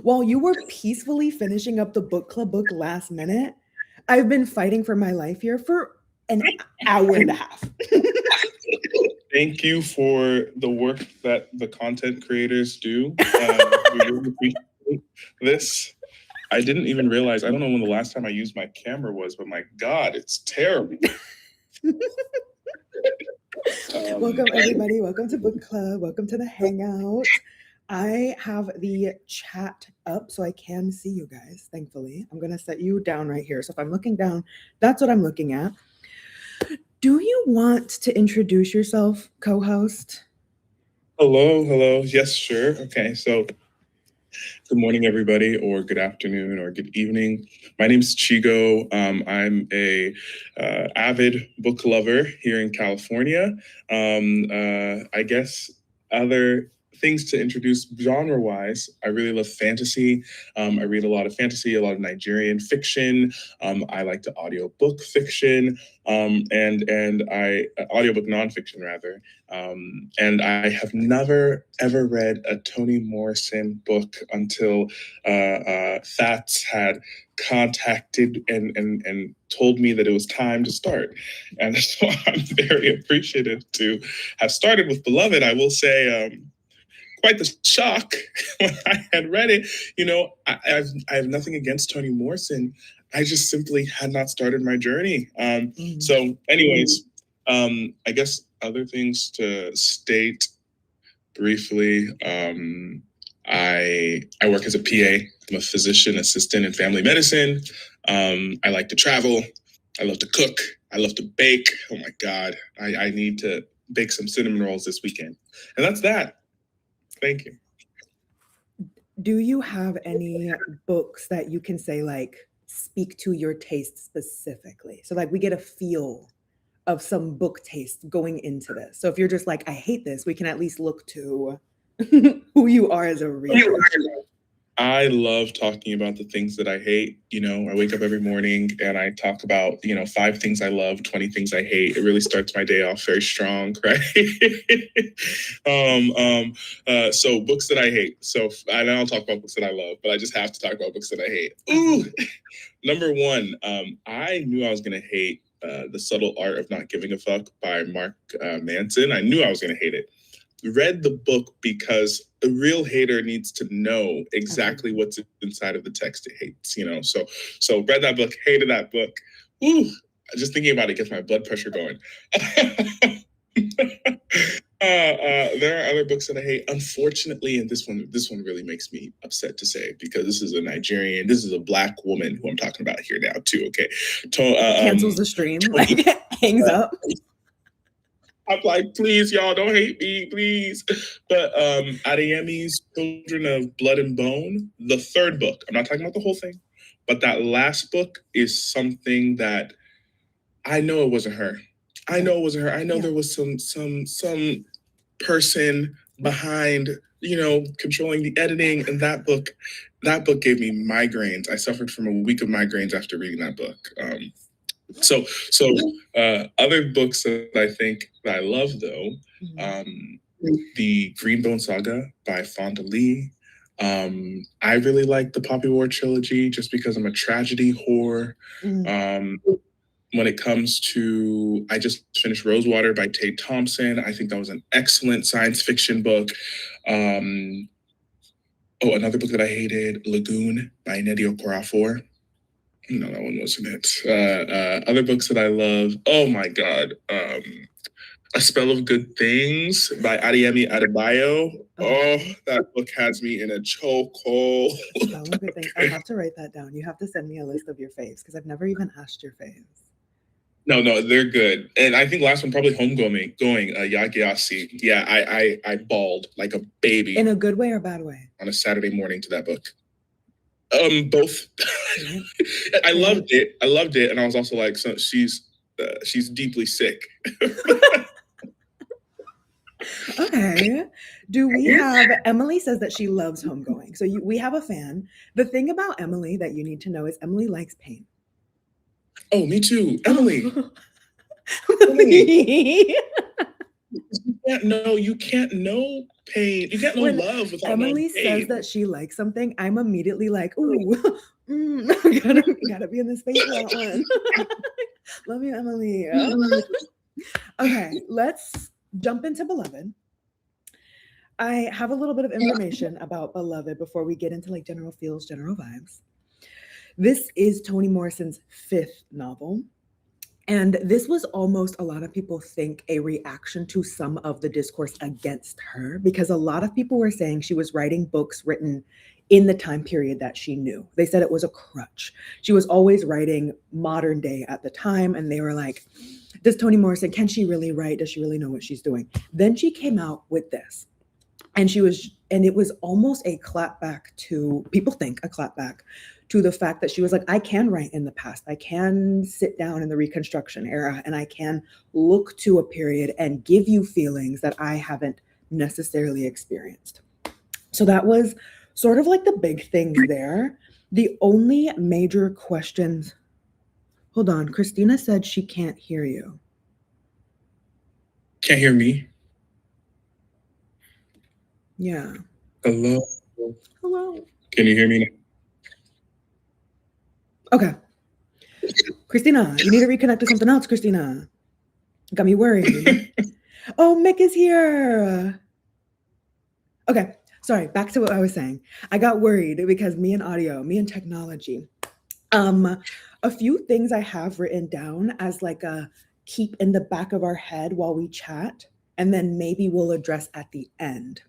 While you were peacefully finishing up the book club book last minute, I've been fighting for my life here for an hour and a half. Thank you for the work that the content creators do. We really appreciate this. I didn't even realize, I don't know when the last time I used my camera was, but my God, it's terrible. Welcome, everybody. Welcome to Book Club. Welcome to the Hangout. I have the chat up so I can see you guys, thankfully. I'm going to set you down right here. So if I'm looking down, that's what I'm looking at. Do you want to introduce yourself, co-host? Hello. Yes, sure. Okay, so good morning, everybody, or good afternoon, or good evening. My name is Chigo. I'm a avid book lover here in California. I guess other things to introduce genre-wise, I really love fantasy. I read a lot of fantasy, a lot of Nigerian fiction. I like to audiobook fiction, and I audiobook nonfiction rather. And I have never ever read a Toni Morrison book until Thats had contacted and told me that it was time to start. And so I'm very appreciative to have started with Beloved. I will say, quite the shock when I had read it. You know, I have nothing against Toni Morrison. I just simply had not started my journey. So anyways, I guess other things to state briefly. I work as a PA. I'm a physician assistant in family medicine. I like to travel. I love to cook. I love to bake. Oh my God. I need to bake some cinnamon rolls this weekend. And that's that. Thank you. Do you have any books that you can say like speak to your taste specifically? So like we get a feel of some book taste going into this. So if you're just like, I hate this, we can at least look to who you are as a reader. I love talking about the things that I hate. You know, I wake up every morning and I talk about, 5 things I love, 20 things I hate. It really starts my day off very strong, right? So books that I hate. So I know I'll talk about books that I love, but I just have to talk about books that I hate. Ooh, number 1, I knew I was going to hate The Subtle Art of Not Giving a Fuck by Mark Manson. I knew I was going to hate it. Read the book because a real hater needs to know exactly what's inside of the text it hates, So read that book, hated that book. Ooh, just thinking about it gets my blood pressure going. There are other books that I hate, unfortunately, and this one really makes me upset to say because this is a Black woman who I'm talking about here now too. Okay, Cancels the stream, like hangs up. I'm like, please, y'all, don't hate me, please. But Adeyemi's Children of Blood and Bone, the 3rd book, I'm not talking about the whole thing, but that last book is something that I know it wasn't her. I know it wasn't her. I know there was some person behind, controlling the editing. And that book gave me migraines. I suffered from a week of migraines after reading that book. So other books that I think that I love, though, the Greenbone Saga by Fonda Lee. I really like the Poppy War trilogy just because I'm a tragedy whore. When it comes to, I just finished Rosewater by Tate Thompson. I think that was an excellent science fiction book. Another book that I hated, Lagoon by Nnedi Okorafor. No, that one wasn't it. Other books that I love. Oh my God. A Spell of Good Things by Adeyemi Adebayo. Oh, that book has me in a chokehold. Spell of Good Things. I have to write that down. You have to send me a list of your faves because I've never even asked your faves. No, they're good. And I think last one probably Homegoing, Yagyasi. Yeah, I bawled like a baby. In a good way or bad way? On a Saturday morning to that book. Both. I loved it, and I was also like, so she's deeply sick. Okay. Do we have Emily says that she loves Homegoing. So we have a fan. The thing about Emily that you need to know is Emily likes pain. Oh, me too, Emily. you can't know pain. You can't know When love without Emily knowing pain. says that she likes something, I'm immediately like, ooh, gotta be in the space for that one. Love you, Emily. Okay, let's jump into Beloved. I have a little bit of information about Beloved before we get into like general feels, general vibes. This is Toni Morrison's 5th novel. And this was almost, a lot of people think, a reaction to some of the discourse against her, because a lot of people were saying she was writing books written in the time period that she knew. They said it was a crutch. She was always writing modern day at the time. And they were like, does Toni Morrison, can she really write? Does she really know what she's doing? Then she came out with this. And it was almost a clapback to, people think a clapback to the fact that she was like, I can write in the past. I can sit down in the Reconstruction era and I can look to a period and give you feelings that I haven't necessarily experienced. So that was sort of like the big things there. The only major questions, hold on, Christina said she can't hear you. Can't hear me? Yeah. Hello? Hello. Can you hear me now? Okay. Christina, you need to reconnect to something else, Christina. Got me worried. Oh, Mick is here. Okay, sorry, back to what I was saying. I got worried because me and technology. A few things I have written down as like a keep in the back of our head while we chat, and then maybe we'll address at the end.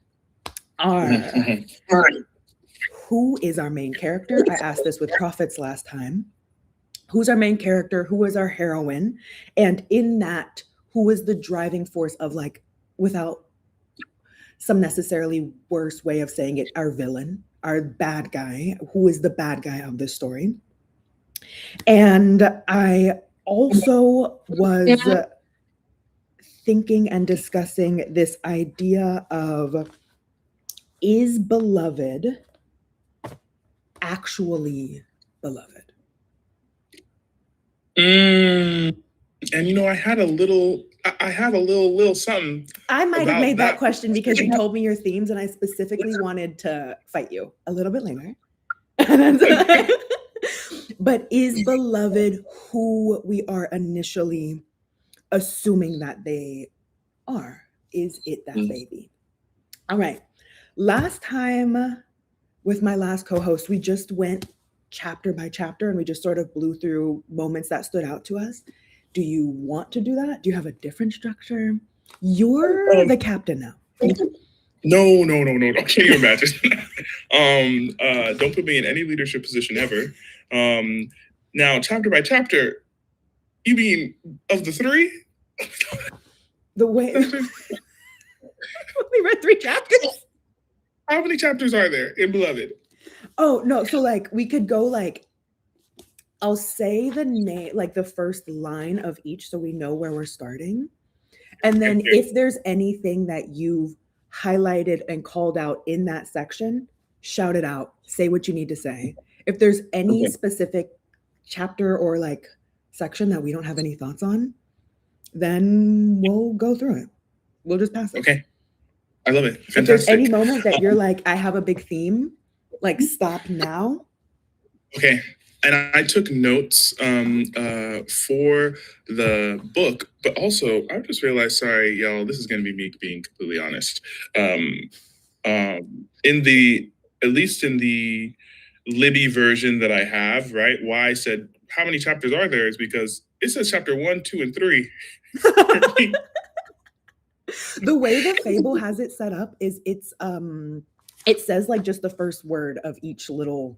Who is our main character? I asked this with Prophets last time. Who's our main character? Who is our heroine? And in that, who is the driving force of, like, without some necessarily worse way of saying it, our villain, our bad guy? Who is the bad guy of this story? And I also was thinking and discussing this idea of, is beloved actually beloved? And I had a little, little something. I might have made that question because you told me your themes, and I specifically wanted to fight you a little bit later. But is beloved who we are initially assuming that they are? Is it that baby? All right. Last time with my last co-host, we just went chapter by chapter and we just sort of blew through moments that stood out to us. Do you want to do that? Do you have a different structure? You're the captain now. No. Can you imagine? Don't put me in any leadership position ever. Now, chapter by chapter, you mean of the 3? The way we read 3 chapters. How many chapters are there in Beloved? Oh, no. So like we could go like, I'll say the name, like the first line of each so we know where we're starting. And then if there's anything that you've highlighted and called out in that section, shout it out. Say what you need to say. If there's any specific chapter or like section that we don't have any thoughts on, then we'll go through it. We'll just pass it. Okay. I love it. Fantastic. If there's any moment that you're like, I have a big theme, like stop now. Okay. And I took notes for the book, but also I just realized, sorry, y'all, this is going to be me being completely honest. At least in the Libby version that I have, right? Why I said, how many chapters are there is because it says chapter 1, 2, and 3. The way the fable has it set up is it says like just the first word of each little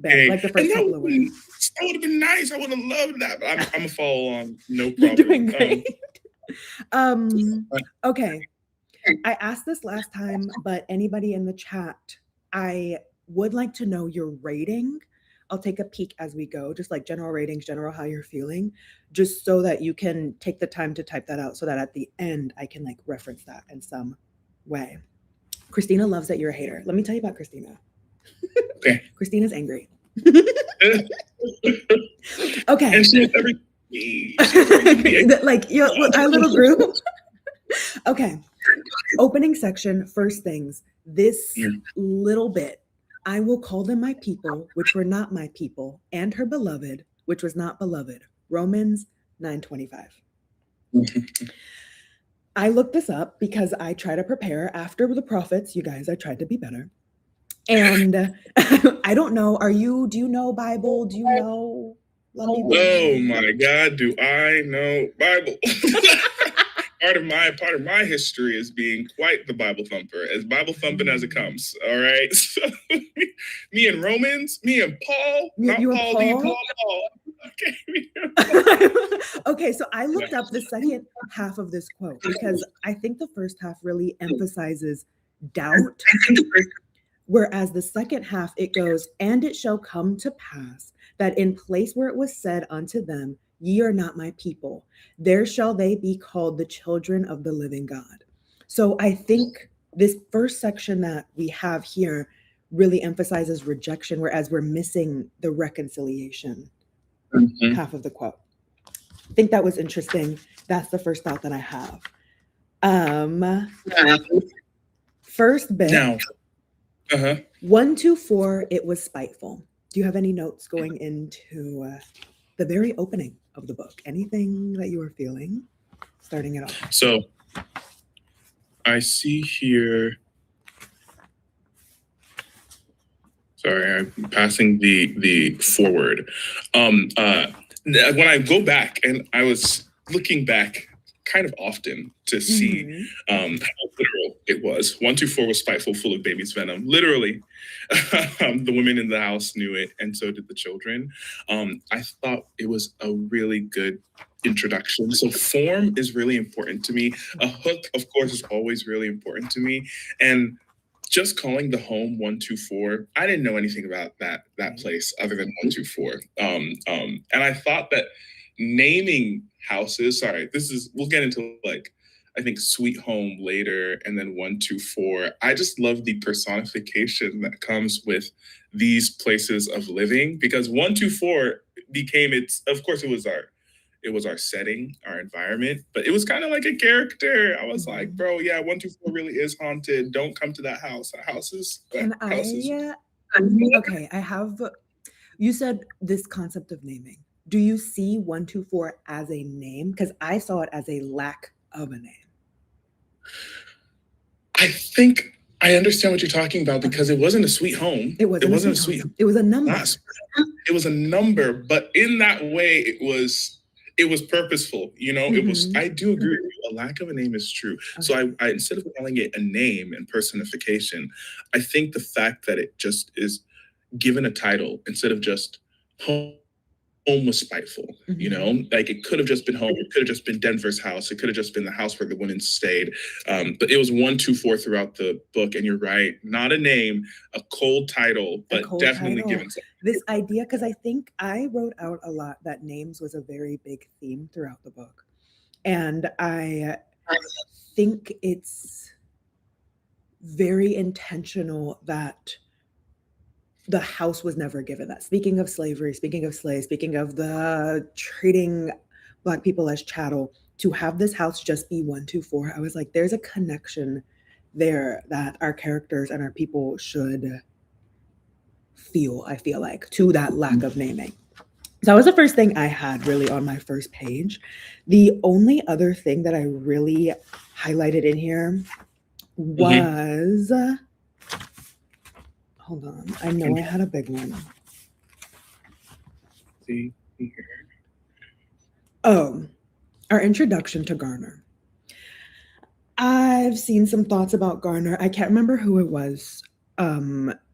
bit, like the first couple of words. That would have been nice. I would have loved that. But I'm a follow on, no problem. You're doing great. Okay. I asked this last time, but anybody in the chat, I would like to know your rating. I'll take a peek as we go, just like general ratings, general how you're feeling, just so that you can take the time to type that out so that at the end I can like reference that in some way. Christina loves that you're a hater. Let me tell you about Christina. Okay. Christina's angry. Okay. And she has everything. Like our little group. Okay. Opening section, first things, this Yeah. little bit. I will call them my people, which were not my people, and her beloved, which was not beloved. Romans 9:25. I looked this up because I try to prepare after the prophets. You guys, I tried to be better. And I don't know. Do you know Bible? Do you know? Oh my God, do I know Bible? part of my history is being quite the Bible thumper, as Bible thumping as it comes. All right. So, me and Romans, me and Paul, not You and Paul, Paul? Paul. Okay. Okay, so I looked up the second half of this quote because I think the first half really emphasizes doubt, whereas the second half it goes, and it shall come to pass that in place where it was said unto them, ye are not my people, there shall they be called the children of the living God. So I think this first section that we have here really emphasizes rejection, whereas we're missing the reconciliation half of the quote. I think that was interesting. That's the first thought that I have. First bit. Now, 1, 2, 4, it was spiteful. Do you have any notes going into the very opening of the book? Anything that you were feeling starting it off? So I see here. Sorry, I'm passing the forward. When I go back, and I was looking back kind of often to see how literal it was. 1, 2, 4 was spiteful, full of baby's venom. Literally, the women in the house knew it, and so did the children. I thought it was a really good introduction. So form is really important to me. A hook, of course, is always really important to me. And just calling the home 1, 2, 4, I didn't know anything about that place other than 1, 2, 4. And I thought that naming houses, we'll get into like, I think Sweet Home later, and then 1, 2, 4. I just love the personification that comes with these places of living, because 1, 2, 4 became of course, it was our setting, our environment, but it was kind of like a character. I was like, bro, yeah, 1, 2, 4 really is haunted. Don't come to that house. That house is. Okay, I have. You said this concept of naming. Do you see 1, 2, 4 as a name? Because I saw it as a lack of a name. I think I understand what you're talking about, because it wasn't a sweet home. It wasn't a sweet home. It was a number. It was a number, but in that way, it was purposeful. You know, it was. I do agree with you. A lack of a name is true. Okay. So I instead of calling it a name and personification, I think the fact that it just is given a title instead of just home was spiteful. You know, like it could have just been home. It could have just been Denver's house. It could have just been the house where the women stayed. But it was 1, 2, 4 throughout the book. And you're right, not a name, a cold title, but definitely given this idea, because I think I wrote out a lot that names was a very big theme throughout the book. And I think it's very intentional that the house was never given that. Speaking of slavery, speaking of slaves, speaking of the treating Black people as chattel, to have this house just be 1, 2, 4, I was like, there's a connection there that our characters and our people should feel, I feel like, to that lack of naming. So that was the first thing I had really on my first page. The only other thing that I really highlighted in here was... Hold on. I know I had a big one. Oh, our introduction to Garner. I've seen some thoughts about Garner. I can't remember who it was,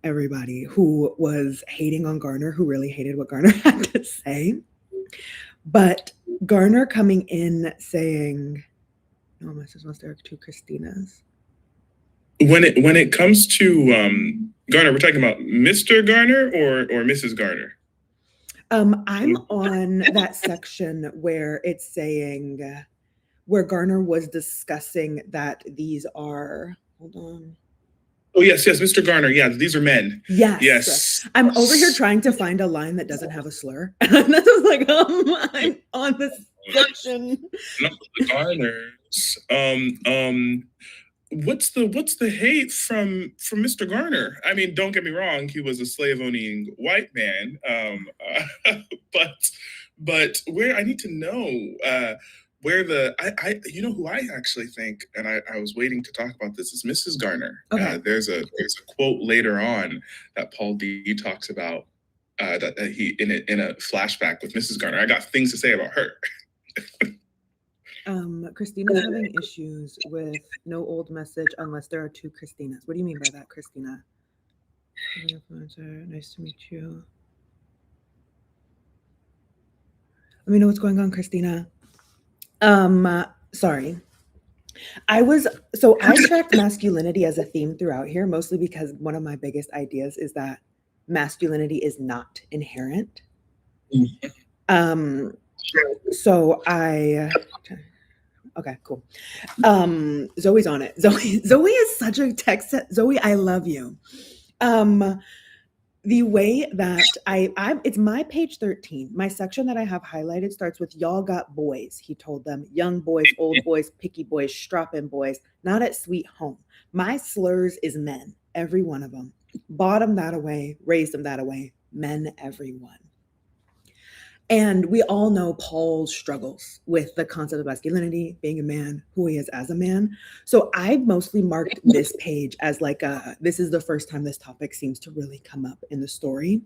everybody who was hating on Garner, who really hated what Garner had to say. But Garner coming in saying, no, my sister wants to to Christina's. When it comes to Garner, we're talking about Mr. Garner or Mrs. Garner? I'm on that section where it's saying, where Garner was discussing that these are, hold on. Oh, yes, Mr. Garner. Yeah, these are men. Yes. I'm over here trying to find a line that doesn't have a slur. And that's just like, I'm on this section. No, the Garners. what's the hate from Mr. Garner? I mean, don't get me wrong, he was a slave owning white man, but where I need to know where the you know who I actually think, and I was waiting to talk about this, is Mrs. Garner. Okay. There's a quote later on that Paul D talks about that he in a flashback with Mrs. Garner. I got things to say about her. Christina's having issues with no old message unless there are two Christinas. What do you mean by that, Christina? Nice to meet you. Let me know what's going on, Christina. Sorry. I tracked masculinity as a theme throughout here, mostly because one of my biggest ideas is that masculinity is not inherent. So okay, cool. Zoe's on it. Zoe is such a text. Zoe, I love you. The way that it's my page 13. My section that I have highlighted starts with "Y'all got boys," he told them. "Young boys, old boys, picky boys, strapping boys, not at sweet home. My slurs is men, every one of them. Bottom that away, raised them that away, men, everyone." And we all know Paul's struggles with the concept of masculinity, being a man, who he is as a man. So I mostly marked this page as like this is the first time this topic seems to really come up in the story.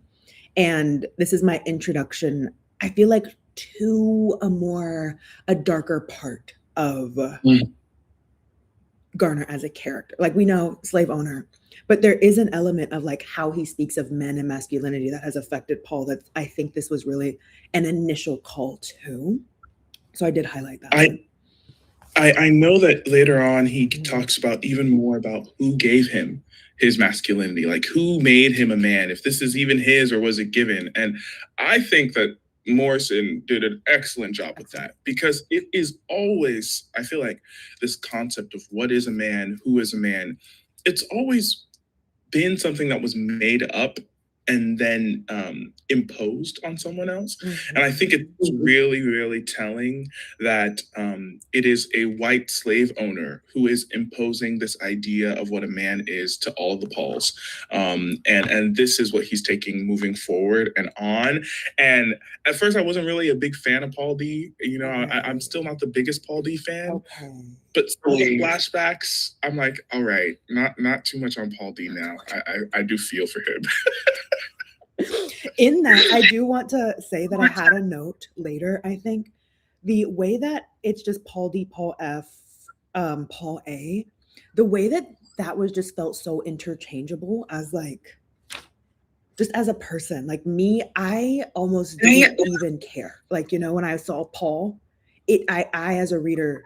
And this is my introduction, I feel like, to a darker part of Garner as a character. Like, we know slave owner, but there is an element of like how he speaks of men and masculinity that has affected Paul that I think this was really an initial call to. So I did highlight that. I know that later on he talks about even more about who gave him his masculinity, like who made him a man, if this is even his or was it given. And I think that Morrison did an excellent job with that, because it is always, I feel like, this concept of what is a man, who is a man, it's always been something that was made up and then imposed on someone else. And I think it's really, really telling that it is a white slave owner who is imposing this idea of what a man is to all the Pauls. And this is what he's taking moving forward and on. And at first, I wasn't really a big fan of Paul D. You know, I'm still not the biggest Paul D fan. But some of the flashbacks, I'm like, all right, not too much on Paul D now. I do feel for him. In that, I do want to say that I had a note later, I think. The way that it's just Paul D, Paul F, Paul A, the way that was just felt so interchangeable as like, just as a person. Like me, I almost didn't even care. Like, you know, when I saw Paul, I as a reader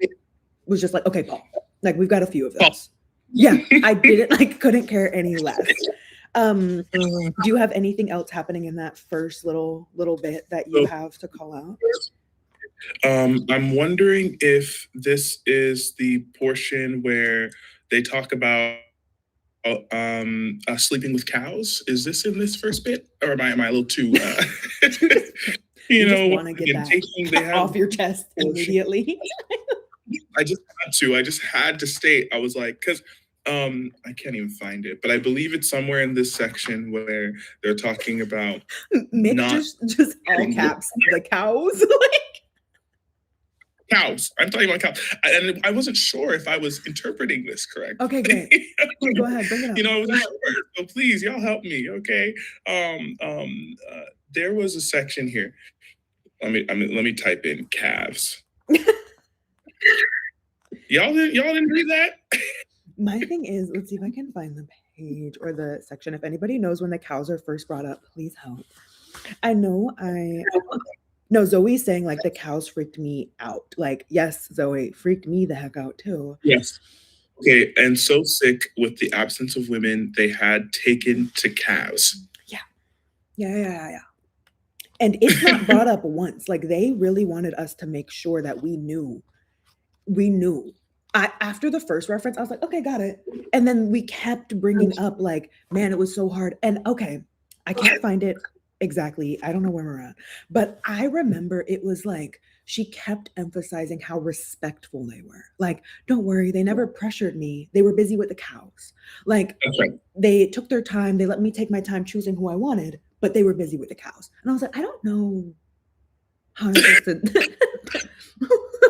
was just like, okay, Paul, like we've got a few of those. Yeah, I couldn't care any less. Do you have anything else happening in that first little bit that you have to call out? I'm wondering if this is the portion where they talk about sleeping with cows. Is this in this first bit, or am I a little too? You know, want to get that off your chest immediately. I just had to state. I was like, because I can't even find it, but I believe it's somewhere in this section where they're talking about Mick just all caps the cows. Like cows. I'm talking about cows, and I wasn't sure if I was interpreting this correctly. Okay, great. Go ahead, bring it up. You know, I wasn't sure. So please, y'all help me, okay? There was a section here. Let me type in calves. Y'all didn't read that? My thing is, let's see if I can find the page or the section. If anybody knows when the cows are first brought up, please help. I know no, Zoe's saying like the cows freaked me out. Like, yes, Zoe, freaked me the heck out too. Yes. Okay, and so sick with the absence of women, they had taken to calves. Yeah. And it's not brought up once. Like, they really wanted us to make sure that we knew. After the first reference, I was like, okay, got it. And then we kept bringing up like, man, it was so hard. And okay, I can't find it exactly. I don't know where we're at. But I remember it was like she kept emphasizing how respectful they were. Like, don't worry, they never pressured me. They were busy with the cows. Like, That's right. they took their time. They let me take my time choosing who I wanted, but they were busy with the cows. And I was like, I don't know how I'm supposed to.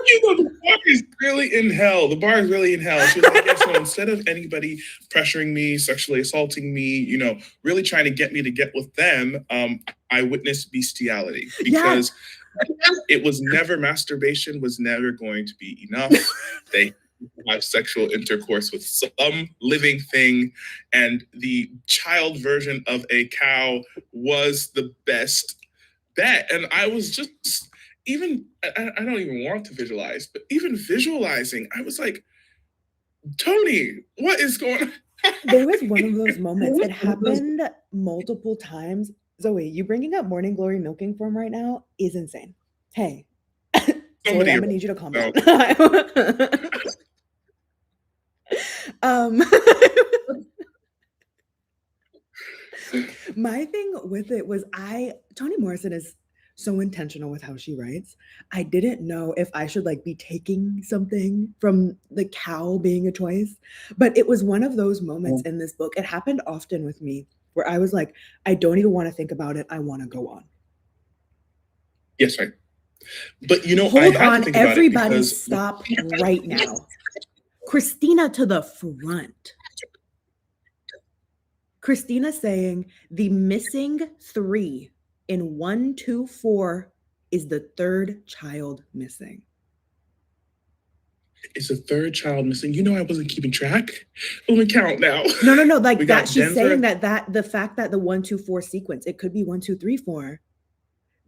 You know, the bar is really in hell. The bar is really in hell. She was like, yeah, so instead of anybody pressuring me, sexually assaulting me, you know, really trying to get me to get with them, I witnessed bestiality because it was never, masturbation was never going to be enough. They have sexual intercourse with some living thing, and the child version of a cow was the best bet. And I was just, even, I don't even want to visualize, but even visualizing, I was like, Toni, what is going on? There was one of those moments. It happened multiple times. Zoe, you bringing up morning glory milking form right now is insane. Hey, Zoe, I'm gonna need you to calm down. My thing with it was Toni Morrison is so intentional with how she writes. I didn't know if I should like be taking something from the cow being a choice, but it was one of those moments in this book. It happened often with me where I was like, I don't even want to think about it. I want to go on. Yes, right. But you know, hold on, everybody stop right now. Christina to the front. Christina saying the missing 3 in 1, 2, 4 is the third child missing. Is the third child missing? You know, I wasn't keeping track. Let me count now. No. Like that. She's saying that the fact that the 1, 2, 4 sequence, it could be 1, 2, 3, 4.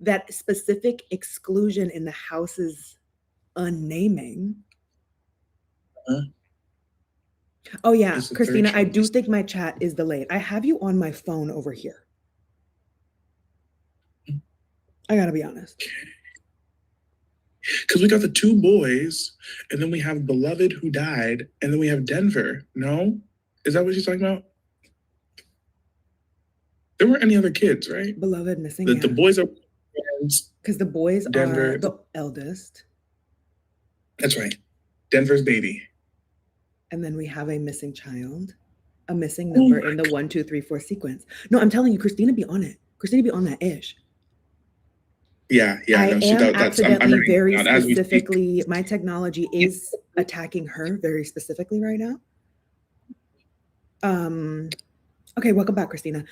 That specific exclusion in the house's unnaming. Oh yeah, Christina, I do think my chat is delayed. I have you on my phone over here. I gotta be honest. Because we got the 2 boys, and then we have Beloved who died, and then we have Denver. No? Is that what she's talking about? There weren't any other kids, right? Beloved missing. The boys are because the boys Denver, are the eldest. That's right. Denver's baby. And then we have a missing child, a missing number in the 1, 2, 3, 4 sequence. No, I'm telling you, Christina be on it. Christina be on that ish. Yeah. I am accidentally very specifically, my technology is attacking her very specifically right now. Okay, welcome back, Christina.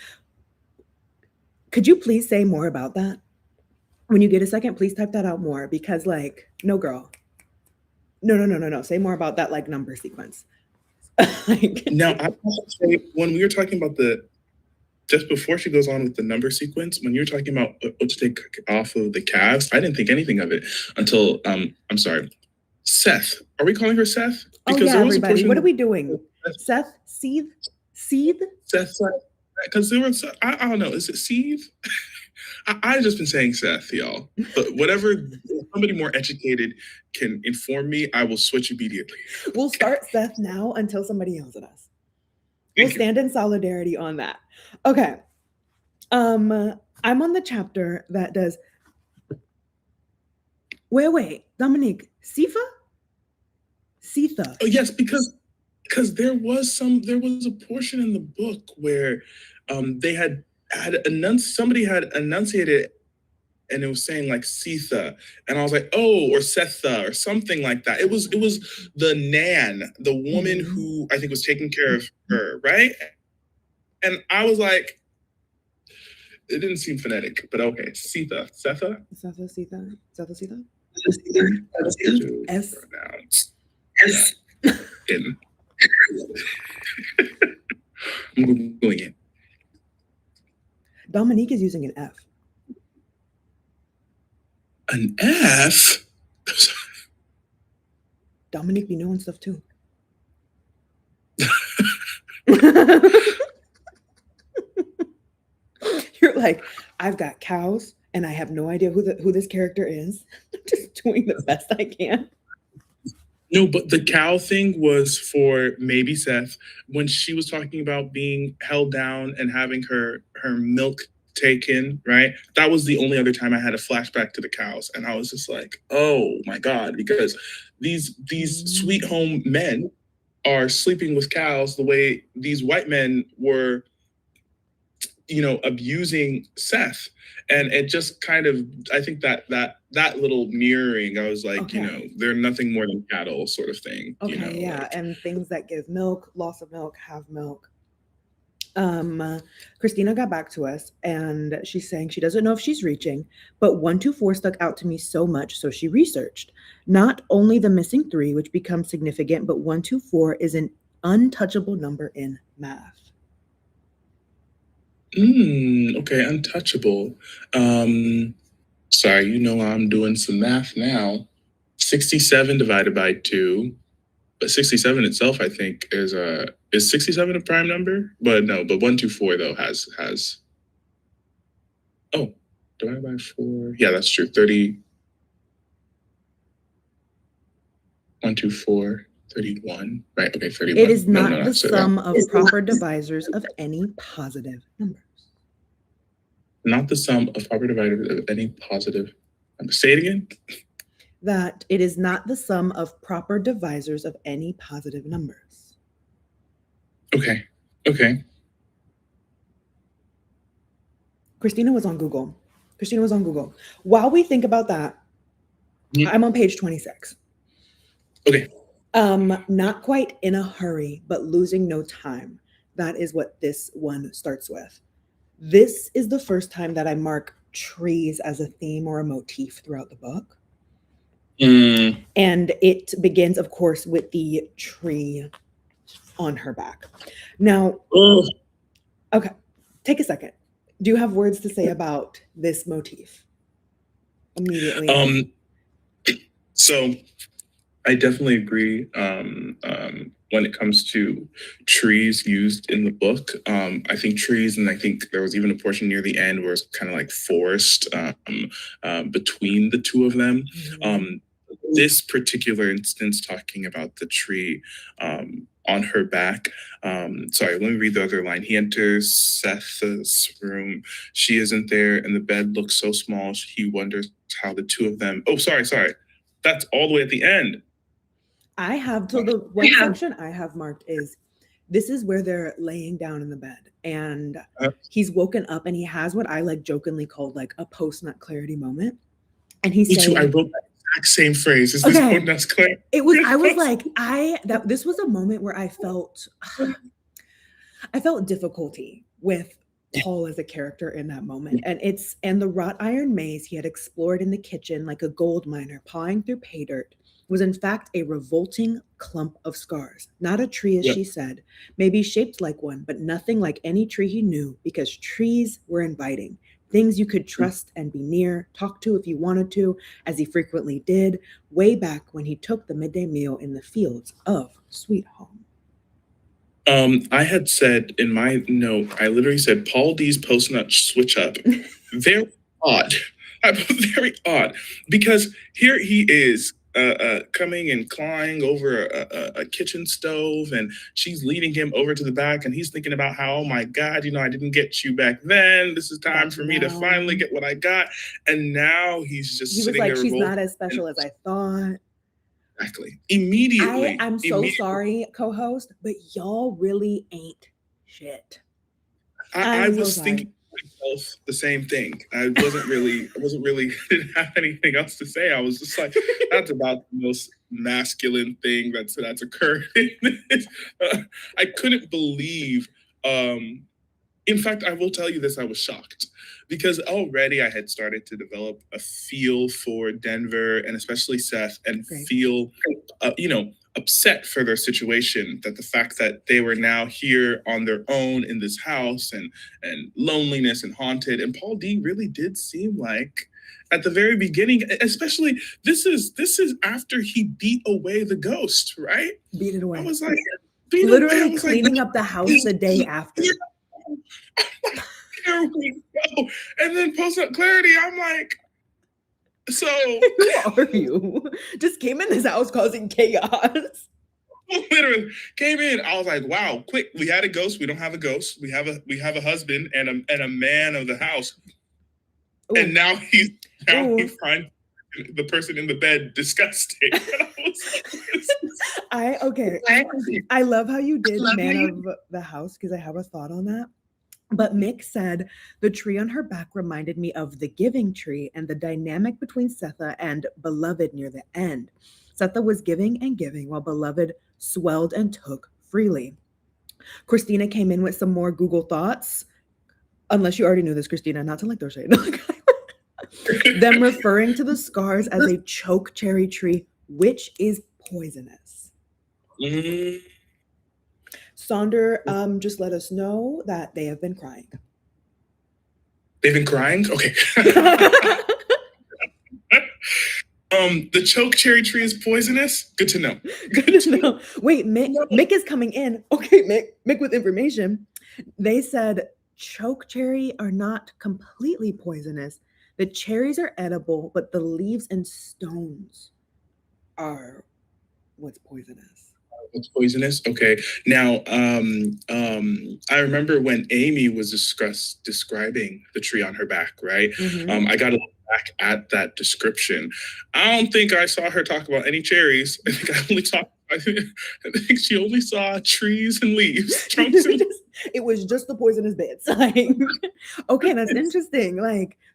Could you please say more about that? When you get a second, please type that out more because like, no girl. No. Say more about that like number sequence. Now, I want to say when we were talking about just before she goes on with the number sequence, when you were talking about what to take off of the calves, I didn't think anything of it until I'm sorry, Sethe. Are we calling her Sethe? Because everybody. What are we doing? Sethe, Sethe. Sethe, because there was I don't know. Is it Sethe? I've just been saying Sethe, y'all. But whatever, somebody more educated can inform me, I will switch immediately. We'll start Sethe now until somebody yells at us. We'll stand in solidarity on that. Okay. I'm on the chapter that does. Wait, Dominique, Sethe? Oh yes, because there was a portion in the book where they somebody had enunciated, and it was saying like Sethe, and I was like, oh, or Sethe, or something like that. It was the Nan, the woman who I think was taking care of her, right? And I was like, it didn't seem phonetic, but okay, Sethe. S. In. I'm going in. Dominique is using an F. An F? Dominique be knowing stuff too. You're like, I've got cows and I have no idea who this character is. I'm just doing the best I can. No, but the cow thing was for maybe Sethe when she was talking about being held down and having her milk taken, right? That was the only other time I had a flashback to the cows. And I was just like, oh my God, because these sweet home men are sleeping with cows the way these white men were, abusing Sethe. And it just kind of, I think that little mirroring, I was like, Okay. they're nothing more than cattle sort of thing. Okay, yeah, like, and things that give milk, loss of milk, have milk. Christina got back to us and she's saying she doesn't know if she's reaching, but 124 stuck out to me so much, so she researched. Not only the missing 3, which becomes significant, but 124 is an untouchable number in math. Okay, untouchable. Sorry, I'm doing some math now. 67 divided by 2. But 67 itself, I think, is 67 a prime number? But no, but 124 though has divided by 4. Yeah, that's true. 30. 124, 31. Right, okay, 31. It is not the sum of proper divisors of any positive numbers. Not the sum of proper divisors of any positive number. Say it again. That it is not the sum of proper divisors of any positive numbers. Okay. Christina was on Google. While we think about that, I'm on page 26. Okay. Not quite in a hurry, but losing no time. That is what this one starts with. This is the first time that I mark trees as a theme or a motif throughout the book. And it begins, of course, with the tree on her back. Now, okay, take a second. Do you have words to say about this motif? Immediately. So I definitely agree. When it comes to trees used in the book, I think trees, and I think there was even a portion near the end where it's kind of like forest between the two of them. This particular instance, talking about the tree on her back. Sorry, let me read the other line. He enters Sethe's room. She isn't there, and the bed looks so small. He wonders how the two of them. Oh, sorry. That's all the way at the end. I have, so the one section I have marked is, this is where they're laying down in the bed and he's woken up and he has what I like jokingly called like a post-nut clarity moment. And he's saying, too, I wrote that exact same phrase. Is this post-nut clarity? It was, I was like, this was a moment where I felt difficulty with Paul as a character in that moment. And the wrought iron maze he had explored in the kitchen like a gold miner pawing through pay dirt was in fact a revolting clump of scars. Not a tree, as she said, maybe shaped like one, but nothing like any tree he knew, because trees were inviting. Things you could trust and be near, talk to if you wanted to, as he frequently did, way back when he took the midday meal in the fields of Sweet Home. I had said in my note, I literally said, Paul D's post-nut switch up. Very odd. Very odd. Because here he is, coming and clawing over a kitchen stove, and she's leading him over to the back, and he's thinking about how, oh my God, I didn't get you back then. This is time for me to finally get what I got. And now he's just sitting there. He was like, she's not as special as I thought. Exactly. Immediately. I'm so sorry, co-host, but y'all really ain't shit. I was thinking myself the same thing. I wasn't really didn't have anything else to say. I was just like, that's about the most masculine thing that's occurred in this. I couldn't believe, in fact, I will tell you this, I was shocked because already I had started to develop a feel for Denver and especially Sethe, and feel, upset for their situation, that the fact that they were now here on their own in this house, and loneliness and haunted. And Paul D really did seem like, at the very beginning, especially, this is after he beat away the ghost, right? Beat it away. I was like, literally cleaning up the house the day after. Here we go. And then post-nut clarity, I'm like, so who are you? Just came in this house causing chaos. literally came in. I was like, wow, quick. We had a ghost. We don't have a ghost. We have a husband and a man of the house. Ooh. And now he finds the person in the bed disgusting. I love how you did man of the house, because I have a thought on that. But Mick said the tree on her back reminded me of the giving tree and the dynamic between Sethe and Beloved near the end. Sethe was giving and giving while Beloved swelled and took freely. Christina came in with some more Google thoughts. Unless you already knew this, Christina, not to like throw shade. Them referring to the scars as a choke cherry tree, which is poisonous. Mm-hmm. Sonder just let us know that they have been crying. They've been crying? Okay. The choke cherry tree is poisonous? Good to know. Good to know. Wait, Mick is coming in. Okay, Mick with information. They said choke cherry are not completely poisonous. The cherries are edible, but the leaves and stones are what's poisonous. What's poisonous? Okay. Now, I remember when Amy was describing the tree on her back, right? Mm-hmm. I got to look back at that description. I don't think I saw her talk about any cherries. I think she only saw trees and leaves. It was just the poisonous bits. Okay, that's interesting.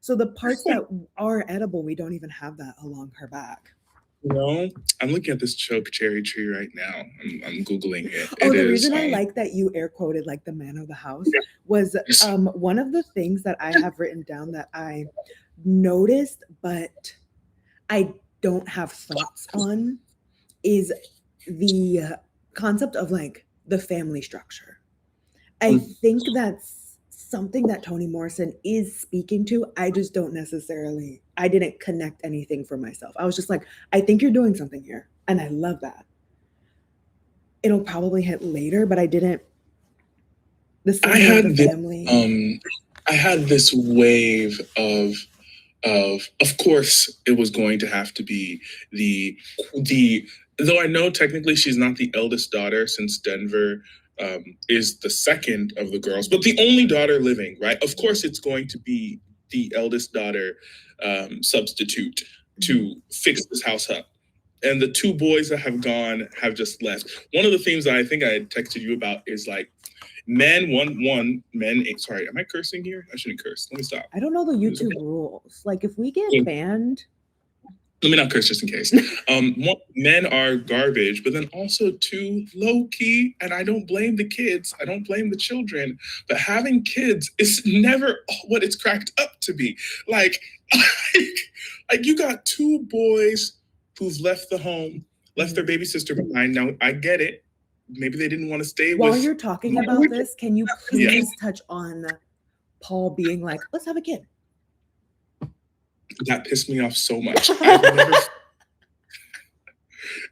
So the parts that are edible, we don't even have that along her back. No, I'm looking at this choke cherry tree right now. I'm Googling it. The reason I like that you air quoted like the man of the house was one of the things that I have written down that I noticed, but I don't have thoughts on, is the concept of the family structure. I think that's something that Toni Morrison is speaking to. I just don't necessarily, I didn't connect anything for myself. I was just like, I think you're doing something here. And I love that. It'll probably hit later, but I didn't. I had this wave of course it was going to have to be the though I know technically she's not the eldest daughter, since Denver is the second of the girls, but the only daughter living, right? Of course, it's going to be the eldest daughter substitute to fix this house up. And the two boys that have gone have just left. One of the themes that I think I had texted you about is men, sorry, am I cursing here? I shouldn't curse. Let me stop. I don't know the YouTube rules. If we get banned. Let me not curse just in case. Men are garbage, but then also too low key. And I don't blame the kids. I don't blame the children. But having kids is never what it's cracked up to be. You got two boys who've left the home, left their baby sister behind. Now I get it. Maybe they didn't want to stay. While you're talking about this, can you please touch on Paul being like, let's have a kid? That pissed me off so much.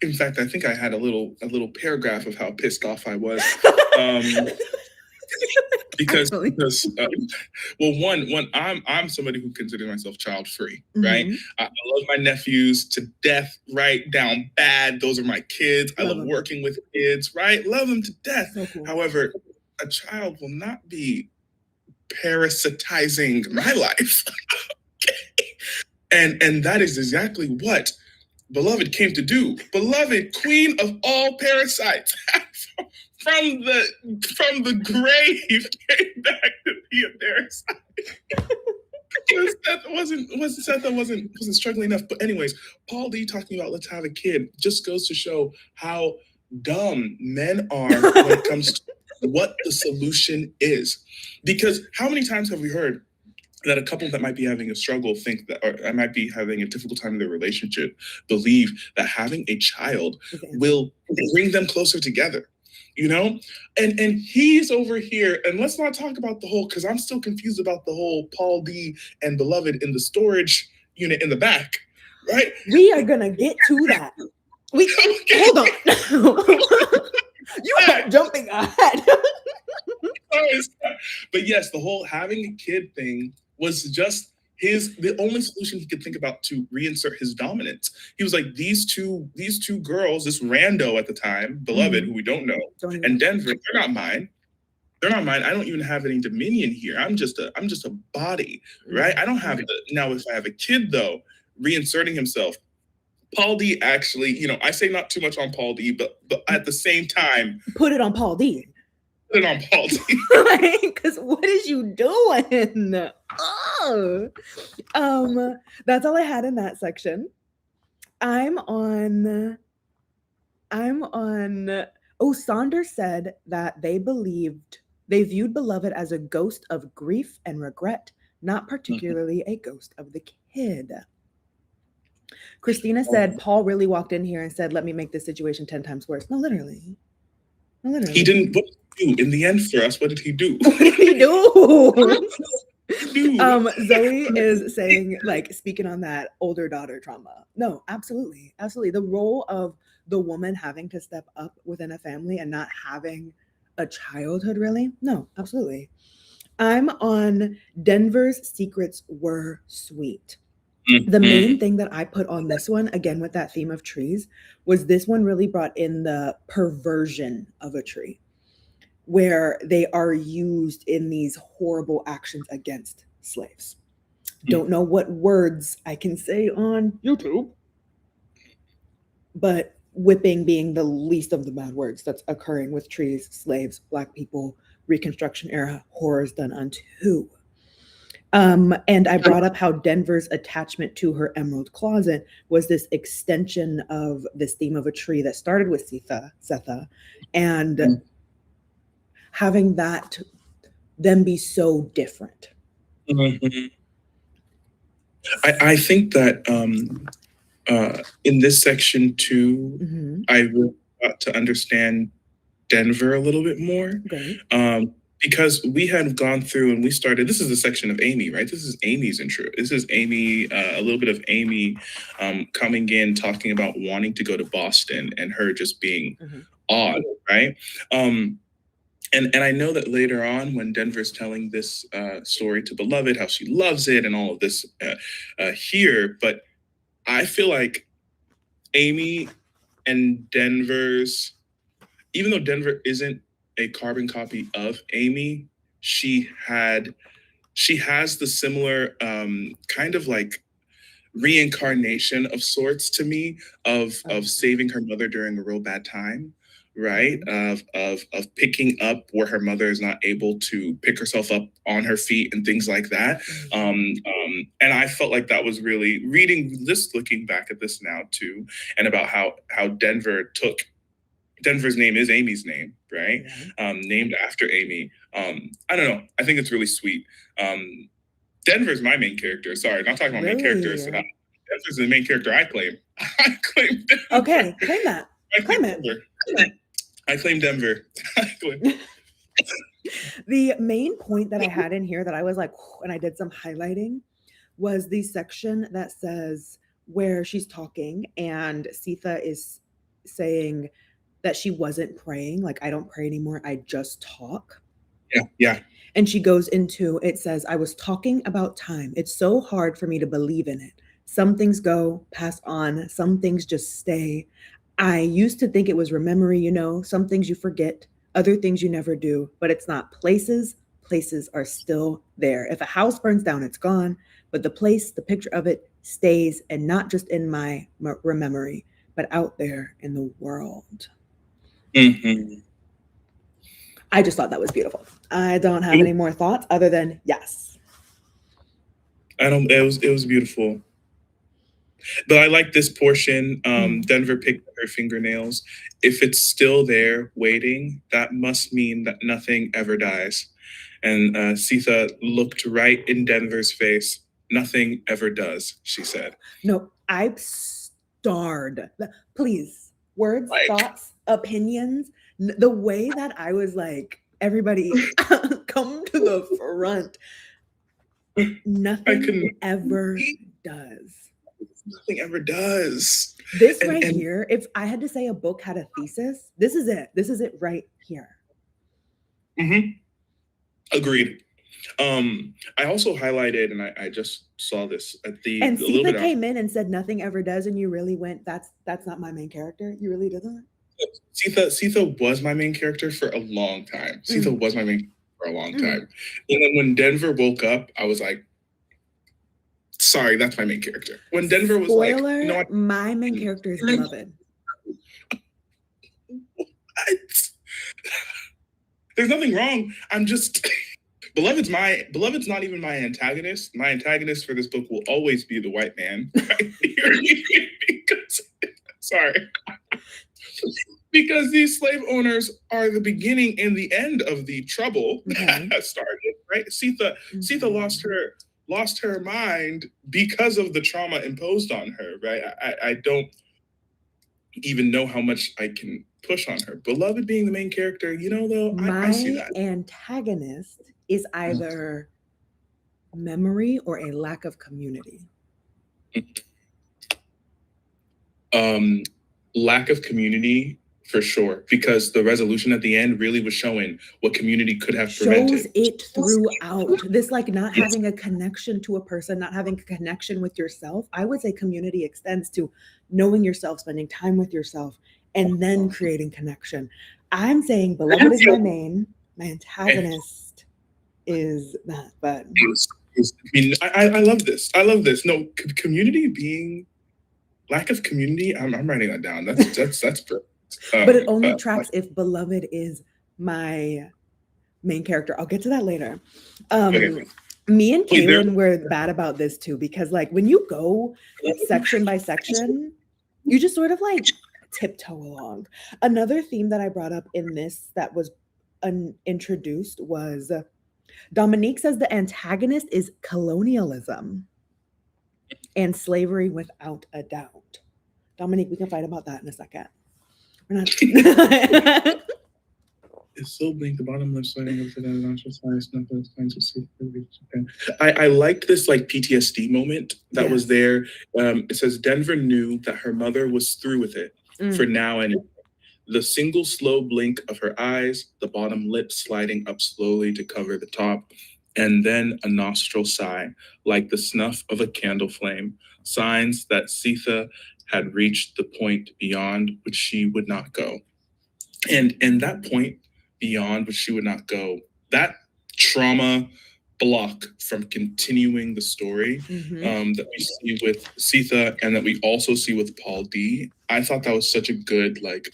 In fact, I think I had a little paragraph of how pissed off I was. Because I'm somebody who considers myself child free, right? I love my nephews to death, right? Down bad. Those are my kids. I love working with kids, right? Love them to death. So cool. However, a child will not be parasitizing my life. And that is exactly what Beloved came to do. Beloved, queen of all parasites, from the grave came back to be a parasite. Sethe wasn't struggling enough. But anyways, Paul D talking about let's have a kid just goes to show how dumb men are when it comes to what the solution is. Because how many times have we heard that a couple that might be having a struggle think that, or I might be having a difficult time in their relationship, believe that having a child will bring them closer together, And he's over here, and let's not talk about the whole, because I'm still confused about the whole Paul D and Beloved in the storage unit in the back, right? We are gonna get to that. Hold on. You are jumping ahead. But yes, the whole having a kid thing was just the only solution he could think about to reinsert his dominance. He was like, these two girls, this rando at the time, beloved, who we don't know, and Denver, they're not mine. They're not mine. I don't even have any dominion here. I'm just a body, right? I don't have now. If I have a kid, though, reinserting himself, Paul D actually, I say not too much on Paul D, but at the same time, put it on Paul D. Put it on Paul D. Because what is you doing? Oh, that's all I had in that section. I'm on. Oh, Saunders said that they viewed Beloved as a ghost of grief and regret, not particularly a ghost of the kid. Christina said Paul really walked in here and said, "Let me make this situation 10 times worse." No, literally. He didn't. What did he do in the end for us? What did he do? What did he do? Zoe is saying, like, speaking on that older daughter trauma. No, absolutely. The role of the woman having to step up within a family and not having a childhood, really. No, absolutely. I'm on Denver's secrets were sweet. The main thing that I put on this one, again with that theme of trees, was this one really brought in the perversion of a tree, where they are used in these horrible actions against slaves. Don't know what words I can say on YouTube, but whipping being the least of the bad words that's occurring with trees, slaves, Black people, Reconstruction era horrors done unto. And I brought up how Denver's attachment to her emerald closet was this extension of this theme of a tree that started with Sethe, and having that them be so different. I think that in this section too, I really got to understand Denver a little bit more. Because we had gone through and we started, this is the section of Amy, right? This is Amy's intro. This is Amy, a little bit of Amy coming in, talking about wanting to go to Boston and her just being odd, right? And I know that later on when Denver's telling this story to Beloved, how she loves it and all of this here, but I feel like Amy and Denver's, even though Denver isn't a carbon copy of Amy, she has the similar kind of like reincarnation of sorts to me of saving her mother during a real bad time, right? Of picking up where her mother is not able to pick herself up on her feet and things like that. And I felt like that was really reading this, looking back at this now too, and about how Denver's name is Amy's name, right? Named after Amy. I don't know. I think it's really sweet. Denver's my main character. Sorry, not talking about main characters. Denver's the main character I claim. I claim Denver. Okay, claim that. Claim it. Denver. I claim Denver. The main point that I had in here that I was like, and I did some highlighting, was the section that says where she's talking and Sethe is saying that she wasn't praying. Like, I don't pray anymore. I just talk. Yeah. And she goes into, it says, I was talking about time. It's so hard for me to believe in it. Some things go, pass on. Some things just stay. I used to think it was memory, some things you forget, other things you never do, but it's not. Places are still there. If a house burns down, it's gone, but the place, the picture of it stays, and not just in my memory, but out there in the world. I just thought that was beautiful. I don't have any more thoughts other than yes. It was beautiful. But I like this portion. Denver picked her fingernails. If it's still there waiting, that must mean that nothing ever dies. And Sethe looked right in Denver's face. Nothing ever does, she said. No, I'm starred. Please, words, thoughts, opinions. The way that I was like, everybody come to the front. Nothing ever does. Nothing ever does. This right here, if I had to say a book had a thesis, this is it. This is it right here. Agreed. I also highlighted, and I just saw this at And a little Sethe bit came in and said nothing ever does, and you really went, that's not my main character. You really did that? Sethe was my main character for a long time. Sethe was my main character for a long time. And then when Denver woke up, I was like, sorry, that's my main character. When Denver was like, spoiler, my main character is Beloved. There's nothing wrong. I'm just Beloved's not even my antagonist. My antagonist for this book will always be the white man. Sorry. Because these slave owners are the beginning and the end of the trouble that started, right? Sethe lost her mind because of the trauma imposed on her, right? I don't even know how much I can push on her. Beloved being the main character, though, I see that. My antagonist is either memory or a lack of community. Lack of community for sure, because the resolution at the end really was showing what community could have prevented. Shows it throughout. This like not having a connection to a person, not having a connection with yourself. I would say community extends to knowing yourself, spending time with yourself, and then creating connection. I'm saying Beloved is my main. My antagonist is that, but I love this. I love this. No, community being lack of community. I'm writing that down. That's perfect. But it only tracks if Beloved is my main character. I'll get to that later. Okay. Me and Kaylin were bad about this too, because like when you go section by section, you just sort of like tiptoe along. Another theme that I brought up in this that was introduced was Dominique says the antagonist is colonialism and slavery without a doubt. Dominique, we can fight about that in a second. We're not. It's so blink the bottom left side of the I liked this like PTSD moment that was there. It says Denver knew that her mother was through with it for now and the single slow blink of her eyes, the bottom lip sliding up slowly to cover the top, and then a nostril sigh, like the snuff of a candle flame, signs that Sethe had reached the point beyond which she would not go. And that point beyond which she would not go, that trauma block from continuing the story that we see with Sethe and that we also see with Paul D. I thought that was such a good like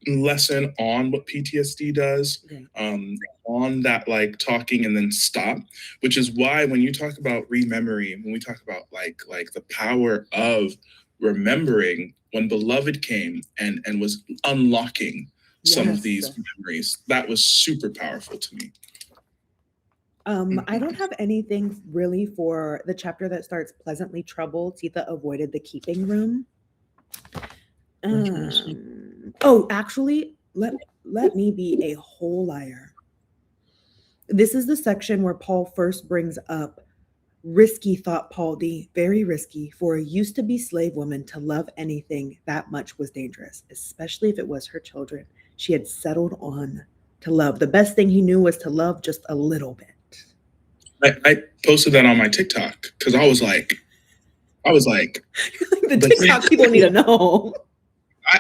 lesson on what PTSD does, on that like talking and then stop, which is why when you talk about rememory, when we talk about like the power of remembering, when Beloved came and was unlocking some of these memories, that was super powerful to me. I don't have anything really for the chapter that starts pleasantly troubled. Sethe avoided the keeping room. Oh, actually, let me be a whole liar. This is the section where Paul first brings up risky, thought Paul D. Very risky for a used-to-be slave woman to love anything that much was dangerous, especially if it was her children. She had settled on to love. The best thing he knew was to love just a little bit. I posted that on my TikTok because I was like, the TikTok people need to know.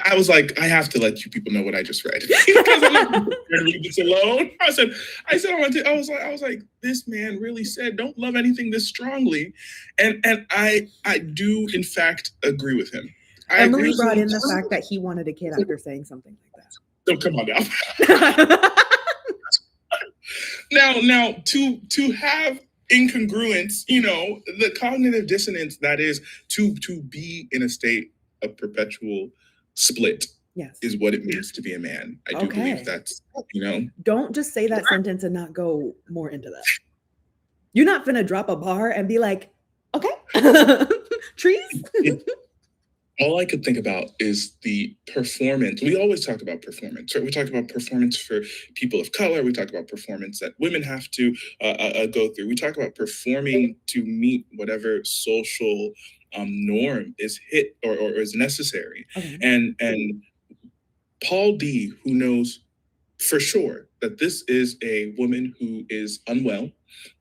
I was like, I have to let you people know what I just read because I'm not going to read this alone. I said on my I was like, this man really said, don't love anything this strongly, and I do in fact agree with him. Emily brought in the fact that he wanted a kid after saying something like that. Don't come on now. Now to have incongruence, the cognitive dissonance that is to be in a state of perpetual split is what it means to be a man. I do believe that's, Don't just say that sentence and not go more into that. You're not gonna drop a bar and be like, okay, trees. All I could think about is the performance. We always talk about performance, right? We talk about performance for people of color. We talk about performance that women have to go through. We talk about performing to meet whatever social norm is hit or is necessary. And Paul D, who knows for sure that this is a woman who is unwell,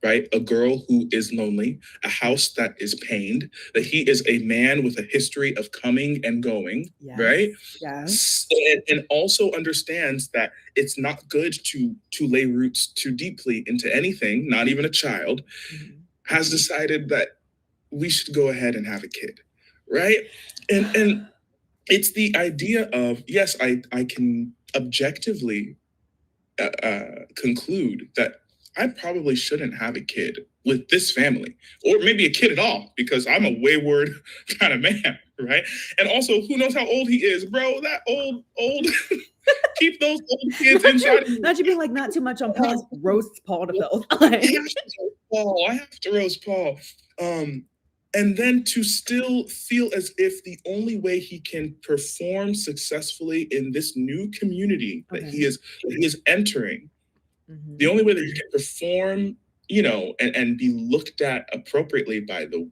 right? A girl who is lonely, a house that is pained, that he is a man with a history of coming and going, right? Yes. And also understands that it's not good to lay roots too deeply into anything, not even a child, has decided that we should go ahead and have a kid, right? And it's the idea of, yes, I can objectively conclude that I probably shouldn't have a kid with this family, or maybe a kid at all, because I'm a wayward kind of man, right? And also, who knows how old he is, bro? That old. Keep those old kids inside. Not you being like, not too much on Paul. Roast Paul to filth. I have to roast Paul. I have to roast Paul. And then to still feel as if the only way he can perform successfully in this new community that he is entering, the only way that he can perform, and be looked at appropriately by the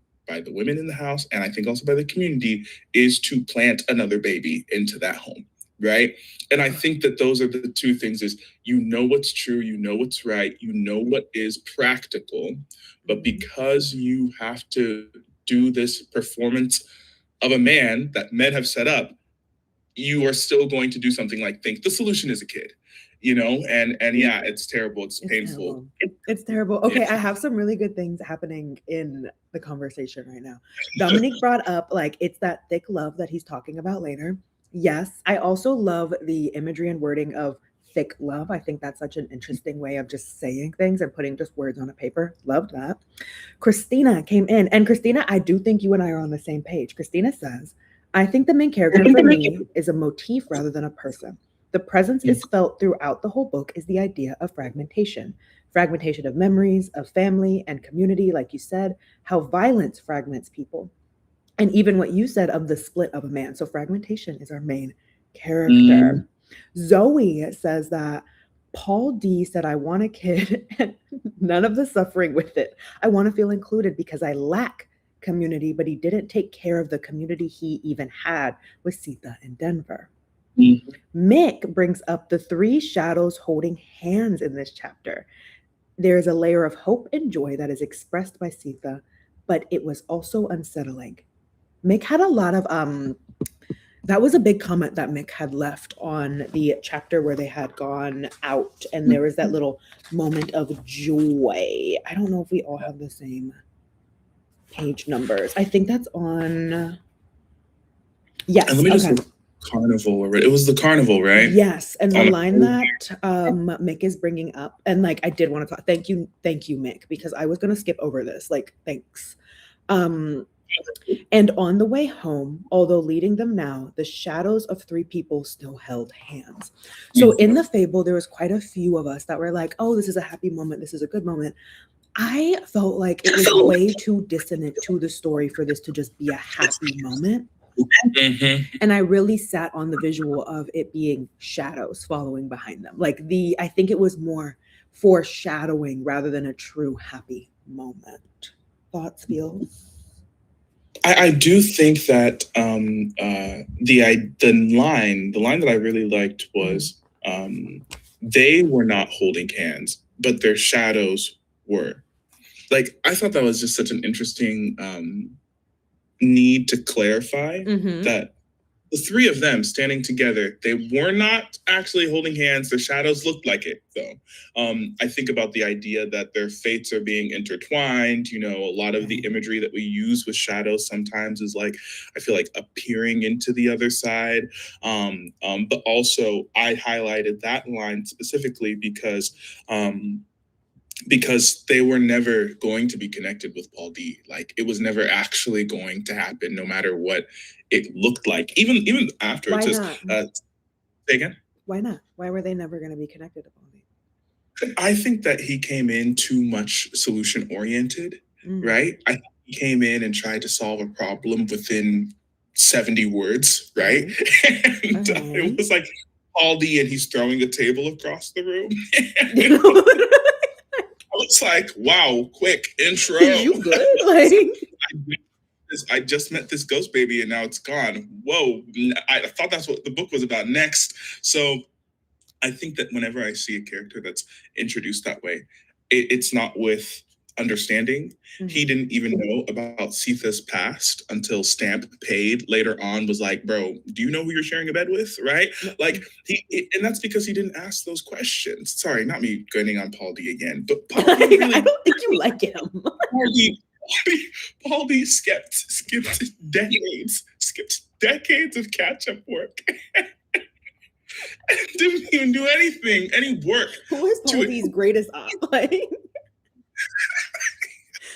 women in the house, and I think also by the community, is to plant another baby into that home, right? And I think that those are the two things: is what's true, what's right, what is practical, but because you have to do this performance of a man that men have set up, you are still going to do something like think the solution is a kid, and yeah, it's terrible. It's painful. It's terrible. Okay, I have some really good things happening in the conversation right now. Dominique brought up, it's that thick love that he's talking about later. Yes, I also love the imagery and wording of thick love. I think that's such an interesting way of just saying things and putting just words on a paper. Loved that. Christina came in, and Christina, I do think you and I are on the same page. Christina says, I think the main character for me is a motif rather than a person. The presence is felt throughout the whole book is the idea of fragmentation of memories, of family and community, like you said, how violence fragments people. And even what you said of the split of a man. So fragmentation is our main character. Zoe says that Paul D said, I want a kid and none of the suffering with it. I want to feel included because I lack community, but he didn't take care of the community he even had with Sethe in Denver. Mick brings up the three shadows holding hands in this chapter. There's a layer of hope and joy that is expressed by Sethe, but it was also unsettling. Mick had a lot of that was a big comment that Mick had left on the chapter where they had gone out, and there was that little moment of joy. I don't know if we all have the same page numbers. I think that's on. Yes. And let me just carnival. It was the carnival, right? Yes, and the line that Mick is bringing up, and I did want to talk. Thank you, Mick, because I was going to skip over this. Thanks. And on the way home, although leading them now, the shadows of three people still held hands. So in the fable, there was quite a few of us that were like, oh, this is a happy moment. This is a good moment. I felt like it was way too dissonant to the story for this to just be a happy moment. And I really sat on the visual of it being shadows following behind them. I think it was more foreshadowing rather than a true happy moment. Thoughts, feels? I do think that the line that I really liked was they were not holding hands, but their shadows were. I thought that was just such an interesting need to clarify that the three of them standing together, they were not actually holding hands. Their shadows looked like it, though. I think about the idea that their fates are being intertwined. A lot of the imagery that we use with shadows sometimes is I feel like appearing into the other side. But also I highlighted that line specifically because they were never going to be connected with Paul D. It was never actually going to happen, no matter what it looked like. Even after. Why it says, not? Say again? Why not? Why were they never going to be connected to Paul D? I think that he came in too much solution oriented, right? I think he came in and tried to solve a problem within 70 words, right? And it was like Paul D and he's throwing a table across the room. I was like, wow, quick intro. You good? I just met this ghost baby and now it's gone. Whoa. I thought that's what the book was about next. So I think that whenever I see a character that's introduced that way, it's not with understanding. He didn't even know about Sethe's past until Stamp paid later on was like, bro, do you know who you're sharing a bed with? Right? Like and that's because he didn't ask those questions. Sorry, not me getting on Paul D again, but Paul D really, I don't think you like him. Paul D skipped decades of catch-up work. Didn't even do any work. Who is Paul D's greatest op? Like,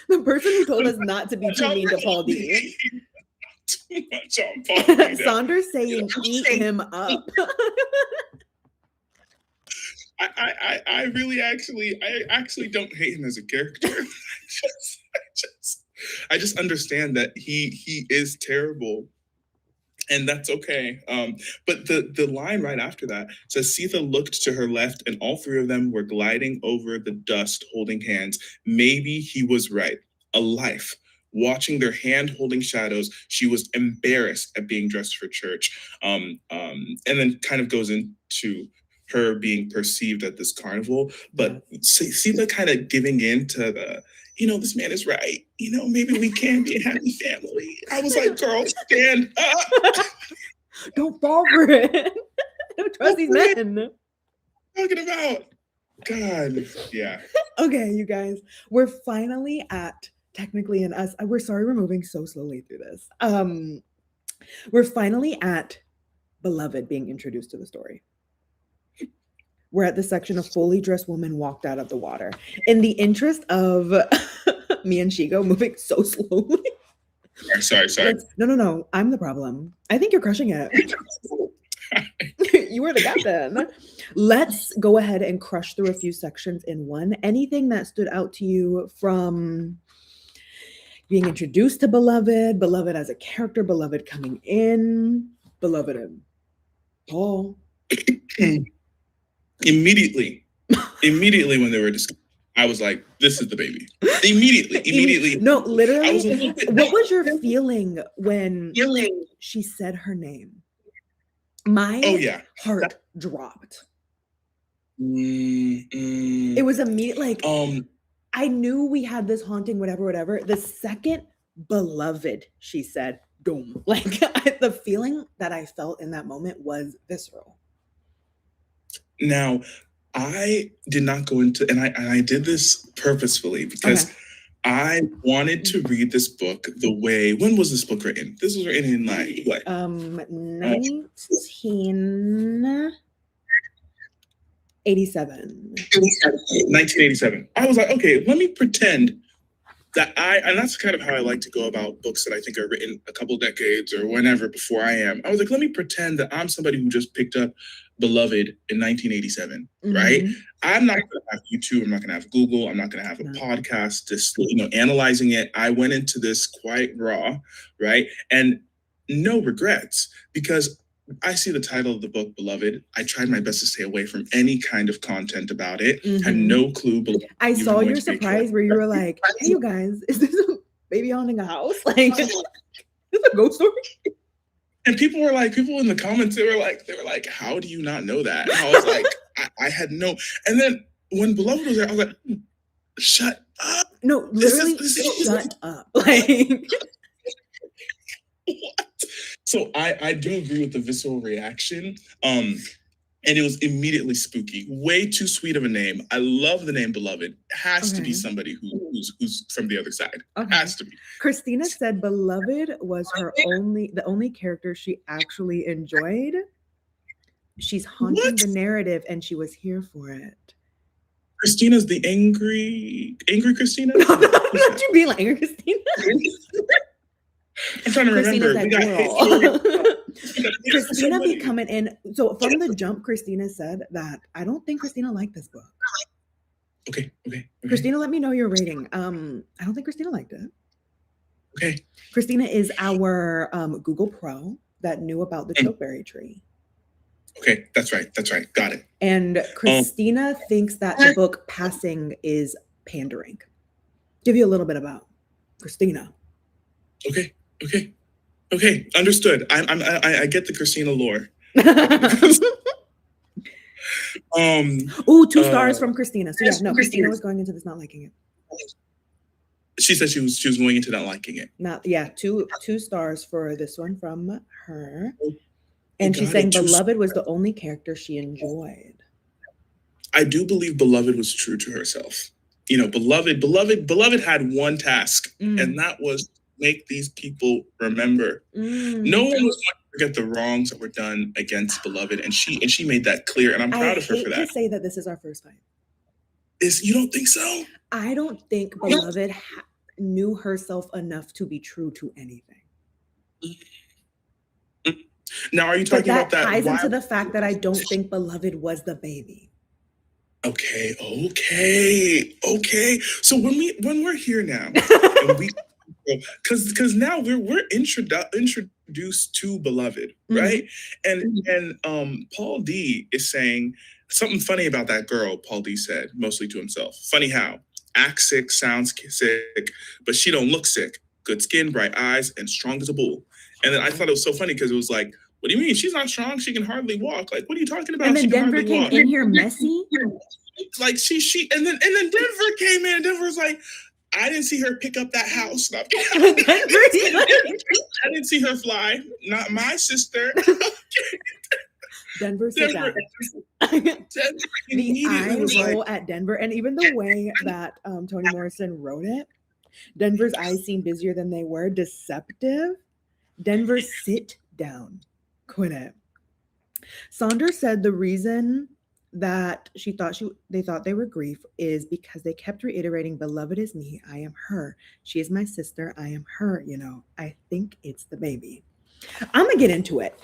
the person who told us not to be too mean to Paul D. Too much on Paul D. Saunders saying eat him up. I actually don't hate him as a character. I just understand that he is terrible. And that's okay. But the line right after that says, Sethe looked to her left, and all three of them were gliding over the dust, holding hands. Maybe he was right. A life. Watching their hand-holding shadows, she was embarrassed at being dressed for church. And then kind of goes into her being perceived at this carnival. But Sethe kind of giving in to the, this man is right. Maybe we can be a happy family. I was like, girl, stand up. Don't fall for it. Don't trust these men. Talking about, God, yeah. Okay, you guys, we're finally at, technically in us, we're sorry we're moving so slowly through this. We're finally at Beloved being introduced to the story. We're at the section of fully dressed woman walked out of the water. In the interest of me and Chigo moving so slowly. Sorry. No. I'm the problem. I think you're crushing it. You were the captain. Let's go ahead and crush through a few sections in one. Anything that stood out to you from being introduced to Beloved as a character, Beloved coming in, Beloved and Paul. Immediately when they were discussing, I was like, this is the baby. Immediately. No, literally. What was your feeling when she said her name? My heart dropped. It was immediate, like, I knew we had this haunting, whatever. The second Beloved, she said, boom. Like, the feeling that I felt in that moment was visceral. Now, I did not go into, and I did this purposefully because I wanted to read this book the way, when was this book written? This was written in like, what? 1987. I was like, okay, let me pretend that and that's kind of how I like to go about books that I think are written a couple decades or whenever before I am. I was like, let me pretend that I'm somebody who just picked up Beloved in 1987, right? I'm not going to have YouTube. I'm not going to have Google. I'm not going to have a podcast just, analyzing it. I went into this quite raw, right? And no regrets, because I see the title of the book, Beloved. I tried my best to stay away from any kind of content about it. Had no clue. I saw your surprise where you were like, hey, you guys, is this a baby haunting a house? Like, is this a ghost story? And people in the comments, they were like, how do you not know that? And I was like, I had no. And then when Beloved was there, I was like, shut up. No, literally, shut up. Like, what? So I do agree with the visceral reaction. And it was immediately spooky. Way too sweet of a name. I love the name Beloved. It has to be somebody who's from the other side. Has to be. Christina said Beloved was the only character she actually enjoyed. She's haunting the narrative, and she was here for it. Christina's the angry Christina? Not you being like angry Christina. I'm trying to remember. Christina be coming in. So from the jump, Christina said that I don't think Christina liked this book. Okay. Christina, let me know your rating. I don't think Christina liked it. Okay. Christina is our Google Pro that knew about the chokeberry tree. Okay, that's right. Got it. And Christina thinks that the book Passing is pandering. Give you a little bit about Christina. Okay. Understood. I get the Christina lore. Ooh, 2 stars from Christina. So yeah, no, Christina was going into this not liking it. She said she was going into not liking it. Not yeah, two stars for this one from her. Oh, And got she's it, saying 2 Beloved was the only character she enjoyed. I do believe Beloved was true to herself. You know, Beloved had one task, and that was make these people remember. No one was going to forget the wrongs that were done against Beloved, and she made that clear, and I'm proud of her for that. I hate to say that this is our first fight. You don't think so? I don't think Beloved knew herself enough to be true to anything. Now, are you talking about that? Ties into the fact that I don't think Beloved was the baby. Okay. So when we're here now, because now we're introduced to Beloved, right? And Paul D is saying something funny about that girl. Paul D said, mostly to himself. Funny how acts sick, sounds sick, but she don't look sick. Good skin, bright eyes, and strong as a bull. And then I thought it was so funny because it was like, what do you mean? She's not strong. She can hardly walk. Like, what are you talking about? And then Denver came in here messy. Like and then Denver came in. Denver was like, I didn't see her pick up that house. I didn't see her fly. Not my sister. Denver said that. The eyes roll at Denver, and even the way that Toni Morrison wrote it, Denver's eyes seemed busier than they were. Deceptive. Denver, sit down. Quit it. Saunders said the reason that they thought they were grief is because they kept reiterating, Beloved is me, I am her. She is my sister, I am her. You know, I think it's the baby. I'm gonna get into it.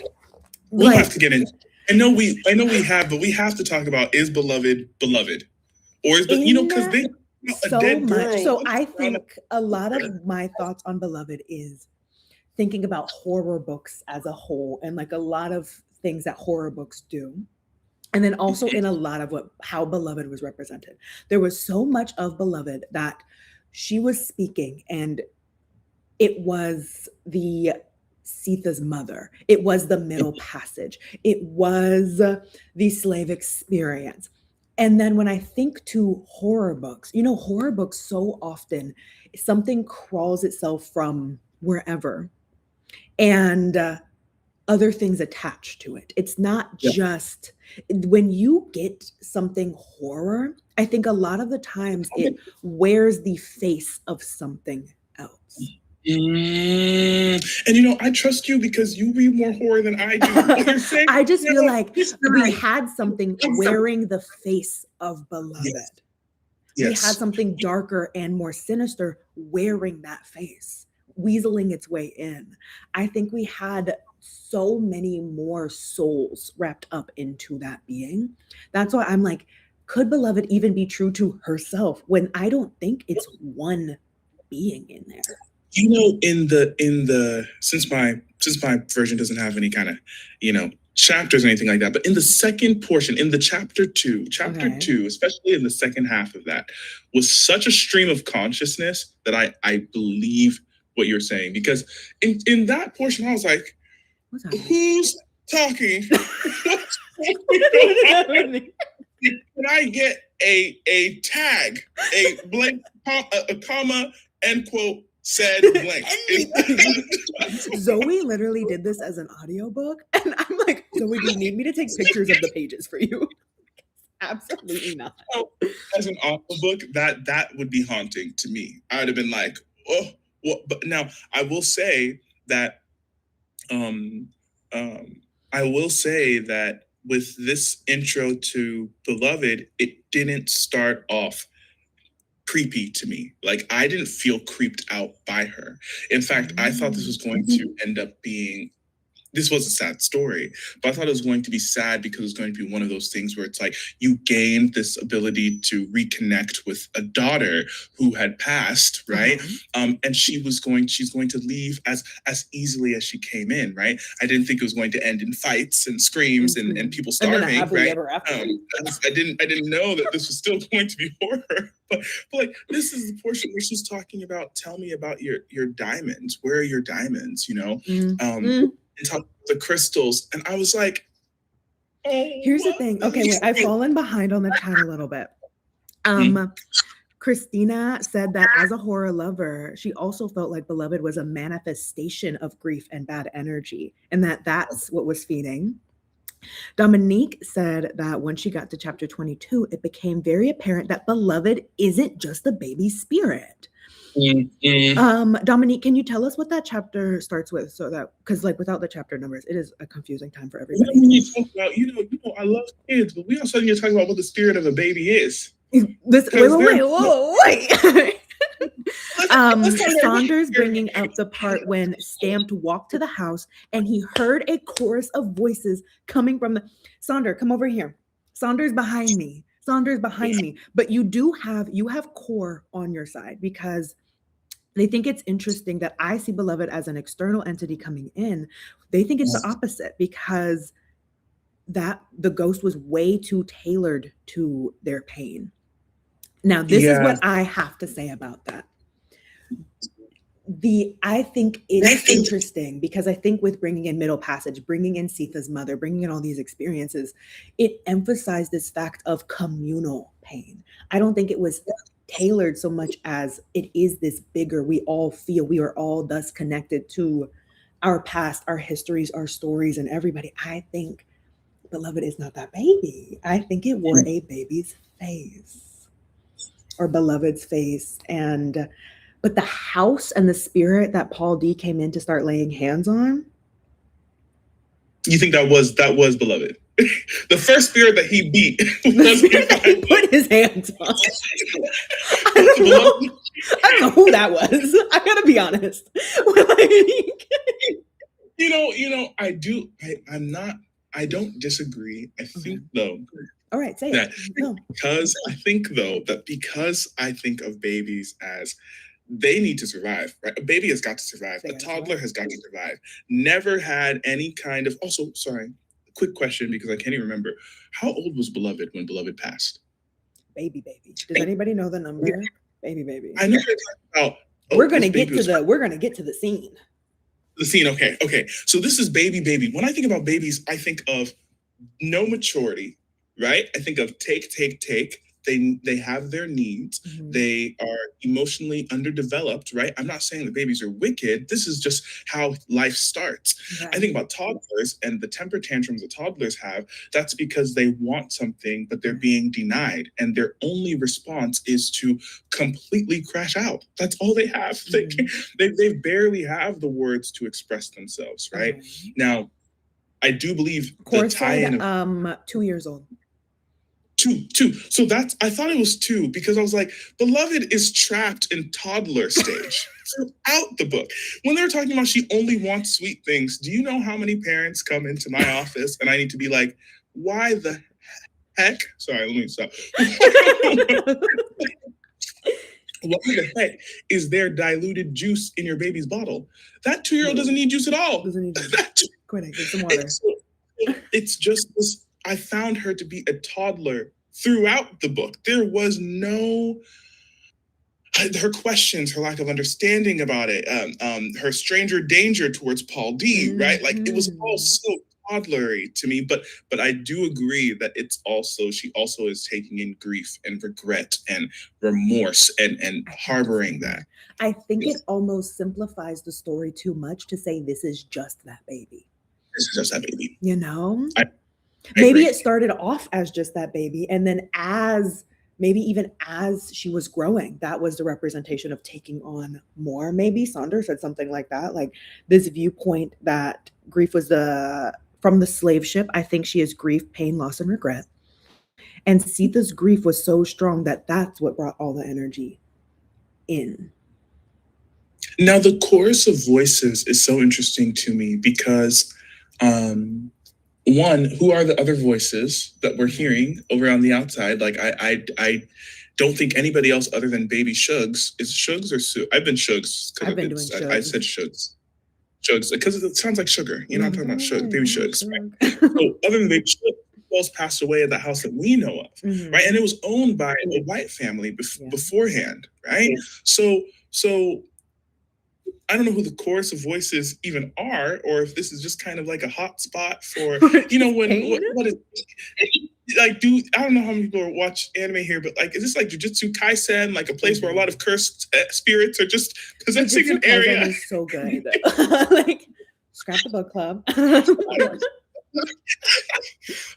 We'll have to get into it. I know we have, but we have to talk about, is Beloved, or is because they so much. So I think a lot of my thoughts on Beloved is thinking about horror books as a whole, and like a lot of things that horror books do. And then also in a lot of how Beloved was represented. There was so much of Beloved that she was speaking, and it was the Sethe's mother. It was the Middle Passage. It was the slave experience. And then when I think to horror books, horror books so often, something crawls itself from wherever, and other things attached to it. It's not just when you get something horror, I think a lot of the times it wears the face of something else. And I trust you because you read more horror than I do. I just feel like we had something wearing the face of Beloved. Yes. We had something darker and more sinister wearing that face, weaseling its way in. I think we had so many more souls wrapped up into that being. That's why I'm like, could Beloved even be true to herself when I don't think it's one being in there? In the since my version doesn't have any kind of chapters or anything like that, but in the second portion, in the chapter two, especially in the second half of that, was such a stream of consciousness that I believe what you're saying, because in that portion I was like, who's talking? Can I get a tag, a blank, a comma, end quote, said blank? Zoe literally did this as an audiobook, and I'm like, Zoe, do you need me to take pictures of the pages for you? Absolutely not. As an audiobook, that would be haunting to me. I would have been like, oh, well, but now I will say that with this intro to Beloved, it didn't start off creepy to me. Like, I didn't feel creeped out by her. In fact, I thought this was going to end up being, this was a sad story, but I thought it was going to be sad because it was going to be one of those things where it's like you gained this ability to reconnect with a daughter who had passed, right? And she's going to leave as easily as she came in, right? I didn't think it was going to end in fights and screams and people starving, right? I didn't know that this was still going to be horror. But like, this is the portion where she's talking about, tell me about your diamonds. Where are your diamonds? And talk about the crystals. And I was like, Here's the thing. Okay, wait, I've fallen behind on the chat a little bit. Christina said that as a horror lover, she also felt like Beloved was a manifestation of grief and bad energy, and that's what was feeding. Dominique said that when she got to chapter 22, it became very apparent that Beloved isn't just a baby spirit. Dominique, can you tell us what that chapter starts with, so that, because like without the chapter numbers, it is a confusing time for everybody. When you talk about, I love kids, but we also need to talk about what the spirit of a baby is. Wait. Saunders bringing up the part when Stamped walked to the house and he heard a chorus of voices coming from the... Saunders, come over here. Saunders behind me. But you have core on your side, because they think it's interesting that I see Beloved as an external entity coming in. They think it's the opposite, because that the ghost was way too tailored to their pain. Now, this is what I have to say about that. I think it's interesting, because I think with bringing in Middle Passage, bringing in Sethe's mother, bringing in all these experiences, it emphasized this fact of communal pain. I don't think it was tailored so much as it is this bigger, we all feel, we are all thus connected to our past, our histories, our stories, and everybody. I think Beloved is not that baby. I think it wore a baby's face, or Beloved's face. But the house and the spirit that Paul D came in to start laying hands on. You think that was Beloved? The first spirit that he beat was he put his hands on. I don't know who that was. I gotta be honest. I don't disagree. I think though. All right, say that it. No. Because I think of babies as they need to survive, right? A baby has got to survive. A toddler has got to survive. Never had any kind of... Also, sorry, quick question, because I can't even remember. How old was Beloved when Beloved passed? Baby. Does anybody know the number? Yeah. Baby. I know about... we're gonna get to the scene. The scene, okay. So this is baby. When I think about babies, I think of no maturity, right? I think of take. They have their needs. Mm-hmm. They are emotionally underdeveloped, right? I'm not saying that babies are wicked. This is just how life starts. Right. I think about toddlers and the temper tantrums that toddlers have. That's because they want something, but they're being denied. And their only response is to completely crash out. That's all they have. Mm-hmm. They barely have the words to express themselves, right? Mm-hmm. Now, I do believe the tie-in 2 years old. Two. So I thought it was 2, because I was like, Beloved is trapped in toddler stage throughout the book. When they're talking about she only wants sweet things, do you know how many parents come into my office and I need to be like, why the heck? Sorry, let me stop. What the heck is there diluted juice in your baby's bottle? That 2-year-old doesn't need juice at all. Doesn't need juice. Get some water. It's just this. I found her to be a toddler throughout the book. There was her questions, her lack of understanding about it, her stranger danger towards Paul D, right? Like, it was all so toddlery to me, but I do agree that she also is taking in grief and regret and remorse and harboring that. I think it almost simplifies the story too much to say this is just that baby. This is just that baby. You know? I maybe agree. It started off as just that baby, and then even as she was growing, that was the representation of taking on more. Maybe Saunders said something like that, like this viewpoint that grief was from the slave ship. I think she is grief, pain, loss, and regret. And Sethe's grief was so strong that that's what brought all the energy in. Now, the chorus of voices is so interesting to me because, one, who are the other voices that we're hearing over on the outside? Like, I don't think anybody else other than Baby Shugs. Is Shugs or Sue? I've been Shugs. I've been doing Shugs. I said Shugs. Shugs, because it sounds like sugar. You know, I'm talking about Shugs, Baby Shugs. Right? So other than Baby Shugs, who else passed away at the house that we know of, right? And it was owned by a white family beforehand, right? So I don't know who the chorus of voices even are, or if this is just kind of like a hot spot for, what is, like, I don't know how many people watch anime here, but like, is this like Jujutsu Kaisen, like a place where a lot of cursed spirits are just possessing an area? Kaisen is so good. Like, scrap the book club.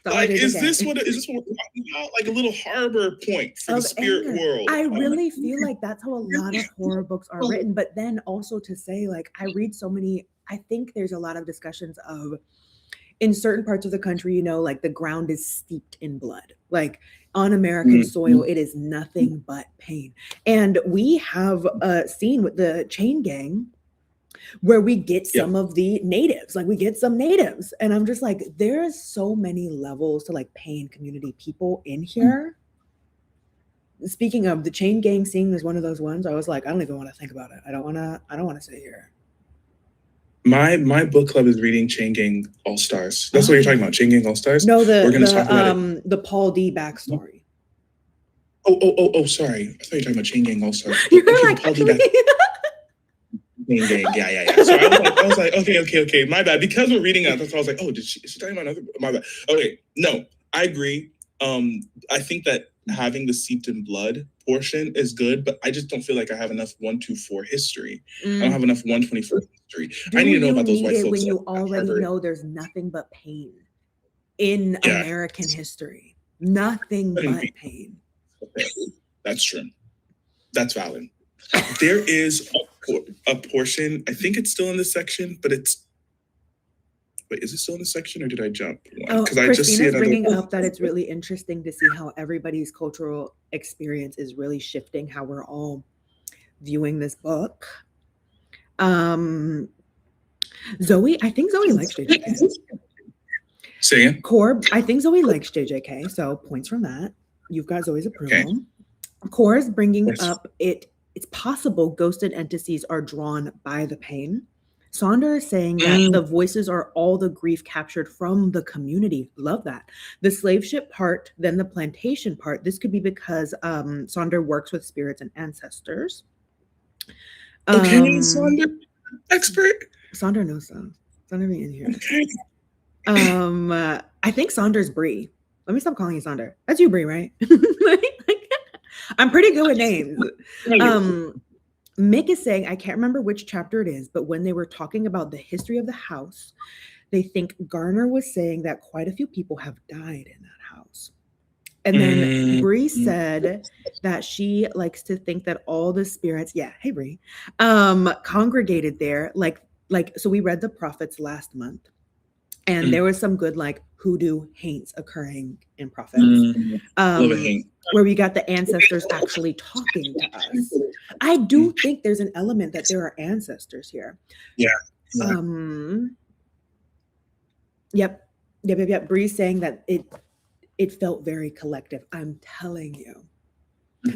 Like, is this what we're talking about? Like a little harbor point for the spirit world. I really feel like that's how a lot of horror books are written. But then also to say, like, I read so many, I think there's a lot of discussions of, in certain parts of the country, like the ground is steeped in blood. Like on American soil, it is nothing but pain. And we have a scene with the chain gang where we get some of the natives, like we get some natives. And I'm just like, there's so many levels to like pain community people in here. Speaking of the chain gang scene is one of those ones I was like, I don't even want to think about it. I don't want to sit here. My book club is reading Chain Gang All Stars. That's what you're talking about, Chain Gang All Stars? No, the Paul D backstory. Oh, sorry. I thought you were talking about Chain Gang All Stars. You're like, Paul D Gang. Yeah. So I was like, okay, my bad. Because we're reading that, I was like, is she talking about another? My bad. Okay, no, I agree. I think that having the seeped in blood portion is good, but I just don't feel like I have enough 124 history. I don't have enough 124 history. I need to know about those white folks. When you already know there's nothing but pain in American history. Nothing but pain. That's true. That's valid. There is a portion, I think it's still in this section, but wait, is it still in this section or did I jump? Because I just see bringing up that it's really interesting to see how everybody's cultural experience is really shifting how we're all viewing this book. Zoe, I think Zoe likes JJK. Say again? Corb, I think Zoe likes JJK, so points from that. You've got Zoe's approval. Okay. Cora's bringing up it's possible ghosted entities are drawn by the pain. Sonder is saying that the voices are all the grief captured from the community. Love that. The slave ship part, then the plantation part. This could be because Sonder works with spirits and ancestors. Okay, Sonder, expert. Sonder knows some. Sonder be in here. Okay. I think Sonder's Bree. Let me stop calling you Sonder. That's you, Bree, right? I'm pretty good with names. Mick is saying, I can't remember which chapter it is, but when they were talking about the history of the house, they think Garner was saying that quite a few people have died in that house. And then Bree said that she likes to think that all the spirits, hey Bree, congregated there. So we read the prophets last month. And there was some good hoodoo haints occurring in prophets. Where we got the ancestors actually talking to us. I do think there's an element that there are ancestors here. Yeah. Yep. Bree's saying that it felt very collective. I'm telling you.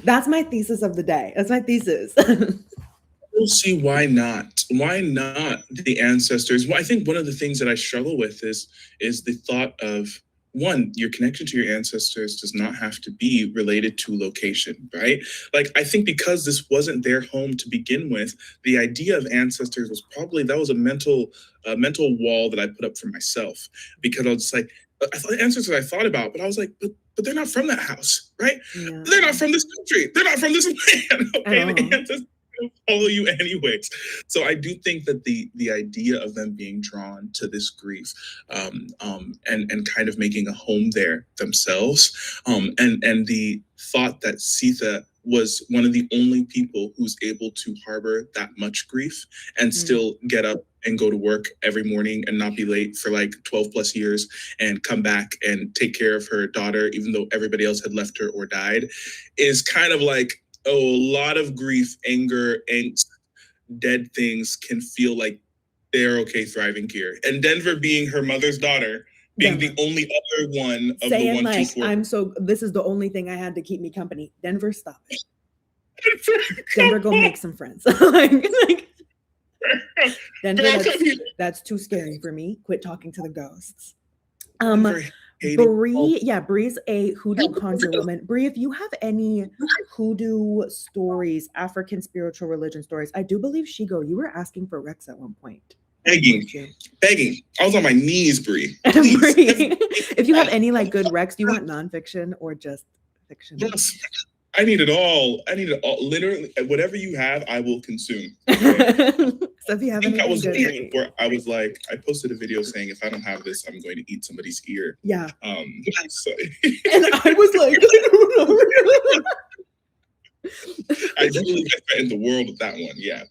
That's my thesis of the day. That's my thesis. We'll see why not. Why not the ancestors? Well, I think one of the things that I struggle with is the thought of, one, your connection to your ancestors does not have to be related to location, right? Like, I think because this wasn't their home to begin with, the idea of ancestors was probably, that was a mental wall that I put up for myself, because I was just like, I thought the ancestors I thought about, but I was like, but they're not from that house, right? Yeah. They're not from this country. They're not from this land. Okay, the ancestors follow you anyways. So I do think that the idea of them being drawn to this grief and kind of making a home there themselves, and the thought that Sethe was one of the only people who's able to harbor that much grief and still get up and go to work every morning and not be late for 12 plus years and come back and take care of her daughter, even though everybody else had left her or died, is kind of like, a lot of grief, anger, angst, dead things can feel like they're okay thriving here. And Denver, being her mother's daughter, being the only other one of saying the 124. this is the only thing I had to keep me company. Denver, stop it. Denver, go make some friends. Denver, that's too scary for me. Quit talking to the ghosts. Bree, yeah, Bree's a hoodoo conjure woman. Bree, if you have any hoodoo stories, African spiritual religion stories, I do believe Shigo, you were asking for Rex at one point. Begging. I was on my knees, Bree. Bree, if you have any like good Rex, do you want nonfiction or just fiction? Yes. I need it all. Literally, whatever you have, I will consume. So if you have anything good, before I was like, I posted a video saying, if I don't have this, I'm going to eat somebody's ear. Yeah. So. And I was like, I do believe I threatened the world with that one. Yeah.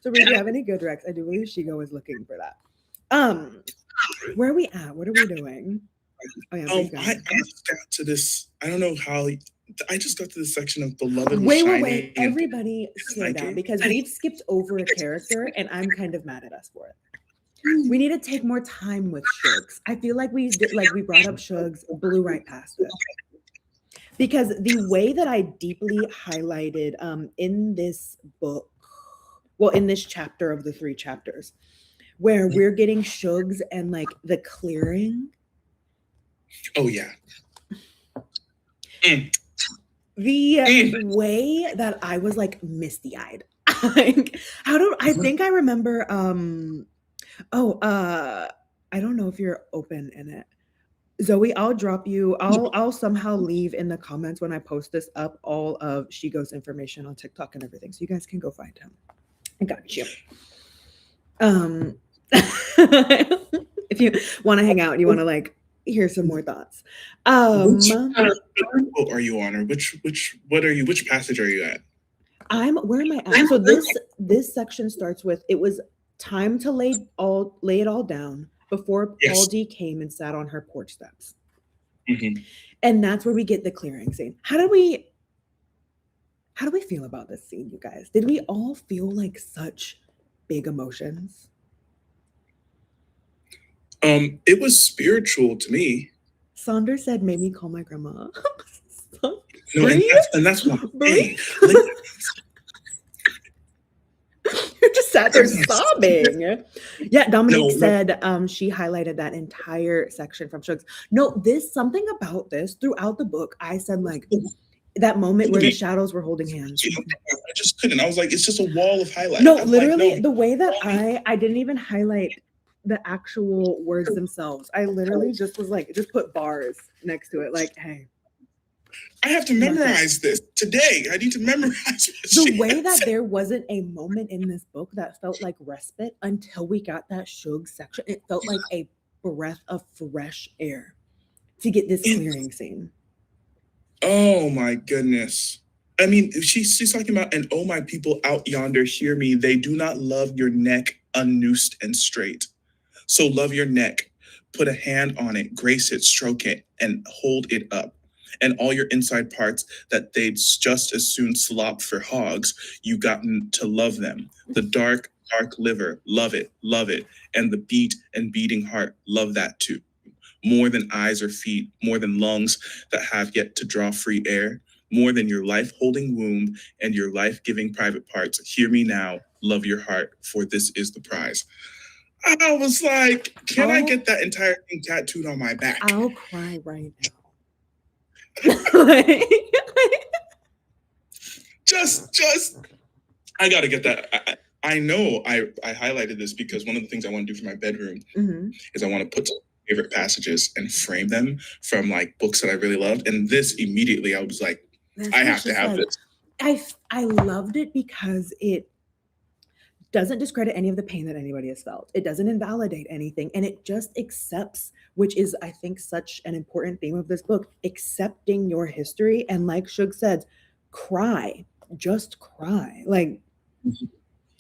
So if you have any good Rex, I do believe Shigo is looking for that. Where are we at? What are we doing? Oh, yeah, I just got to this. I don't know how. I just got to the section of beloved. Wait! Everybody, slow down because we've skipped over a character, and I'm kind of mad at us for it. We need to take more time with Shugs. I feel like we brought up Shugs, blew right past it. Because the way that I deeply highlighted in this book, well, in this chapter of the 3 chapters, where we're getting Shugs and like the clearing. Oh yeah. The way that I was like misty-eyed. Like, I think I remember I don't know if you're open in it. Zoe, I'll drop you. I'll somehow leave in the comments when I post this up all of Shigo's information on TikTok and everything. So you guys can go find him. I got you. If you want to hang out and you want to like hear some more thoughts. Which book are you on, or which passage are you at? Where am I at? So this section starts with, it was time to lay it all down before Paul D came and sat on her porch steps. Mm-hmm. And that's where we get the clearing scene. How do we feel about this scene, you guys? Did we all feel like such big emotions? It was spiritual to me. Saunders said, made me call my grandma. No, and that's what I'm saying. You just sat there sobbing. Yeah, Dominique said she highlighted that entire section from Shugs. No, something about this throughout the book, I said like that moment where the shadows were holding hands. I just couldn't. I was like, it's just a wall of highlights. No, literally, the way that I didn't even highlight the actual words themselves. I literally just was like, just put bars next to it. Like, hey. I have to memorize this today. I need to memorize the way that there wasn't a moment in this book that felt like respite until we got that Shug section. It felt like a breath of fresh air to get this clearing scene. Oh my goodness. I mean, she's talking about, and oh my people out yonder, hear me. They do not love your neck unnoosed and straight. So love your neck. Put a hand on it, grace it, stroke it, and hold it up. And all your inside parts that they'd just as soon slop for hogs, you gotten to love them. The dark liver, love it. And the beat and beating heart, love that too. More than eyes or feet, more than lungs that have yet to draw free air, more than your life-holding womb and your life-giving private parts. Hear me now, love your heart, for this is the prize. I was like, can I get that entire thing tattooed on my back? I'll cry right now. just I gotta get that. I know I highlighted this because one of the things I want to do for my bedroom is I want to put some favorite passages and frame them from like books that I really loved. And this immediately I was like, I have to have this. I loved it because it doesn't discredit any of the pain that anybody has felt. It doesn't invalidate anything. And it just accepts, which is, I think, such an important theme of this book, accepting your history. And like Shug said, cry, just cry. Like,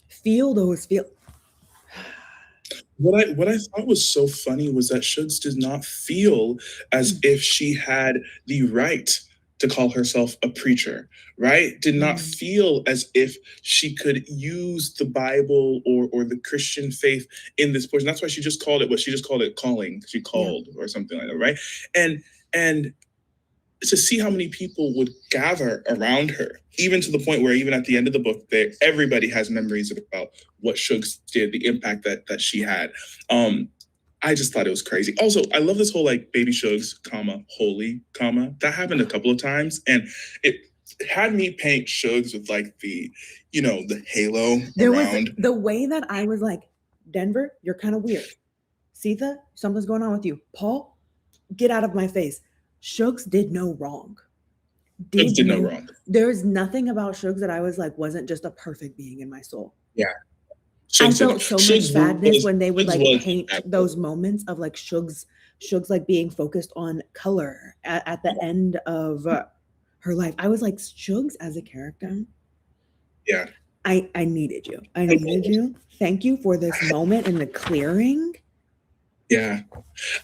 feel those feelings. What I thought was so funny was that Shugs did not feel as if she had the right to call herself a preacher, right? Did not feel as if she could use the Bible or the Christian faith in this portion. That's why she just called it what she just called it calling. She called or something like that, right? And to see how many people would gather around her, even to the point where even at the end of the book, everybody has memories about what Shugs did, the impact that she had. I just thought it was crazy. Also, I love this whole like baby Shugs, comma, holy, comma. That happened a couple of times, and it had me paint Shugs with like the, the halo There was around. the way that I was like, Denver, you're kind of weird. Sethe, something's going on with you. Paul, get out of my face. Shugs did no wrong. Did no wrong. There's nothing about Shugs that I was like, wasn't just a perfect being in my soul. Yeah. I felt so much sadness when they would like paint those moments of like Shugs like being focused on color at the end of her life. I was like, Shugs as a character. Yeah. I needed you. I needed you. Thank you for this moment in the clearing. Yeah.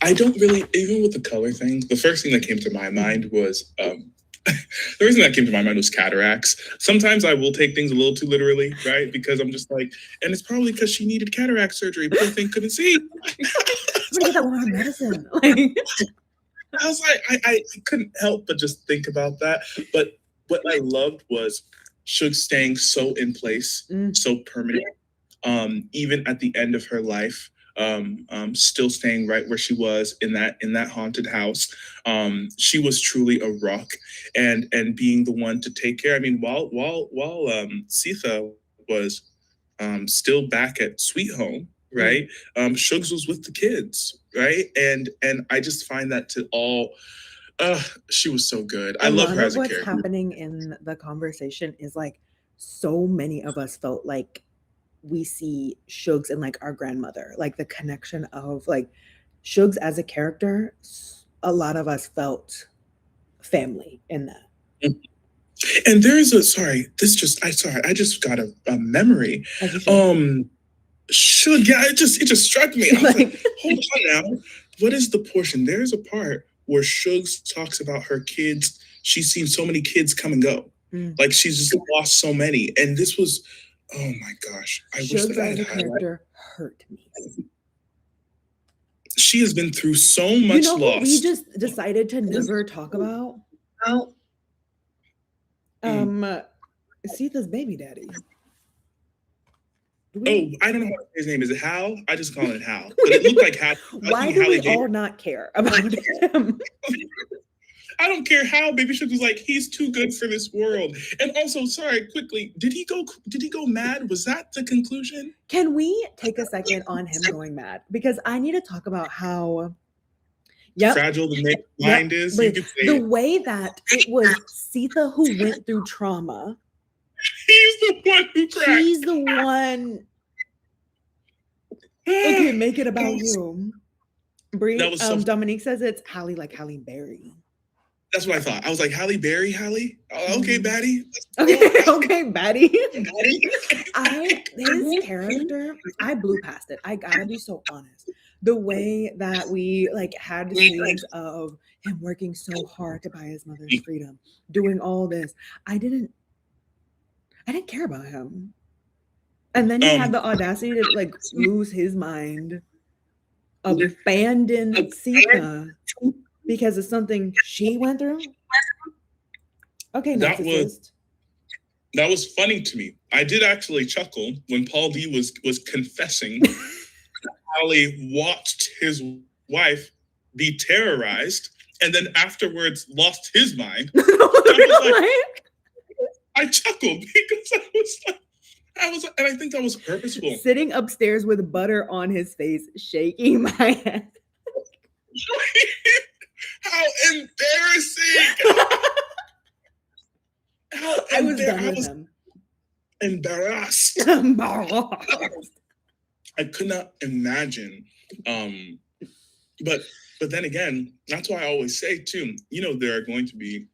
I don't really, even with the color thing, the first thing that came to my mind was the reason that came to my mind was cataracts. Sometimes I will take things a little too literally, right? Because I'm just like, and it's probably because she needed cataract surgery. Poor thing couldn't see. Get that one medicine. I was like, I couldn't help but just think about that. But what I loved was Shug staying so in place, so permanent, even at the end of her life. Still staying right where she was in that haunted house. She was truly a rock, and being the one to take care. I mean, while Sethe was still back at Sweet Home, right? Shugs was with the kids, right? And I just find that to all. She was so good. I love her as a character. What's happening in the conversation is like so many of us felt like we see Shugs and like our grandmother, like the connection of like Shugs as a character. A lot of us felt family in that. And there's I just got a memory. Shug, yeah, it just struck me. I was like, hold on now. What is the portion? There's a part where Shugs talks about her kids. She's seen so many kids come and go. Like she's just lost so many. And this was, oh my gosh. I wish that I had character hurt me. She has been through so much loss. What we just decided to never talk about? Sethe's baby daddy. I don't know what his name is. It Hal? I just call it Hal. But it looked like Hal. Why do we all not care about him? I don't care how Baby Shugs was like, he's too good for this world. And also, sorry, quickly, did he go mad? Was that the conclusion? Can we take a second on him going mad? Because I need to talk about how fragile the mind is. You could say the way that it was Sethe who went through trauma. He's the one who cracked. He's the one. Okay, make it about you. Bree, Dominique says it's Halle, like Halle Berry. That's what I thought. I was like, Halle Berry, Halle? Oh, okay, Batty. Okay, Batty. His character, I blew past it. I gotta be so honest. The way that we like had scenes of him working so hard to buy his mother's freedom, doing all this. I didn't care about him. And then he had the audacity to like lose his mind, abandon Sethe because of something she went through. Okay, that was funny to me. I did actually chuckle when Paul D was confessing. Halle watched his wife be terrorized and then afterwards lost his mind. I chuckled because and I think that was purposeful. Sitting upstairs with butter on his face, shaking my head. How embarrassing! I was done with him. Embarrassed. I could not imagine. But then again, that's why I always say too, there are going to be,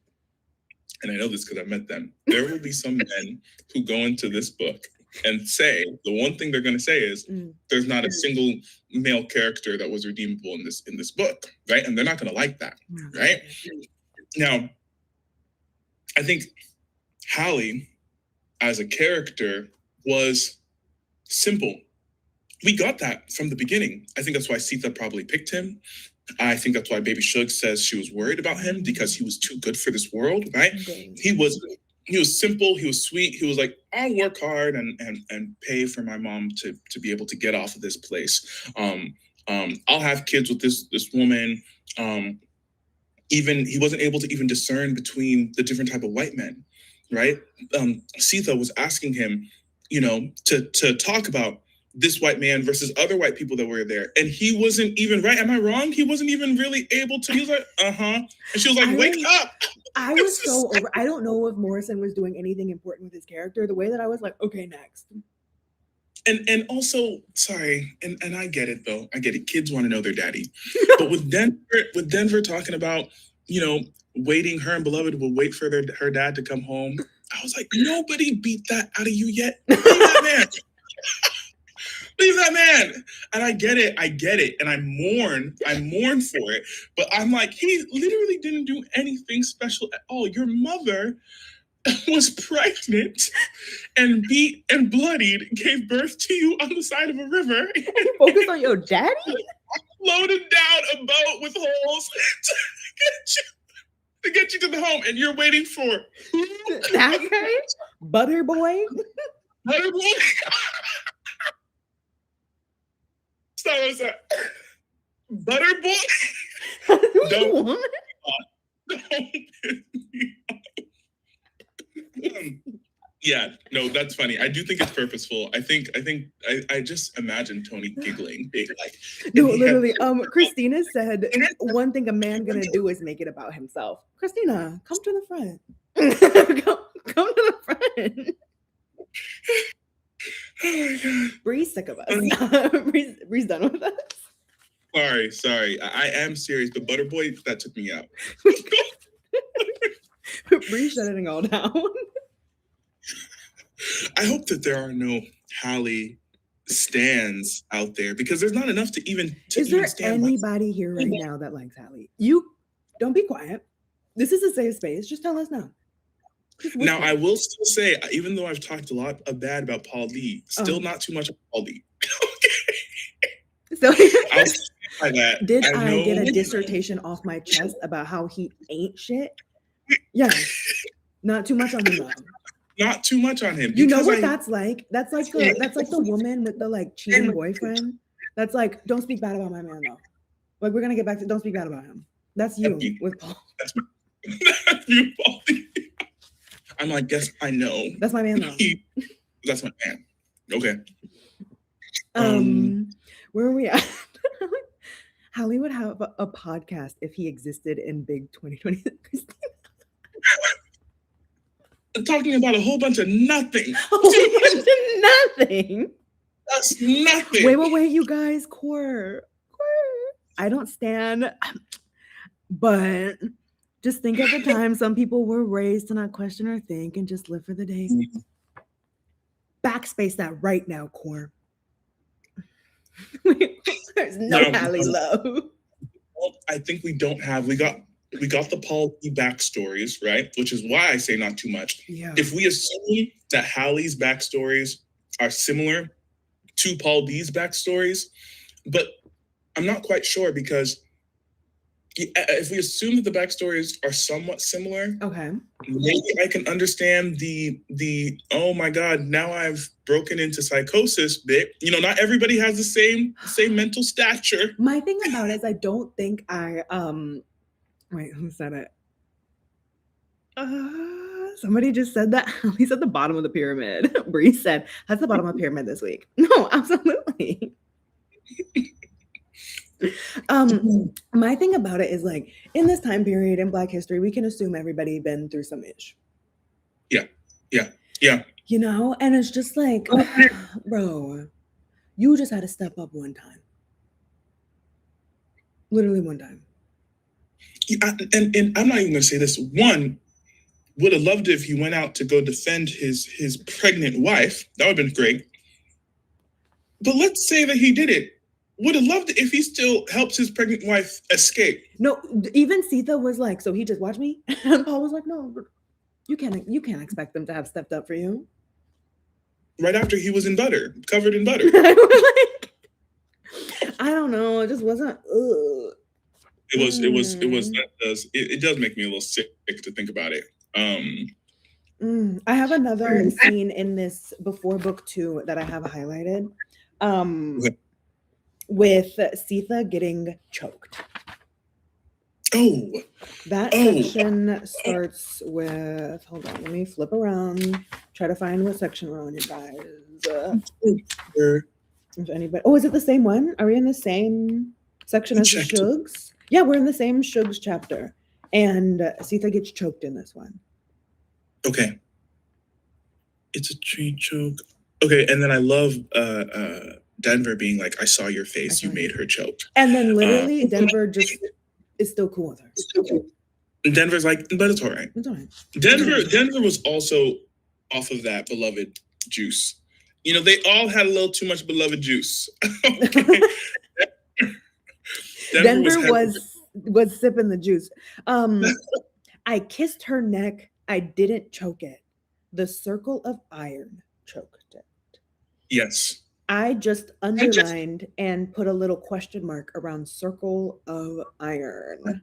and I know this because I met them, there will be some men who go into this book and say, the one thing they're going to say is, there's not a single male character that was redeemable in this book, right? And they're not going to like that, right? Now, I think Halle, as a character, was simple. We got that from the beginning. I think that's why Sethe probably picked him. I think that's why Baby Shug says she was worried about him because he was too good for this world, right? He was simple, he was sweet, he was like, I'll work hard and pay for my mom to be able to get off of this place. I'll have kids with this woman. Even he wasn't able to even discern between the different type of white men, right? Sethe was asking him, to talk about this white man versus other white people that were there, and he wasn't even right. Am I wrong? He wasn't even really able to. He was like, and she was like, wake up. I was so over. I don't know if Morrison was doing anything important with his character. The way that I was like, okay, next. And also, sorry, and I get it though. I get it. Kids want to know their daddy, but with Denver talking about, waiting, her and Beloved will wait for her dad to come home. I was like, nobody beat that out of you yet. Leave that man. Leave that man. And I get it, and I mourn for it. But I'm like, he literally didn't do anything special at all. Your mother was pregnant and beat and bloodied, gave birth to you on the side of a river. Focus on your daddy? Loaded down a boat with holes to get you to the home, and you're waiting for that guy? Butter boy? Butter boy? Stop that. Butter boy? Don't yeah, no, that's funny. I do think it's purposeful. I just imagine Toni giggling, being like, no, literally. Christina said one thing a man gonna do is make it about himself. Christina, come to the front. come to the front. Oh my God. Bree's sick of us. Bree's done with us. Sorry. I am serious, but Butterboy, that took me out. Bree's shutting all down. I hope that there are no Hallie stands out there, because there's not enough to even. Is there anybody here right now that likes Hallie? You don't be quiet. This is a safe space. Just tell us now. Now, I will still say, even though I've talked a lot of bad about Paul Lee, still not too much of Paul Lee. So, I'll say that. Did I get a dissertation off my chest about how he ain't shit? Yes. Not too much on him, though. Not too much on him. You know what that's like? That's like the woman with the cheating boyfriend. That's like, don't speak bad about my man though. Like, we're gonna get back to don't speak bad about him. That's you with Paul. That's you, Paul. I'm like, yes, I know. That's my man though. That's my man. Okay. Where are we at? Hallie would have a podcast if he existed in big 2020. Talking about a whole bunch of nothing. Nothing. That's nothing. Wait, you guys. Core. I don't stand, but just think at the time some people were raised to not question or think and just live for the day. Backspace that right now, Core. There's no Hallie love. Well, I think we don't have. We got the Paul Lee backstories, right? Which is why I say not too much. Yeah. If we assume that Hallie's backstories are similar to Paul D's backstories, but I'm not quite sure, because if we assume that the backstories are somewhat similar, okay, maybe I can understand the oh my God, now I've broken into psychosis bit. Not everybody has the same mental stature. My thing about it is I don't think I wait, who said it? Somebody just said that. He's at the bottom of the pyramid. Bree said, that's the bottom of the pyramid this week. No, absolutely. My thing about it is, like, in this time period in Black history, we can assume everybody been through some ish. Yeah. And it's just like, bro, you just had to step up one time. Literally one time. Yeah, and I'm not even gonna say this. One, would have loved it if he went out to go defend his pregnant wife. That would have been great. But let's say that he did it. Would have loved it if he still helps his pregnant wife escape. No, even Sethe was like, so he just watched me? And Paul was like, no, you can't expect them to have stepped up for you. Right after he was in butter, covered in butter. I don't know. It just wasn't. It does make me a little sick to think about it. I have another scene in this before book 2 that I have highlighted. with Sethe getting choked. Oh, That section starts with, hold on, let me flip around, try to find what section we're on, you guys. If anybody, is it the same one? Are we in the same section as the Shugs? Yeah, we're in the same Shugs chapter. And Sethe gets choked in this one. Okay. It's a tree choke. Okay, and then I love Denver being like, I saw your face, you made her choke. And then literally Denver just is still cool with her. Denver's like, but it's all right. It's all right. Denver was also off of that beloved juice. You know, they all had a little too much beloved juice. Denver was sipping the juice. I kissed her neck. I didn't choke it. The circle of iron choked it. Yes. I just underlined and put a little question mark around circle of iron. I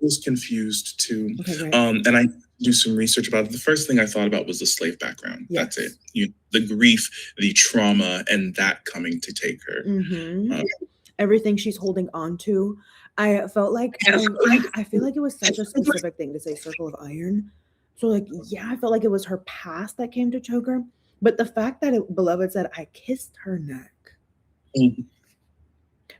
was confused too. Okay, great. And I do some research about it. The first thing I thought about was the slave background. Yes. That's it. The grief, the trauma, and that coming to take her. Mm-hmm. Everything she's holding on to. I felt like I feel like it was such a specific thing to say circle of iron. So like, yeah, I felt like it was her past that came to choke her. But the fact that Beloved said, I kissed her neck. Mm-hmm.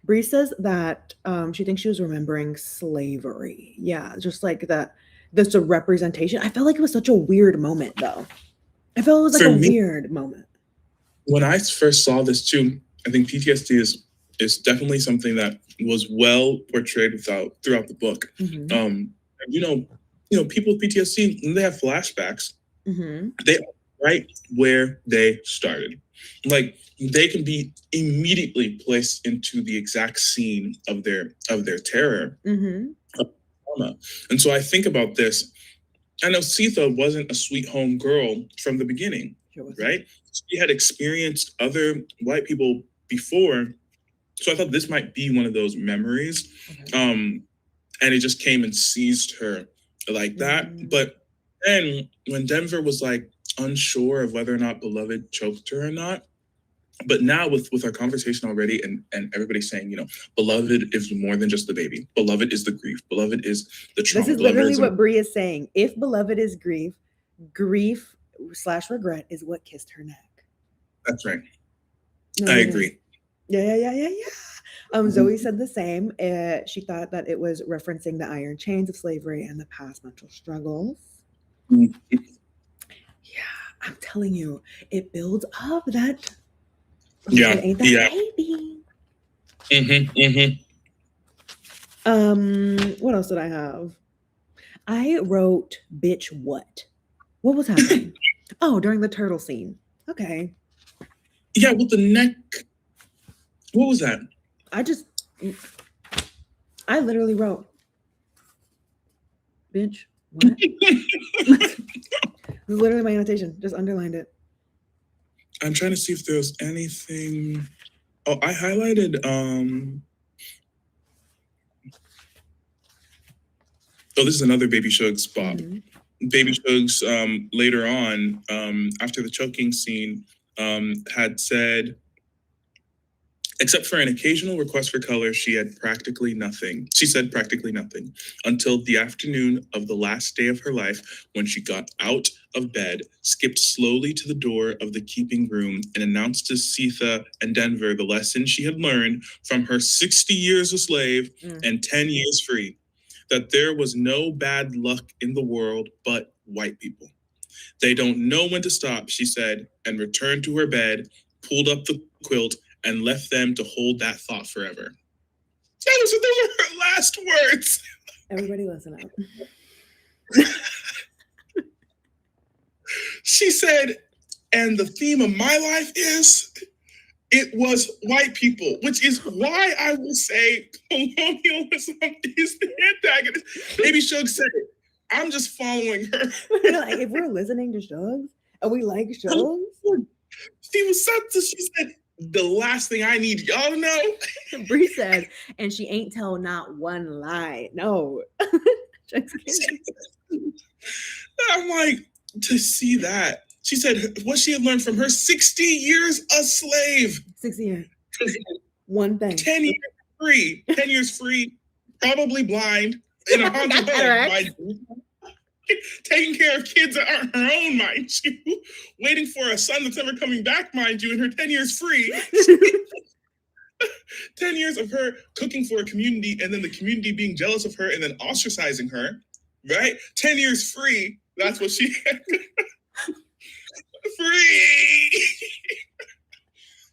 Bree says that she thinks she was remembering slavery. Yeah, just like that. That's a representation. I felt like it was such a weird moment, though. I felt it was like weird moment. When I first saw this too, I think PTSD is definitely something that was well portrayed throughout the book. Mm-hmm. You know, people with PTSD, when they have flashbacks, mm-hmm. they are right where they started. Like they can be immediately placed into the exact scene of their terror. Mm-hmm. Of trauma. And so I think about this. I know Sethe wasn't a sweet home girl from the beginning, right? She had experienced other white people before. So I thought this might be one of those memories. Okay. And it just came and seized her like that. Mm-hmm. But then when Denver was like unsure of whether or not Beloved choked her or not, but now with our conversation already and everybody saying, you know, Beloved is more than just the baby. Beloved is the grief. Beloved is the trauma. This is literally what Bree is saying. If Beloved is grief/regret is what kissed her neck. That's right. I agree. Yeah. Zoe said the same. She thought that it was referencing the iron chains of slavery and the past mental struggles. Mm-hmm. Yeah, I'm telling you, it builds up that. Yeah, ain't that baby. Mm-hmm. What else did I have? I wrote, bitch, what? What was happening? During the turtle scene. Okay. Yeah, with the neck. What was that? I literally wrote, bitch, what? This is literally my annotation. Just underlined it. I'm trying to see if there's anything. Oh, I highlighted. This is another Baby Shugs spot. Mm-hmm. Baby Shugs later on, after the choking scene, had said, except for an occasional request for color, she said practically nothing until the afternoon of the last day of her life, when she got out of bed, skipped slowly to the door of the keeping room, and announced to Sethe and Denver the lesson she had learned from her 60 years a slave and 10 years free, that there was no bad luck in the world but white people. They don't know when to stop, she said, and returned to her bed, pulled up the quilt, and left them to hold that thought forever. Those were her last words. Everybody listen up. She said, and the theme of my life is, it was white people, which is why I will say colonialism is the antagonist. Baby Shug said it. I'm just following her. Like, if we're listening to Shugs and we like Shugs. She said, the last thing I need y'all to know. Bree said, and she ain't tell not one lie. No. I'm like, to see that. She said what she had learned from her 60 years a slave. 60 years. One thing. 10 years free. 10 years free. Probably blind. In a haunted home, mind you. Taking care of kids that aren't her own, mind you. Waiting for a son that's never coming back, mind you, and her 10 years free. 10 years of her cooking for a community and then the community being jealous of her and then ostracizing her, right? 10 years free. That's what she had. Free.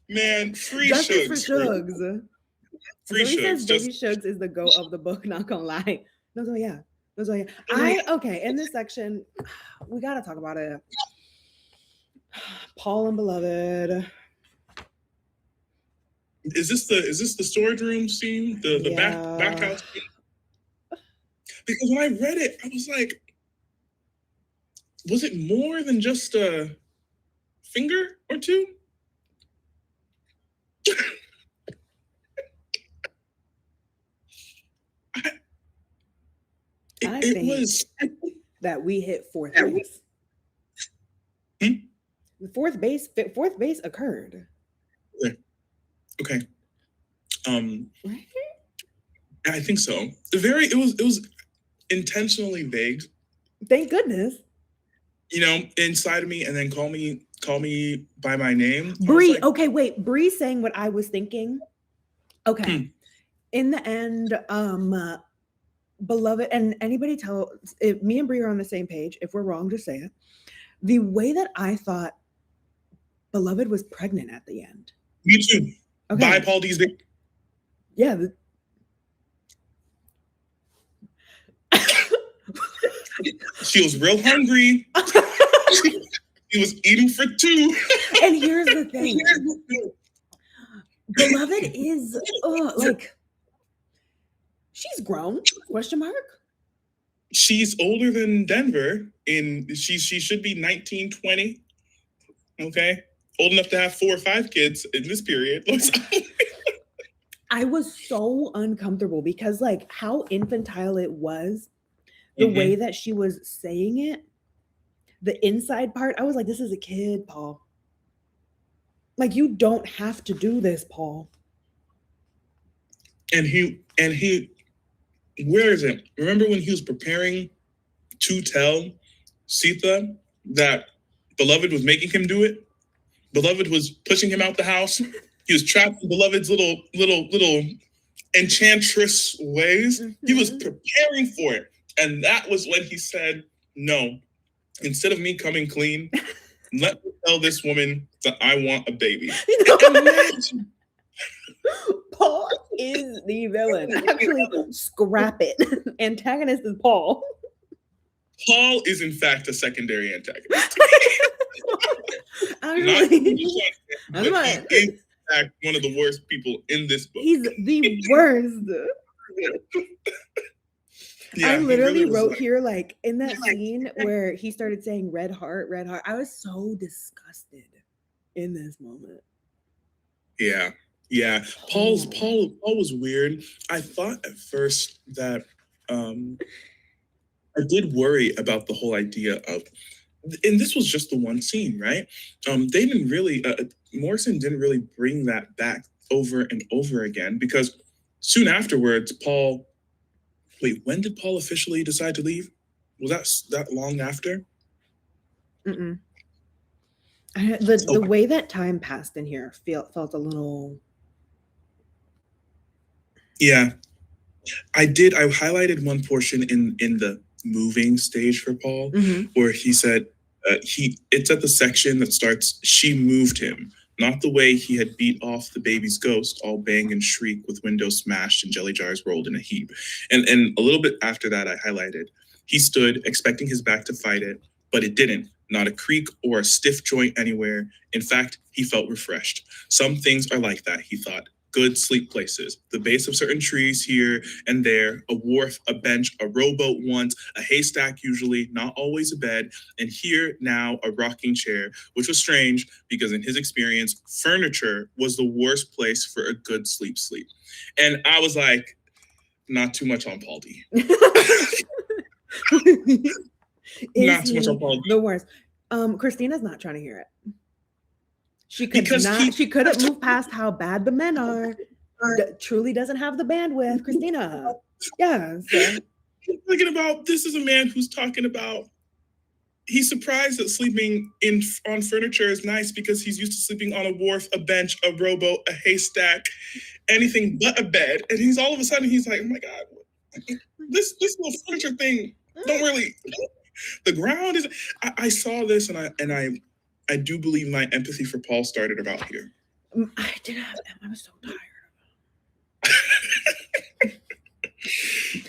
Man, free Justice Shugs. for Shugs. Free Zoe Shugs. says Baby Shugs is the go of the book, not gonna lie. No, so yeah. No, so yeah. Okay, in this section, we gotta talk about it. Paul and Beloved. Is this the storage room scene? The back house scene? Because when I read it, I was like, was it more than just a finger or two? I think that we hit fourth base. The fourth base occurred. Okay. Right? I think so. It was intentionally vague. Thank goodness. You know, inside of me, and then call me by my name. Bree. Like, okay, wait. Bree saying what I was thinking. Okay. In the end, Beloved, and anybody if me and Bree are on the same page. If we're wrong, just say it. The way that I thought Beloved was pregnant at the end. Me too. Okay. By Paul D's baby. Yeah. She was real hungry. She was eating for two. And here's the thing. Beloved is like, she's grown, question mark. She's older than Denver. She should be 19, 20. Okay. Old enough to have 4 or 5 kids in this period. I was so uncomfortable because like how infantile it was, the way that she was saying it, the inside part, I was like, this is a kid, Paul. Like, you don't have to do this, Paul. And he, where is it? Remember when he was preparing to tell Sethe that Beloved was making him do it? Beloved was pushing him out the house. He was trapped in Beloved's little enchantress ways. He was preparing for it. And that was when he said, no, instead of me coming clean, let me tell this woman that I want a baby. Paul is the villain. Actually, scrap it. Antagonist is Paul. Paul is, in fact, a secondary antagonist. He is, in fact, one of the worst people in this book. He's the worst. Yeah, I literally wrote here, like, in that scene where he started saying red heart, I was so disgusted in this moment. Yeah. Paul was weird. I thought at first that I did worry about the whole idea of, and this was just the one scene, right? They didn't really, Morrison didn't really bring that back over and over again, because soon afterwards, when did Paul officially decide to leave? Was that long after? The way that time passed in here felt a little. Yeah, I did. I highlighted one portion in the moving stage for Paul, where he said it's at the section that starts, she moved him, not the way he had beat off the baby's ghost, all bang and shriek with windows smashed and jelly jars rolled in a heap. And a little bit after that, I highlighted, he stood expecting his back to fight it, but it didn't. Not a creak or a stiff joint anywhere. In fact, he felt refreshed. Some things are like that, he thought. Good sleep places, the base of certain trees here and there, a wharf, a bench, a rowboat once, a haystack usually, not always a bed, and here now a rocking chair, which was strange because in his experience, furniture was the worst place for a good sleep. And I was like, not too much on Paul D. Not too much on Paul D. The worst. Christina's not trying to hear it. She couldn't move past how bad the men are. truly doesn't have the bandwidth, Christina. Yeah. So. Thinking about, this is a man who's talking about, he's surprised that sleeping on furniture is nice because he's used to sleeping on a wharf, a bench, a rowboat, a haystack, anything but a bed. And he's all of a sudden, he's like, oh my God, this little furniture thing don't really, the ground is, I saw this and I do believe my empathy for Paul started about here. I was so tired.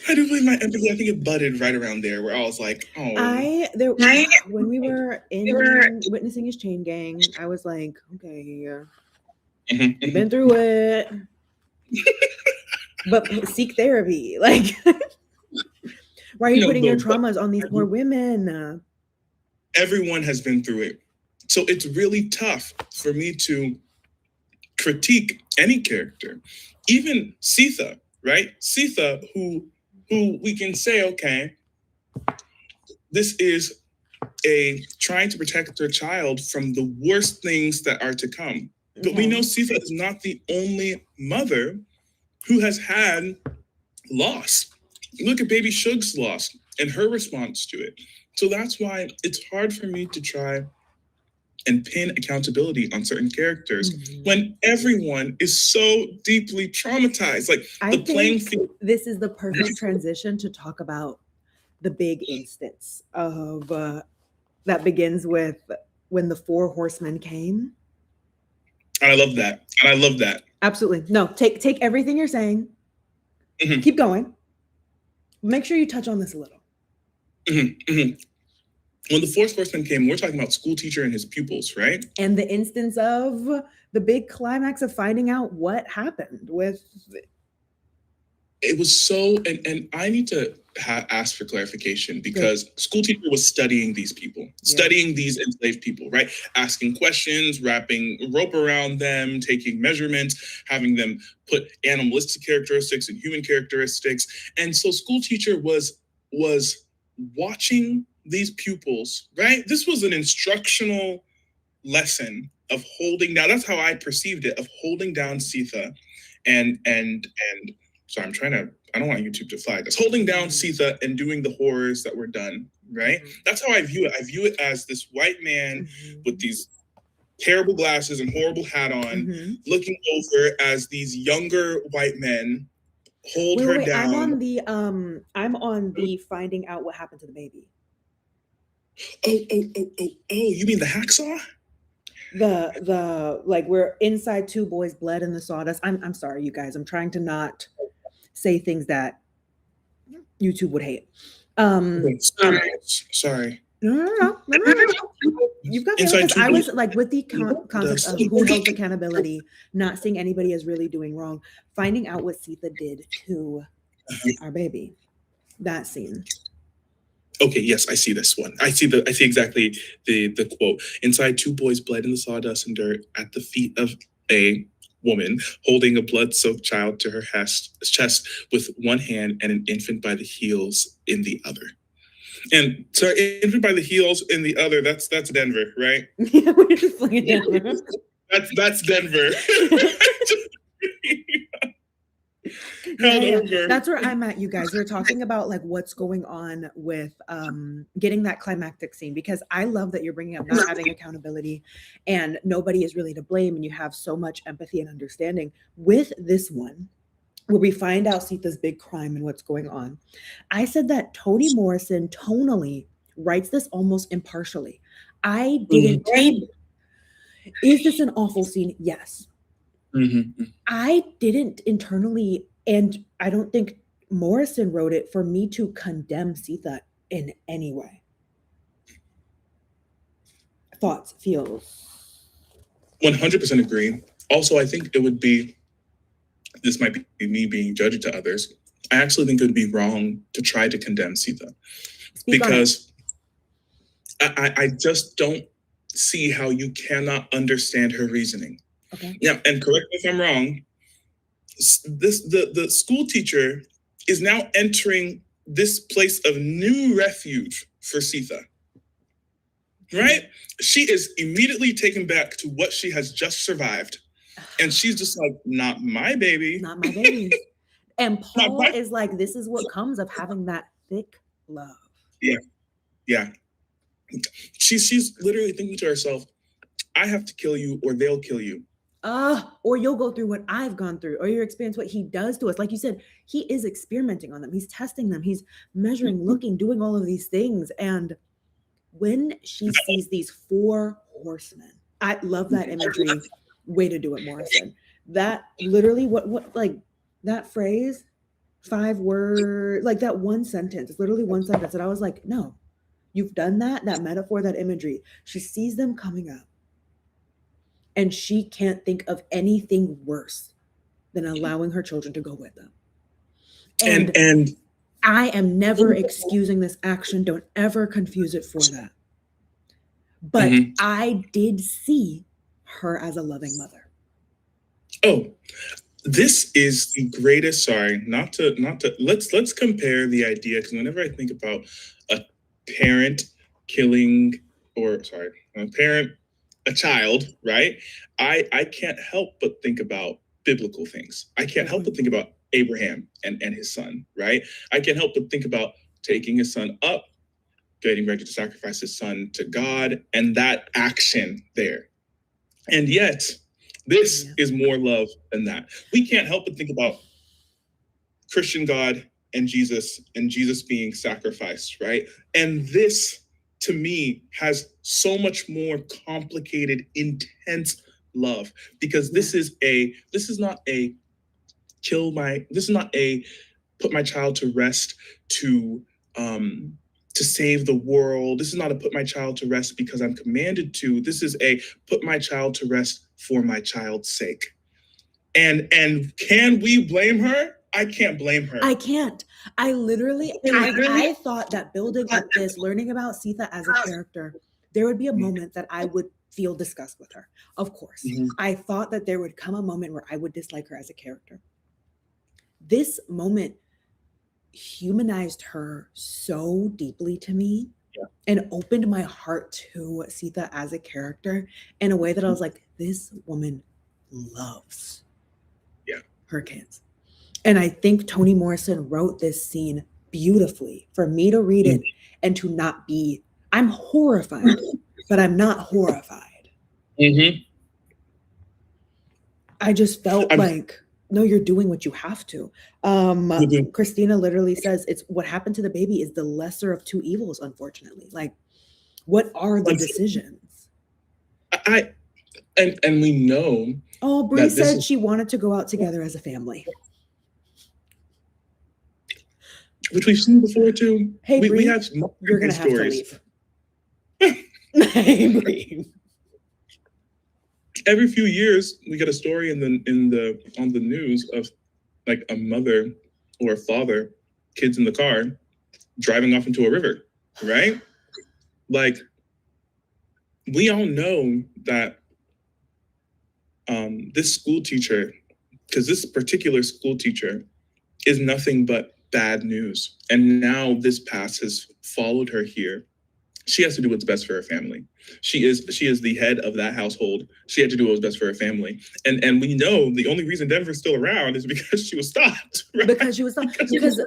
I do believe my empathy, I think it budded right around there where I was like, oh. When we were witnessing his chain gang, I was like, okay, you've been through it. But seek therapy. Like, why are you putting your traumas on these poor women? Everyone has been through it. So it's really tough for me to critique any character. Even Sethe, right? Sethe, who we can say, okay, this is trying to protect their child from the worst things that are to come. But we know Sethe is not the only mother who has had loss. Look at baby Shug's loss and her response to it. So that's why it's hard for me to try and pin accountability on certain characters when everyone is so deeply traumatized. Like, the playing field. This is the perfect transition to talk about the big instance of that begins with when the 4 horsemen came. And I love that. Absolutely. No, take everything you're saying. Keep going. Make sure you touch on this a little. When the 4th horseman came, we're talking about school teacher and his pupils, right? And the instance of the big climax of finding out what happened with. It was so, and I need to ask for clarification because school teacher was studying these people, studying these enslaved people, right? Asking questions, wrapping rope around them, taking measurements, having them put animalistic characteristics and human characteristics. And so school teacher was watching these pupils, right? This was an instructional lesson of holding down. That's how I perceived it, of holding down Sethe and so I don't want YouTube to flag us. Holding down Sethe and doing the horrors that were done, right? That's how I view it. I view it as this white man with these terrible glasses and horrible hat on, looking over as these younger white men hold her down. I'm on the finding out what happened to the baby. Oh, you mean the hacksaw? The like, we're inside 2 boys' blood in the sawdust. I'm sorry, you guys. I'm trying to not say things that YouTube would hate. Sorry. No. You've got the I was like, with the concept of who holds accountability, not seeing anybody as really doing wrong, finding out what Sethe did to our baby. That scene. Okay, yes, I see this one. I see exactly the quote. Inside 2 boys bled in the sawdust and dirt at the feet of a woman holding a blood-soaked child to her chest with one hand and an infant by the heels in the other. And so infant by the heels in the other, that's Denver, right? Yeah, we're just playing Denver. That's Denver. That's where I'm at, you guys. We're talking about like what's going on with getting that climactic scene, because I love that you're bringing up not having accountability and nobody is really to blame, and you have so much empathy and understanding with this one where we find out Sethe's big crime and what's going on. I said that Toni Morrison tonally writes this almost impartially. I didn't. Is this an awful scene? Yes. I didn't internally, and I don't think Morrison wrote it for me to condemn Sethe in any way. Thoughts, feels. 100% agree. Also, I think it would be, this might be me being judged to others. I actually think it would be wrong to try to condemn Sethe because I just don't see how you cannot understand her reasoning. Okay. Yeah, and correct me if I'm wrong. The school teacher is now entering this place of new refuge for Sethe. Right? She is immediately taken back to what she has just survived. And she's just like, not my baby. Not my baby. And Paul my- is like, this is what comes of having that thick love. Yeah. She's literally thinking to herself, I have to kill you or they'll kill you. Or you'll go through what I've gone through, or you'll experience what he does to us. Like you said, he is experimenting on them. He's testing them. He's measuring, looking, doing all of these things. And when she sees these 4 horsemen, I love that imagery. Way to do it, Morrison. That literally, what like that phrase, 5 words, like that one sentence, it's literally one sentence. And I was like, no, you've done that metaphor, that imagery. She sees them coming up. And she can't think of anything worse than allowing her children to go with them. And I am never excusing this action. Don't ever confuse it for that. But I did see her as a loving mother. Oh, this is the greatest. Sorry, not to. Let's compare the idea, because whenever I think about a parent killing, a child, right? I can't help but think about biblical things. I can't help but think about Abraham and his son, right? I can't help but think about taking his son up, getting ready to sacrifice his son to God, and that action there. And yet, this is more love than that. We can't help but think about Christian God and Jesus being sacrificed, right? And this, to me, has so much more complicated, intense love, because this is not a put my child to rest to save the world. This is not a put my child to rest because I'm commanded to. This is a put my child to rest for my child's sake. And can we blame her? I can't blame her. I can't. I thought that building up this, learning about Sethe as a character, there would be a moment that I would feel disgust with her. Of course. I thought that there would come a moment where I would dislike her as a character. This moment humanized her so deeply to me and opened my heart to Sethe as a character in a way that I was like, this woman loves her kids. And I think Toni Morrison wrote this scene beautifully for me to read it and to not be, I'm horrified, but I'm not horrified. I just felt like, no, you're doing what you have to. Christina literally says, it's what happened to the baby is the lesser of 2 evils, unfortunately. Like, what are the decisions? And we know. Oh, Bree said she wanted to go out together as a family. Which we've seen before too. Hey, we Bree, have you're gonna have to leave. Hey, Bree. Every few years, we get a story on the news of like a mother or a father, kids in the car, driving off into a river, right? Like, we all know that this school teacher, because this particular school teacher is nothing but bad news. And now this past has followed her here. She has to do what's best for her family. She is the head of that household. She had to do what was best for her family. And we know the only reason Denver's still around is because she was stopped. Right? Because she was stopped. Because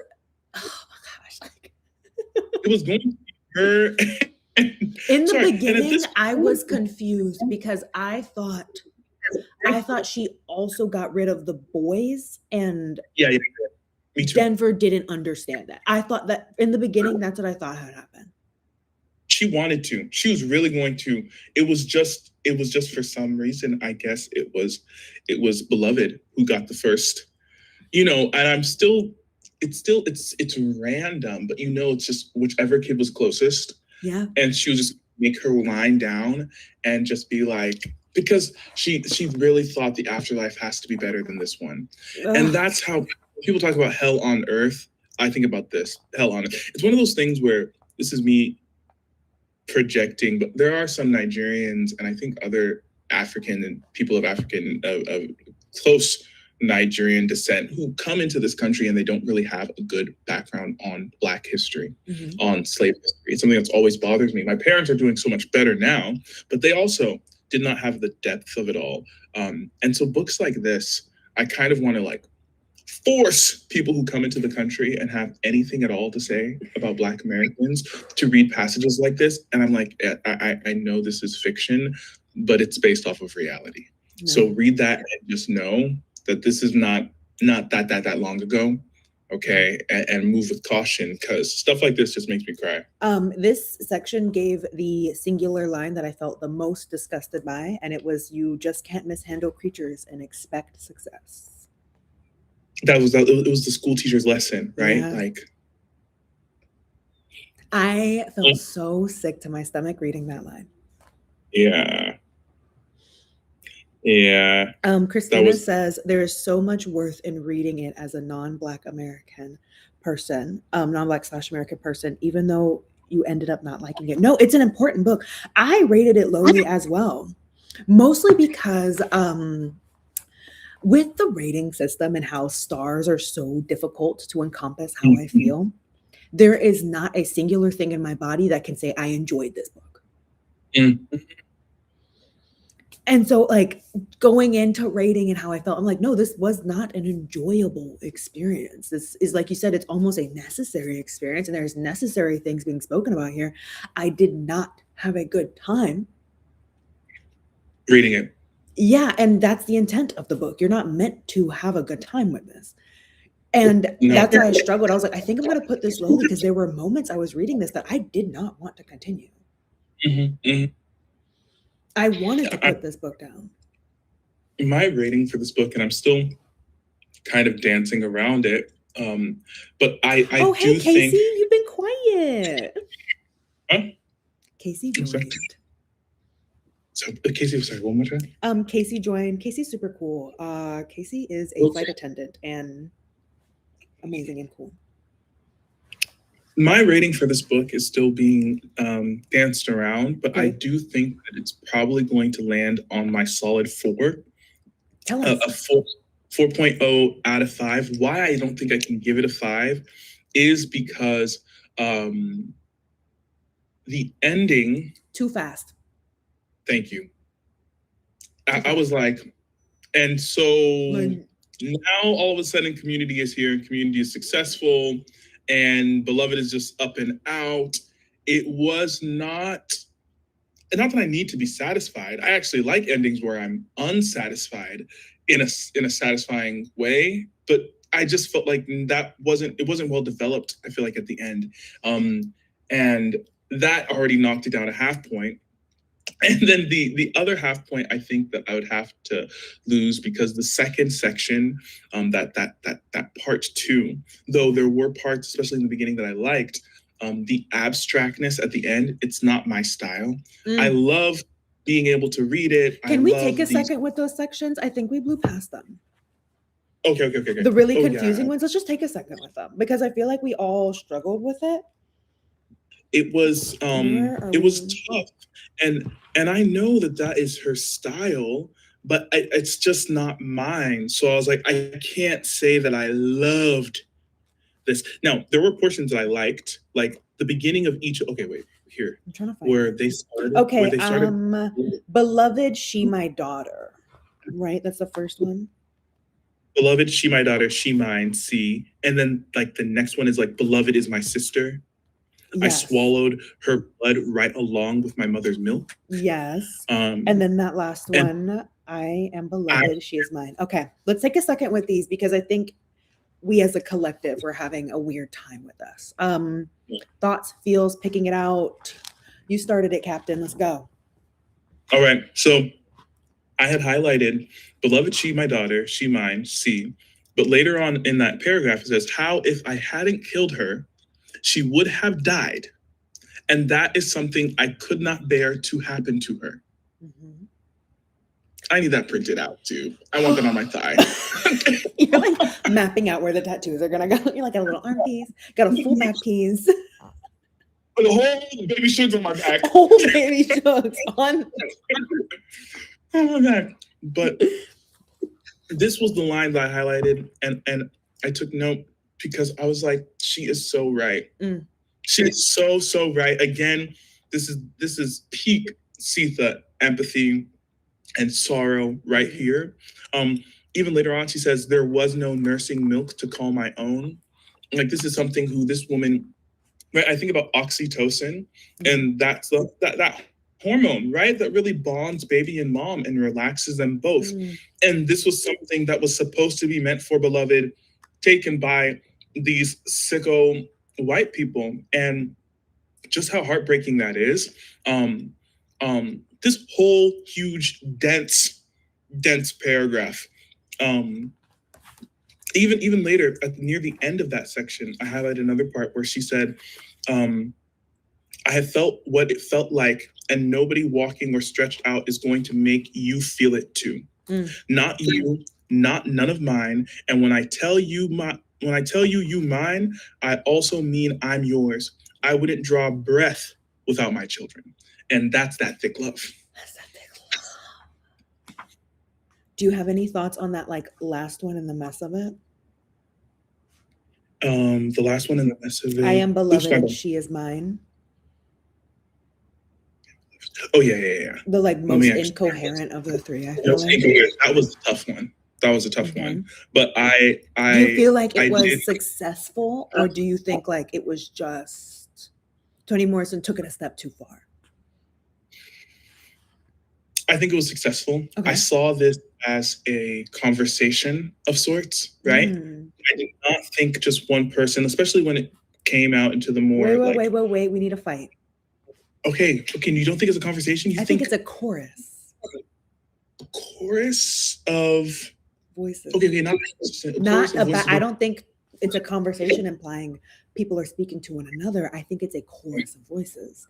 oh my gosh. It was going to be her. In the beginning, I was confused because I thought she also got rid of the boys, and me too. Denver didn't understand that. I thought that in the beginning, that's what I thought had happened. She wanted to. She was really going to. It was just for some reason, I guess it was Beloved who got the first, and it's random, but it's just whichever kid was closest. Yeah. And she would just make her line down and just be like, because she really thought the afterlife has to be better than this one. Ugh. And that's how people talk about hell on earth. I think about this, hell on earth. It's one of those things where this is me projecting, but there are some Nigerians and I think other African and people of African, of close Nigerian descent who come into this country and they don't really have a good background on Black history, on slave history. It's something that's always bothers me. My parents are doing so much better now, but they also did not have the depth of it all. And so books like this, I kind of want to like force people who come into the country and have anything at all to say about Black Americans to read passages like this. And I'm like, I know this is fiction, but it's based off of reality. No. So read that and just know that this is not that long ago. Okay, and move with caution, because stuff like this just makes me cry. This section gave the singular line that I felt the most disgusted by, and it was, "You just can't mishandle creatures and expect success." It was the school teacher's lesson, right? Yeah. Like, I felt so sick to my stomach reading that line. Yeah. Yeah. Christina says there is so much worth in reading it as a non-Black American person, non-Black / American person, even though you ended up not liking it. No, it's an important book. I rated it lowly as well, mostly because with the rating system and how stars are so difficult to encompass how I feel, there is not a singular thing in my body that can say I enjoyed this book. And so, like, going into rating and how I felt, I'm like, no, this was not an enjoyable experience. This is, like you said, it's almost a necessary experience, and there's necessary things being spoken about here. I did not have a good time reading it. Yeah, and that's the intent of the book. You're not meant to have a good time with this. And that's why I struggled. I was like, I think I'm going to put this slowly, because there were moments I was reading this that I did not want to continue. I wanted to put this book down. My rating for this book, and I'm still kind of dancing around it, but I oh, do hey, Casey, think... you've been quiet. Huh? Casey joined. So, Casey, sorry, one more time? Casey joined. Casey's super cool. Casey is a flight attendant and amazing and cool. My rating for this book is still being danced around, but I do think that it's probably going to land on my solid 4. Tell us. A 4.0 out of 5. Why I don't think I can give it a 5 is because the ending... Too fast. Thank you. I was like, and so now all of a sudden Community is here and Community is successful and Beloved is just up and out. It was not that I need to be satisfied. I actually like endings where I'm unsatisfied in a satisfying way, but I just felt like it wasn't well developed, I feel like, at the end. And that already knocked it down a half point. And then the other half point, I think that I would have to lose, because the second section, that part 2, though there were parts, especially in the beginning, that I liked, the abstractness at the end, it's not my style. I love being able to read it. Can we take a second with those sections? I think we blew past them. Okay. The really confusing ones, let's just take a second with them, because I feel like we all struggled with it. It was tough. And I know that is her style, but it's just not mine. So I was like, I can't say that I loved this. Now, there were portions that I liked, like the beginning of each. Okay, wait, here. I'm trying to find where they started. Okay, where they started. Beloved, She My Daughter. Right, that's the first one. Beloved, She My Daughter, She Mine, C. And then like the next one is like Beloved Is My Sister. Yes. I swallowed her blood right along with my mother's milk. Yes. And then that last one, I Am Beloved, She Is Mine. Okay, let's take a second with these, because I think we as a collective were having a weird time with us. Thoughts, feels, picking it out. You started it, Captain. Let's go. All right. So I had highlighted Beloved, She My Daughter, She Mine, C. But later on in that paragraph, it says, how if I hadn't killed her, she would have died. And that is something I could not bear to happen to her. I need that printed out too. I want that on my thigh. You're like mapping out where the tattoos are gonna go. You're like, got a little arm piece, got a full back piece. The whole baby shugs on my back. Whole baby shugs on my back. But this was the line that I highlighted, and I took note, because I was like, she is so right. She is so right. Again, this is peak Sethe empathy. and sorrow right here. Even later on, she says, there was no nursing milk to call my own. Like, this is something who this woman, right? I think about oxytocin, and that's that hormone, right? That really bonds baby and mom and relaxes them both. And this was something that was supposed to be meant for beloved, taken by these sicko white people. And just how heartbreaking that is. This whole huge, dense paragraph. Even later, near the end of that section, I highlighted another part where she said, I have felt what it felt like, and nobody walking or stretched out is going to make you feel it too. Not you, not none of mine. And when I tell you you mine, I also mean I'm yours. I wouldn't draw breath without my children. And that's that thick love. That's that thick love. Do you have any thoughts on that, like, last one in the mess of it? The last one in the mess of it. I am beloved and she is mine. Oh yeah. The like most incoherent of the three. I feel like that was a tough one. That was a tough one. But I do you feel like it was successful, or do you think like it was just Toni Morrison took it a step too far? I think it was successful. Okay. I saw this as a conversation of sorts, right? I did not think just one person, especially when it came out into the more wait. We need a fight. Okay. You don't think it's a conversation? I think it's a chorus. A chorus of voices. Okay, not about. I don't think it's a conversation implying people are speaking to one another. I think it's a chorus of voices.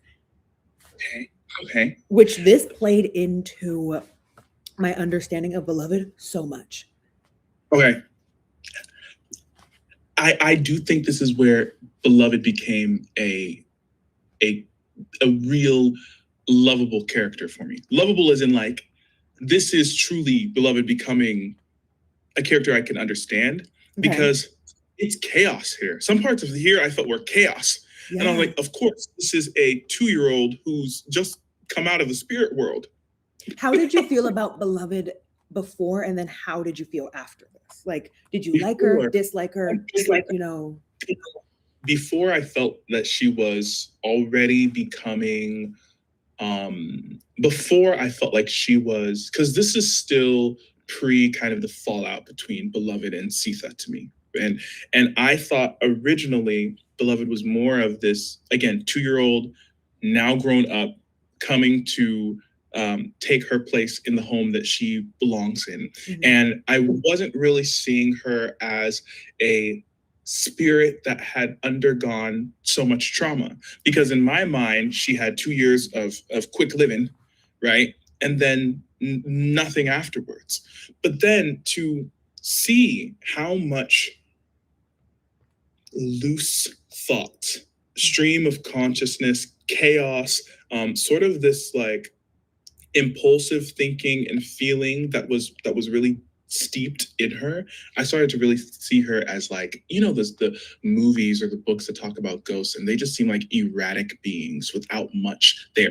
Okay. Which this played into my understanding of beloved so much. Okay. I do think this is where beloved became a real lovable character for me. Lovable as in like, this is truly beloved becoming a character I can understand because it's chaos here. Some parts of here I felt were chaos. Yeah. And I'm like, of course, this is a 2-year-old who's just come out of the spirit world. How did you feel about beloved before, and then how did you feel after this? Like, did you like her, dislike her? Before, I felt that she was already becoming, before I felt like she was, because this is still pre kind of the fallout between beloved and Sethe to me. And I thought originally beloved was more of this, again, 2-year-old, now grown up, coming to take her place in the home that she belongs in. And I wasn't really seeing her as a spirit that had undergone so much trauma, because in my mind, she had 2 years of quick living, right? And then nothing afterwards. But then to see how much loose thought, stream of consciousness, chaos, sort of this like impulsive thinking and feeling that was really steeped in her, I started to really see her as like, the movies or the books that talk about ghosts, and they just seem like erratic beings without much there.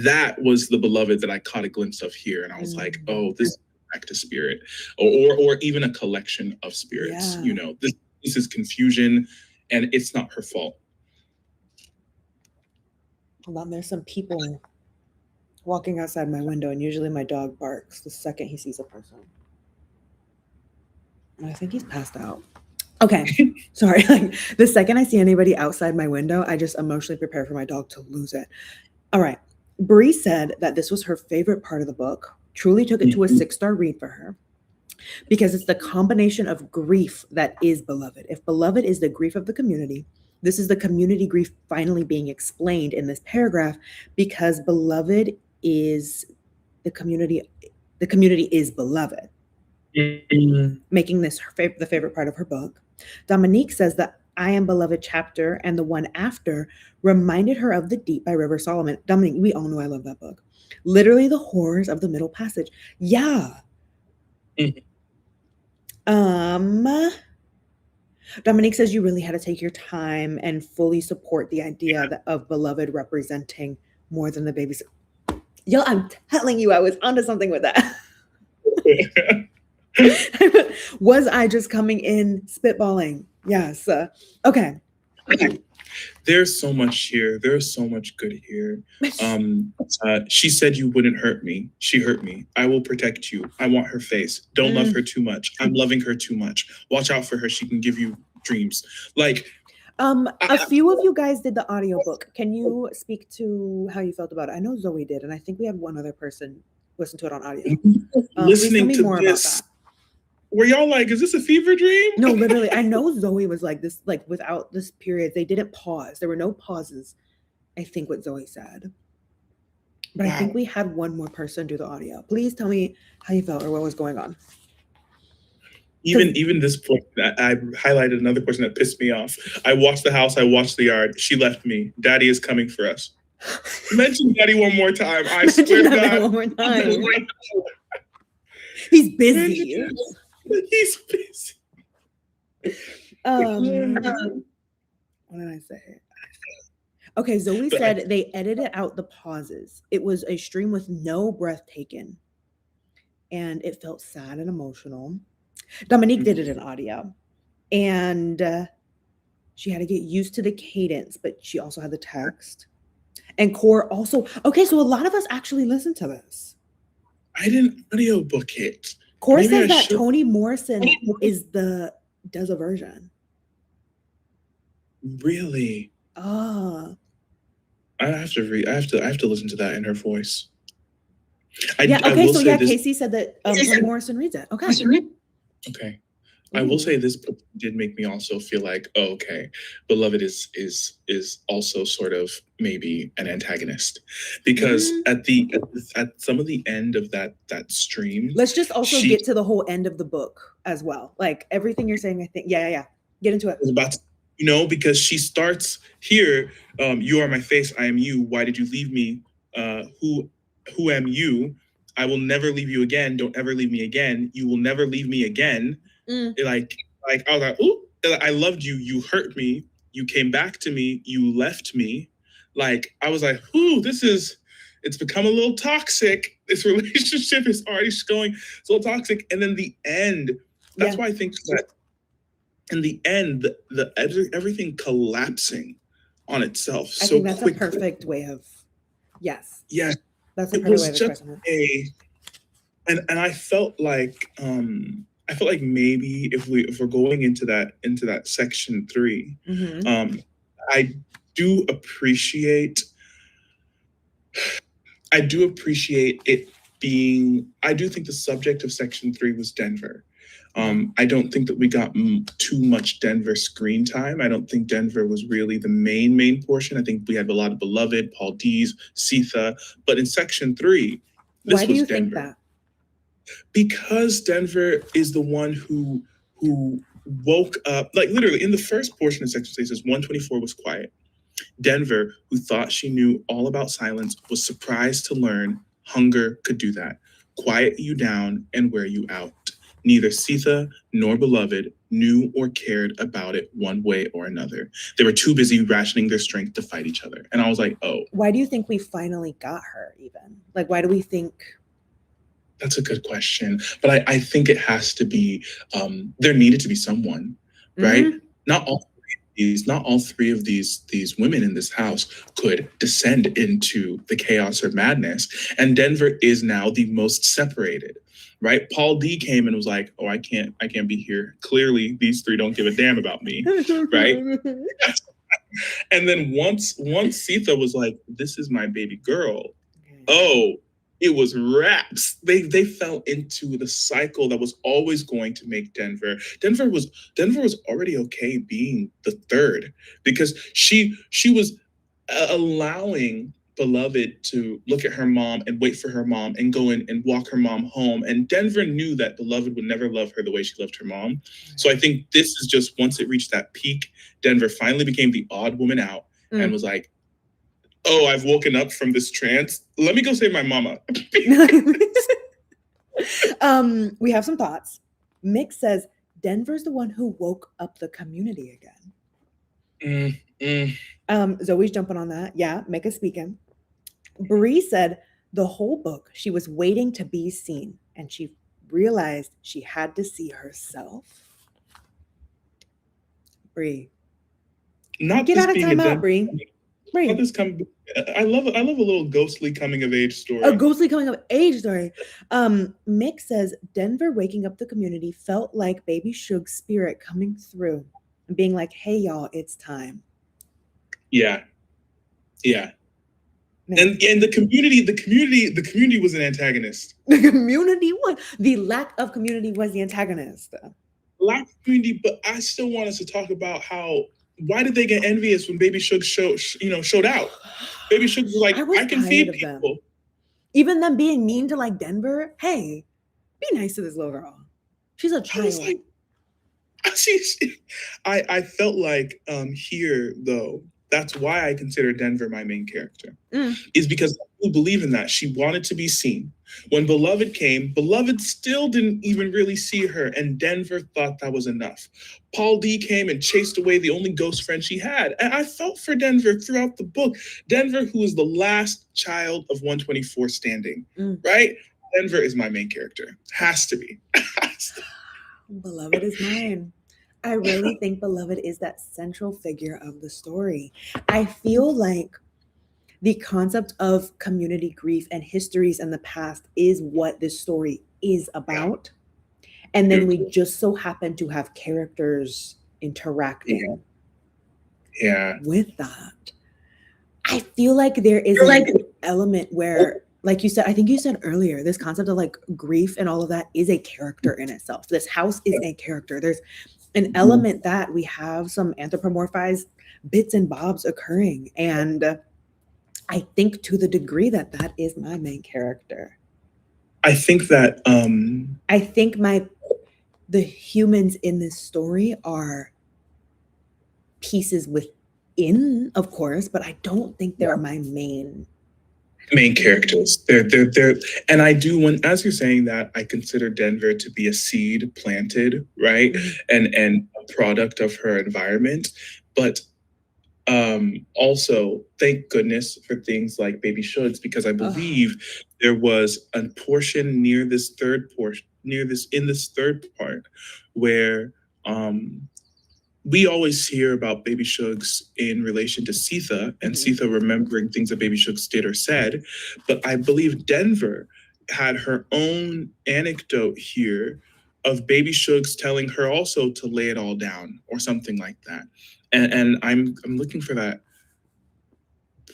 That was the beloved that I caught a glimpse of here, and I was like, oh, this is back to spirit, or even a collection of spirits. Yeah. This is confusion, and it's not her fault. Hold on, there's some people walking outside my window, and usually my dog barks the second he sees a person. I think he's passed out. Okay, sorry. Like, the second I see anybody outside my window, I just emotionally prepare for my dog to lose it. All right. Bree said that this was her favorite part of the book. Truly took it to a 6-star read for her because it's the combination of grief that is beloved. If beloved is the grief of the community, this is the community grief finally being explained in this paragraph, because beloved is the community. The community is beloved. Making this the favorite part of her book. Dominique says that I Am Beloved chapter and the one after reminded her of The Deep by River Solomon. Dominique, we all know I love that book. Literally the horrors of the middle passage. Yeah. Dominique says you really had to take your time and fully support the idea of beloved representing more than the babies. Yo, I'm telling you, I was onto something with that. Was I just coming in spitballing? Yes. Okay. There's so much here. There's so much good here. She said you wouldn't hurt me. She hurt me. I will protect you. I want her face. Don't love her too much. I'm loving her too much. Watch out for her. She can give you dreams. Like, a few of you guys did the audiobook. Can you speak to how you felt about it? I know Zoe did, and I think we had one other person listen to it on audio. listening to this, were y'all like, is this a fever dream? No, literally. I know Zoe was like this, like without this period, they didn't pause. There were no pauses, I think what Zoe said. But I think we had one more person do the audio. Please tell me how you felt or what was going on. Even this point, I highlighted another person that pissed me off. I watched the house, I watched the yard. She left me. Daddy is coming for us. Mention Daddy one more time. I swear to God. One more time. He's busy. He's busy. What did I say? Okay, Zoe said they edited out the pauses. It was a stream with no breath taken. And it felt sad and emotional. Dominique did it in audio. And she had to get used to the cadence, but she also had the text. And Core also. Okay, so a lot of us actually listened to this. I didn't audiobook it. Core says that Toni Morrison does a version. Really? I have to listen to that in her voice. Casey said that Toni Morrison reads it. Okay. Okay. I will say this book did make me also feel like, oh, okay, Beloved is also sort of maybe an antagonist, because at some of the end of that stream. Let's just also get to the whole end of the book as well. Like everything you're saying, I think. Yeah. Get into it. I was about to, because she starts here. You are my face. I am you. Why did you leave me? Who am you? I will never leave you again. Don't ever leave me again. You will never leave me again. Like I was like, ooh, I loved you. You hurt me. You came back to me. You left me. Like, I was like, ooh, it's become a little toxic. This relationship is already going it's a little toxic. And then the end, that's why I think that in the end, everything collapsing on itself. I think that's quickly. A perfect way of, yes. Yeah. That's a perfect way of expressing it. And I felt like maybe if we're going into that section 3, I do appreciate it being. I do think the subject of section 3 was Denver. I don't think that we got too much Denver screen time. I don't think Denver was really the main portion. I think we had a lot of Beloved, Paul D's, Sethe, but in section 3, this why do was you Denver. think that? Because Denver is the one who woke up, like literally in the first portion of section 3, it says 124 was quiet. Denver, who thought she knew all about silence, was surprised to learn hunger could do that. Quiet you down and wear you out. Neither Sethe nor Beloved knew or cared about it one way or another. They were too busy rationing their strength to fight each other. And I was like, oh. Why do you think we finally got her even? Like, why do we think... That's a good question. But I think it has to be, there needed to be someone, right? Not all three of these women in this house could descend into the chaos or madness. And Denver is now the most separated, right? Paul D came and was like, oh, I can't be here. Clearly, these 3 don't give a damn about me, right? And then once Sethe was like, this is my baby girl. Oh, it was raps. They fell into the cycle that was always going to make Denver. Denver was already okay being the third, because she was allowing Beloved to look at her mom and wait for her mom and go in and walk her mom home. And Denver knew that Beloved would never love her the way she loved her mom. So I think this is just, once it reached that peak, Denver finally became the odd woman out and was like, oh, I've woken up from this trance. Let me go save my mama. We have some thoughts. Mick says Denver's the one who woke up the community again. Zoe's jumping on that. Yeah, Mick is speaking. Bree said The whole book, she was waiting to be seen, and she realized she had to see herself. Bree, Not get this out of being a timeout, Denver. Bree. Not Bree. this I love a little ghostly coming of age story. A ghostly coming of age story. Mick says Denver waking up the community felt like Baby Suge's spirit coming through and being like, "Hey y'all, it's time." Yeah. Man. And the community was an antagonist. The community was the lack of community was the antagonist. Lack of community, but I still want us to talk about why did they get envious when Baby Suge showed out? Baby Suge was like, I can feed people. Them. Even them being mean to like Denver. Hey, be nice to this little girl. She's a child. I felt like here though, that's why I consider Denver my main character. Is because I believe in that. She wanted to be seen. When Beloved came, Beloved still didn't even really see her, and Denver thought that was enough. Paul D came and chased away the only ghost friend she had. And I felt for Denver throughout the book. Denver, who is the last child of 124 standing, right? Denver is my main character. Has to be. Beloved is mine. I really think Beloved is that central figure of the story. I feel like the concept of community grief and histories in the past is what this story is about. And then we just so happen to have characters interacting with that. I feel like there is an element where, like you said, I think you said earlier, this concept of like grief and all of that is a character in itself. This house is a character. There's an element that we have some anthropomorphized bits and bobs occurring. And I think to the degree that that is my main character. I think that I think the humans in this story are pieces within, of course, but I don't think they're my main characters. They're and I do, as you're saying that, I consider Denver to be a seed planted, right? And a product of her environment. But also, thank goodness for things like Baby Shoulds, because I believe there was a portion in this third part where we always hear about Baby Shugs in relation to Sethe and Sethe remembering things that Baby Shugs did or said. But I believe Denver had her own anecdote here of Baby Shugs telling her also to lay it all down or something like that. And I'm looking for that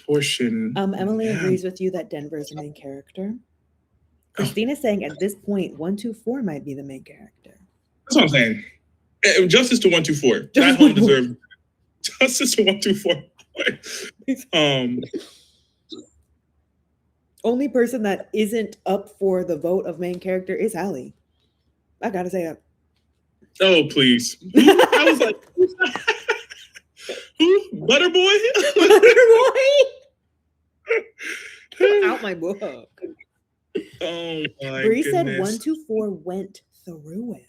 portion. Emily agrees with you that Denver is the main character. Christina's saying at this point, 124 might be the main character. That's what I'm saying. Justice to 124. That home deserves justice to 124. Only person that isn't up for the vote of main character is Hallie. I gotta say it. Oh, please. I was like, who? Butterboy? Butterboy? Out my book. Oh my Bree goodness. said 124 went through it.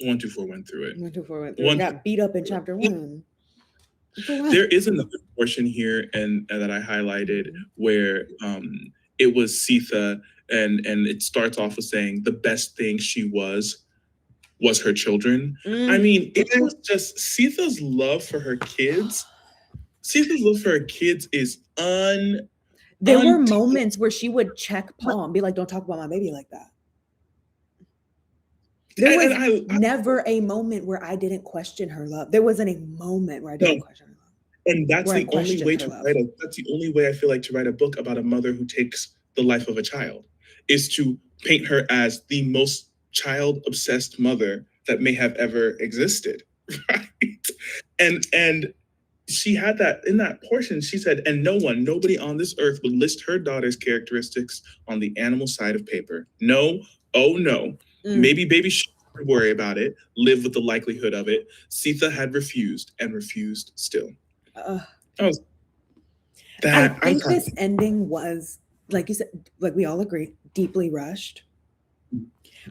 124 went through it. 124 went through it. Got beat up in chapter 1. There is another portion here and that I highlighted where it was Sethe and it starts off with saying the best thing she was her children. I mean, it was just Sethe's love for her kids. Sethe's love for her kids is There were moments where she would check Paul and be like, don't talk about my baby like that. There was never a moment where I didn't question her love. There wasn't a moment where I didn't question her love. And that's the only way to write that's the only way I feel like to write a book about a mother who takes the life of a child, is to paint her as the most child-obsessed mother that may have ever existed. Right? And she had that in that portion. She said, and nobody on this earth would list her daughter's characteristics on the animal side of paper. No, oh no. Maybe Baby should worry about it, live with the likelihood of it. Sethe had refused and refused still. I think this ending was, like you said, like we all agree, deeply rushed.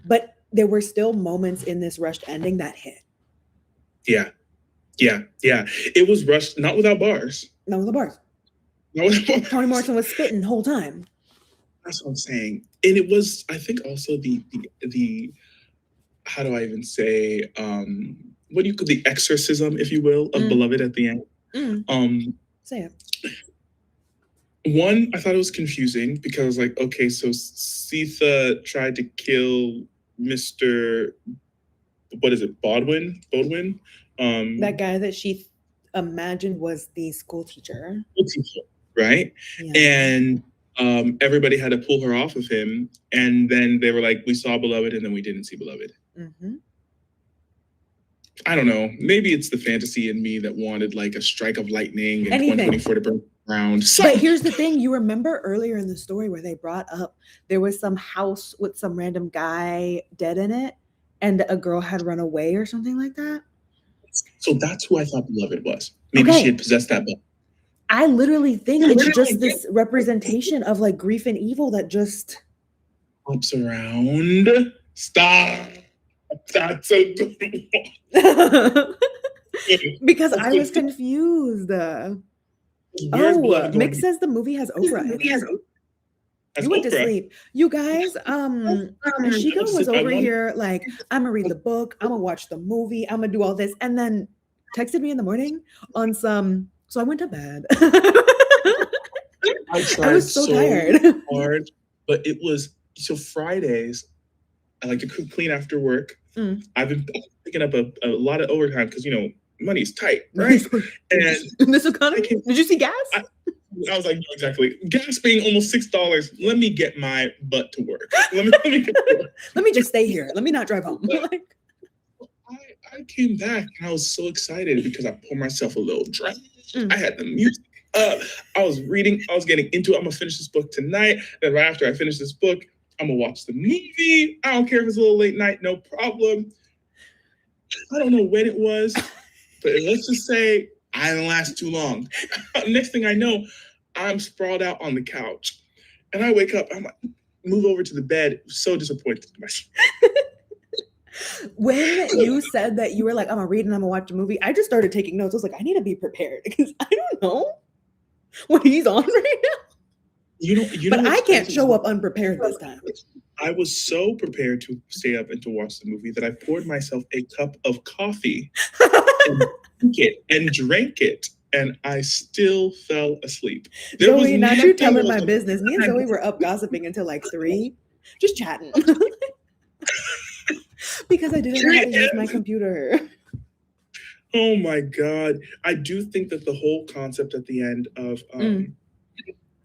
But there were still moments in this rushed ending that hit. Yeah. It was rushed, not without bars. Not with the bars. Toni Morrison was spitting the whole time. That's what I'm saying. And it was, I think, also the how do I even say, what do you call the exorcism, if you will, of Beloved at the end. Say it. One, I thought it was confusing because I was like, okay, so Sethe tried to kill Mr. What is it, Bodwin? That guy that she imagined was the school teacher. Right? Yeah. And everybody had to pull her off of him. And then they were like, we saw Beloved, and then we didn't see Beloved. Mm-hmm. I don't know. Maybe it's the fantasy in me that wanted like a strike of lightning and 124 to burn around. But here's the thing. You remember earlier in the story where they brought up there was some house with some random guy dead in it, and a girl had run away or something like that? So that's who I thought Beloved was. Maybe she had possessed that book. I literally think it's just this representation of like grief and evil that just hops around. Stop. That's a good one. Because I was confused. Mick says the movie has Oprah. You went to sleep. You guys, Shiko was over here like, I'm gonna read the book, I'm gonna watch the movie, I'm gonna do all this, and then texted me in the morning on some. So I went to bed. I was so tired. Hard, but it was so Fridays. I like to cook clean after work. I've been picking up a lot of overtime because money's tight, right? And in this economy, did you see gas? I was like, no, exactly. Gas being almost $6. Let me get my butt to work. Let me just stay here. Let me not drive home. I came back and I was so excited because I poured myself a little drink. I had the music up. I was reading. I was getting into it. I'm gonna finish this book tonight. Then right after I finish this book, I'm gonna watch the movie. I don't care if it's a little late night, no problem. I don't know when it was, but let's just say I didn't last too long. Next thing I know, I'm sprawled out on the couch, and I wake up. I'm like, move over to the bed. So disappointed in myself. When you said that you were like, I'm gonna read and I'm gonna watch a movie, I just started taking notes. I was like, I need to be prepared because I don't know what he's on right now. But I can't show up unprepared this time. I was so prepared to stay up and to watch the movie that I poured myself a cup of coffee and drank it, and I still fell asleep. Zoe, not you telling my business. Me and Zoe were up gossiping until like 3, just chatting. Because I didn't know how to use my computer. Oh my God. I do think that the whole concept at the end of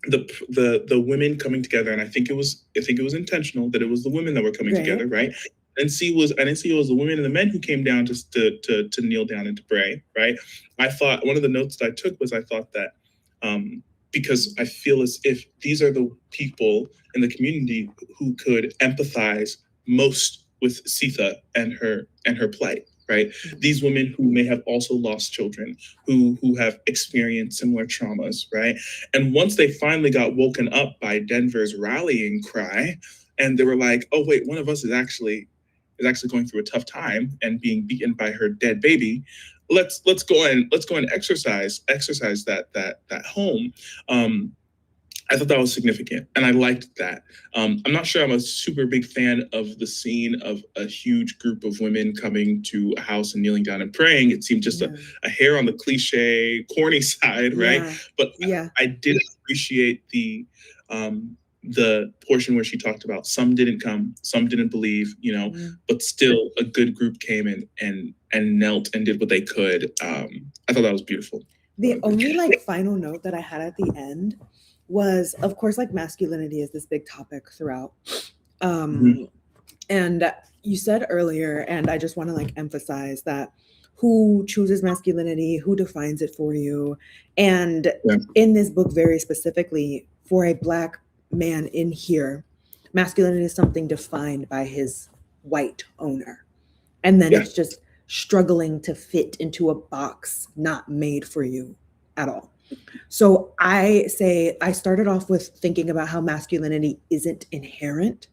the women coming together, and I think it was intentional that it was the women that were coming together, right? I didn't see it was the women and the men who came down to kneel down and to pray, right? I thought one of the notes that I took was I thought that because I feel as if these are the people in the community who could empathize most with Sethe and her plight, right? These women who may have also lost children, who have experienced similar traumas, right? And once they finally got woken up by Denver's rallying cry, and they were like, "Oh wait, one of us is actually going through a tough time and being beaten by her dead baby. Let's go and exercise that home." I thought that was significant, and I liked that. I'm not sure I'm a super big fan of the scene of a huge group of women coming to a house and kneeling down and praying. It seemed just a hair on the cliche, corny side, right? But I did appreciate the portion where she talked about some didn't come, some didn't believe, but still a good group came in and knelt and did what they could. I thought that was beautiful. The only final note that I had at the end was, of course, masculinity is this big topic throughout. And you said earlier, and I just want to emphasize that who chooses masculinity, who defines it for you. And in this book, very specifically, for a Black man in here, masculinity is something defined by his white owner. And then it's just struggling to fit into a box not made for you at all. So I started off with thinking about how masculinity isn't inherent,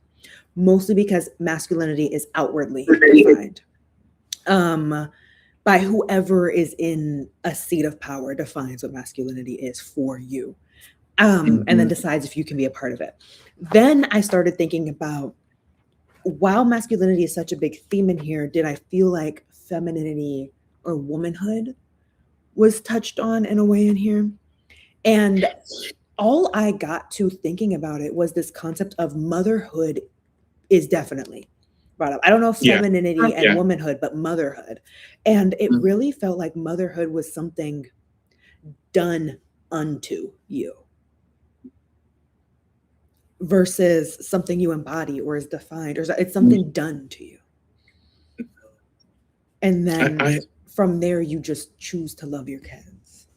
mostly because masculinity is outwardly defined by whoever is in a seat of power defines what masculinity is for you. and then decides if you can be a part of it. Then I started thinking about, while masculinity is such a big theme in here, did I feel like femininity or womanhood was touched on in a way in here? And all I got to thinking about it was this concept of motherhood is definitely brought up. I don't know if Yeah. femininity and Yeah. womanhood, but motherhood. And it really felt like motherhood was something done unto you versus something you embody or is defined, or it's something done to you. And then from there, you just choose to love your kids.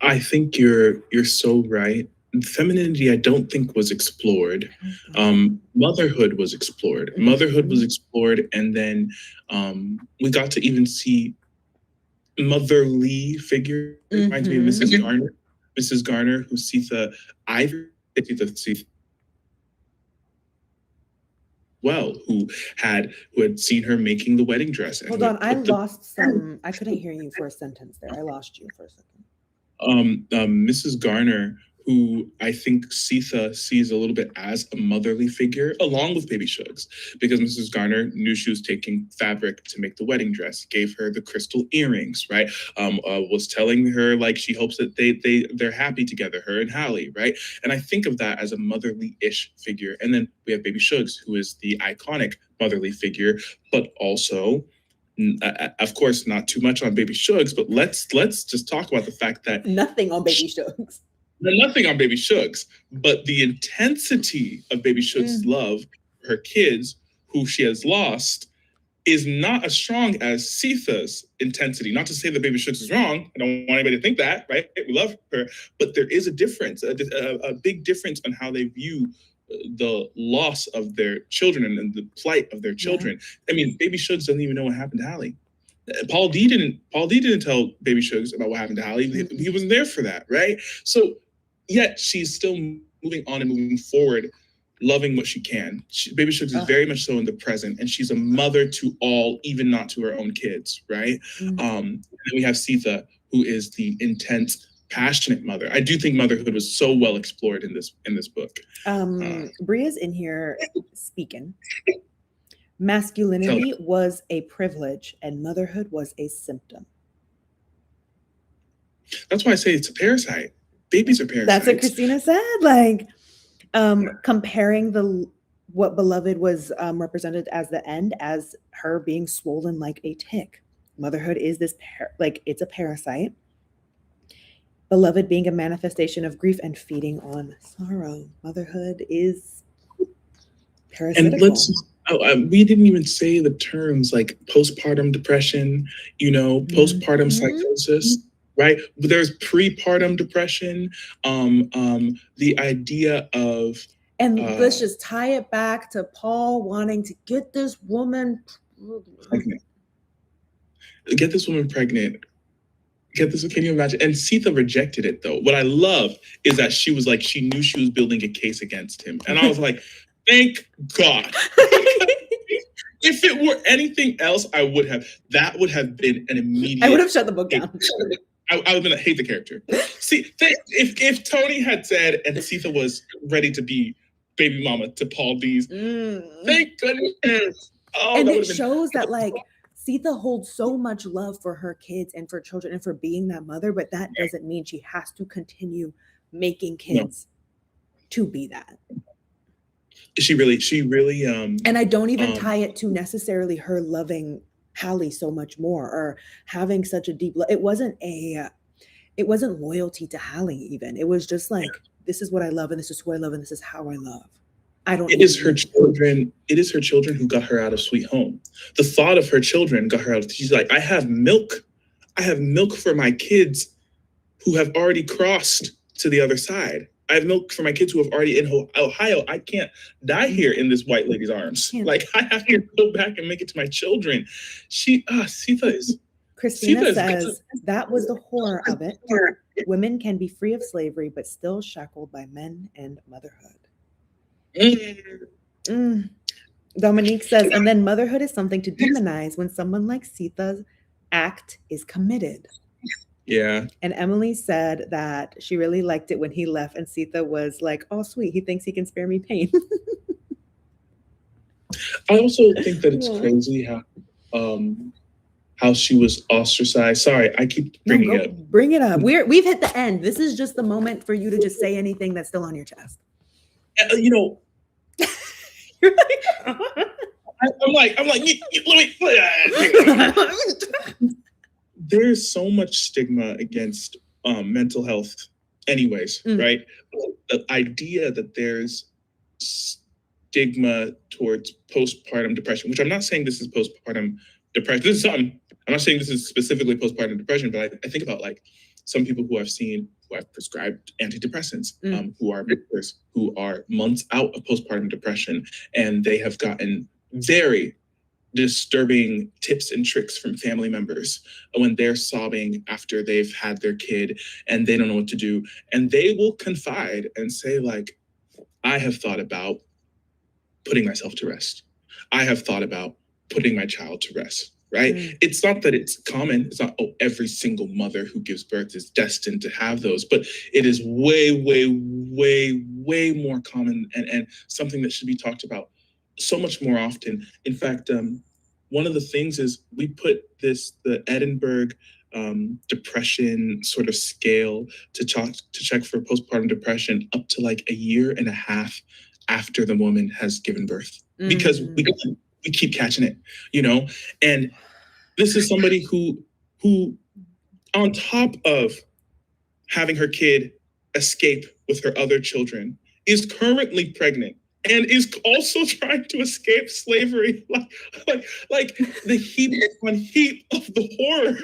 I think you're so right. Femininity, I don't think was explored. Motherhood was explored. Motherhood was explored, and then we got to even see motherly figure. It reminds me of Mrs. Garner. Mrs. Garner, who Sethe, Sethe well, who had seen her making the wedding dress. Hold on, I lost some. I couldn't hear you for a sentence there. I lost you for a second. Mrs. Garner, who I think Sethe sees a little bit as a motherly figure, along with Baby Shugs, because Mrs. Garner knew she was taking fabric to make the wedding dress, gave her the crystal earrings, right? Was telling her like she hopes that they're happy together, her and Hallie, right? And I think of that as a motherly-ish figure. And then we have Baby Shugs, who is the iconic motherly figure, but also, of course, not too much on Baby Shugs, but let's just talk about the fact that nothing on Baby Shugs. Nothing on Baby Shugs, but the intensity of Baby Shugs' love for her kids, who she has lost, is not as strong as Sethe's intensity. Not to say that Baby Shugs is wrong. I don't want anybody to think that, right? We love her, but there is a difference, a big difference on how they view the loss of their children and the plight of their children. I mean, Baby Shugs doesn't even know what happened to Hallie. Paul D didn't tell Baby Shugs about what happened to Hallie. He wasn't there for that, right? So yet she's still moving on and moving forward, loving what she can. Baby Shugs is very much so in the present, and she's a mother to all, even not to her own kids, right? And then we have Sethe, who is the intense, passionate mother. I do think motherhood was so well explored in this book. Bria's in here speaking. Masculinity was a privilege and motherhood was a symptom. That's why I say it's a parasite. Babies are parasites. That's what Christina said. Like, comparing what Beloved was represented as the end as her being swollen like a tick. Motherhood is this it's a parasite. Beloved being a manifestation of grief and feeding on sorrow. Motherhood is parasitical. And we didn't even say the terms like postpartum depression, postpartum psychosis. Right, but there's prepartum depression. The idea of let's just tie it back to Paul wanting to get this woman pregnant. Get this woman pregnant. Can you imagine? And Sethe rejected it though. What I love is that she was like, she knew she was building a case against him, and I was like, thank God. If it were anything else, that would have been an immediate. I would have shut the book down. I was gonna hate the character. See, if Toni had said and Sethe was ready to be baby mama to Paul D's, thank goodness. And it shows that like Sethe holds so much love for her kids and for children and for being that mother, but that doesn't mean she has to continue making kids to be that. She really. And I don't even tie it to necessarily her loving Hallie so much more or having such a deep love. It wasn't loyalty to Hallie even. It was just like, this is what I love and this is who I love and this is how I love. It is her children who got her out of Sweet Home. The thought of her children got her out of, she's like, I have milk for my kids who have already crossed to the other side. I have milk for my kids who have already in Ohio. I can't die here in this white lady's arms. Like, I have to go back and make it to my children. Sethe is. Christina says that was the horror of it. Women can be free of slavery, but still shackled by men and motherhood. Dominique says, and then motherhood is something to demonize when someone like Sethe's act is committed. Yeah. And Emily said that she really liked it when he left, and Sethe was like, "Oh, sweet, he thinks he can spare me pain." I also think that it's Yeah. crazy how she was ostracized. Sorry, I keep bringing it up. Bring it up. We've hit the end. This is just the moment for you to just say anything that's still on your chest. You know, You're like, I'm like, let me. There's so much stigma against mental health, anyways, right? The idea that there's stigma towards postpartum depression, which I'm not saying this is postpartum depression. This is something. I'm not saying this is specifically postpartum depression, but I think about like some people who I've seen who have prescribed antidepressants, who are victims, who are months out of postpartum depression, and they have gotten very disturbing tips and tricks from family members when they're sobbing after they've had their kid and they don't know what to do. And they will confide and say, like, I have thought about putting myself to rest. I have thought about putting my child to rest, right? It's not that it's common. It's not, oh, every single mother who gives birth is destined to have those, but it is way, way, way, way more common and something that should be talked about so much more often. In fact, one of the things is we put the Edinburgh depression sort of scale to check for postpartum depression up to like a year and a half after the woman has given birth, because we keep catching it, you know. And this is somebody who on top of having her kid escape with her other children is currently pregnant and is also trying to escape slavery, like the heap on heap of the horror.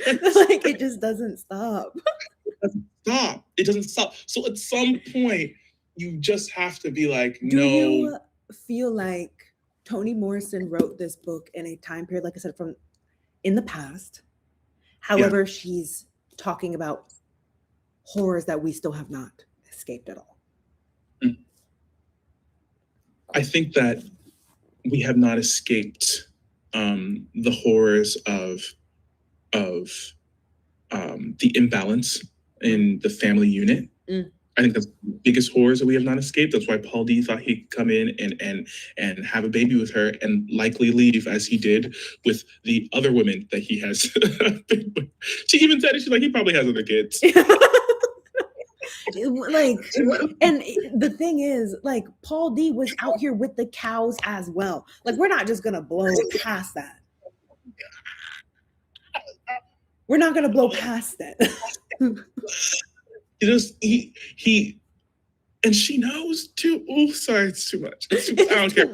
Like it just doesn't stop. It doesn't stop. So at some point, you just have to be like, Do you feel like Toni Morrison wrote this book in a time period, like I said, from in the past? However, she's talking about horrors that we still have not escaped at all. I think that we have not escaped the horrors of the imbalance in the family unit. I think that's the biggest horrors that we have not escaped. That's why Paul D thought he could come in and have a baby with her and likely leave, as he did with the other women that he has been with. She even said it. She's like, he probably has other kids. Like, and the thing is, like, Paul D was out here with the cows as well. Like, we're not just gonna blow past that. We're not gonna blow past that. He and she knows too. Oh, sorry, it's too much. I don't care.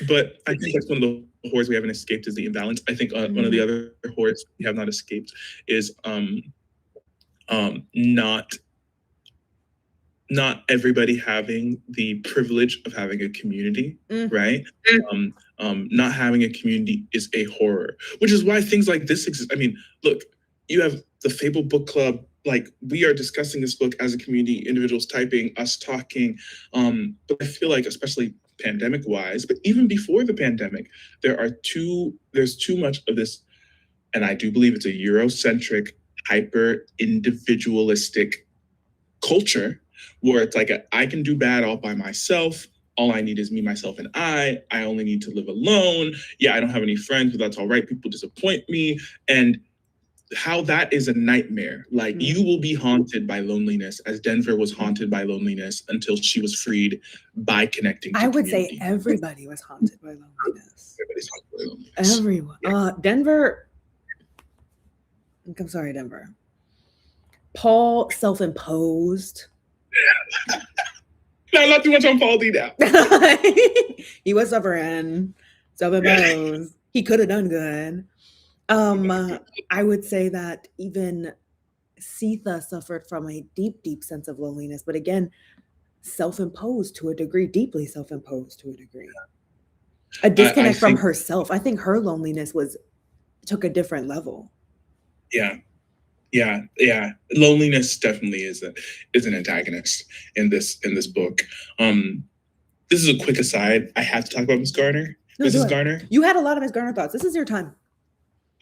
But I think that's one of the horrors we haven't escaped is the imbalance. I think one of the other horrors we have not escaped is not everybody having the privilege of having a community, right? Not having a community is a horror, which is why things like this exist. I mean, look, you have the Fable Book Club. Like, we are discussing this book as a community, individuals typing, us talking. But I feel like, especially pandemic-wise, but even before the pandemic, there's too much of this, and I do believe it's a Eurocentric, hyper-individualistic culture where it's like, I can do bad all by myself. All I need is me, myself, and I only need to live alone. Yeah, I don't have any friends, but that's all right. People disappoint me. And how that is a nightmare. Like, you will be haunted by loneliness, as Denver was haunted by loneliness until she was freed by connecting to community. Say everybody was haunted by loneliness. Everybody's haunted by loneliness. Everyone. Denver. I'm sorry, Denver. Paul self-imposed. No, not too much on Paul D now. He was suffering, self-imposed. He could have done good. I would say that even Sethe suffered from a deep, deep sense of loneliness, but again, self-imposed to a degree, deeply self-imposed to a degree. A disconnect from herself. I think her loneliness took a different level. Yeah. Loneliness definitely is an antagonist in this book. This is a quick aside. I have to talk about Miss Garner. Mrs. Garner. You had a lot of Miss Garner thoughts. This is your time.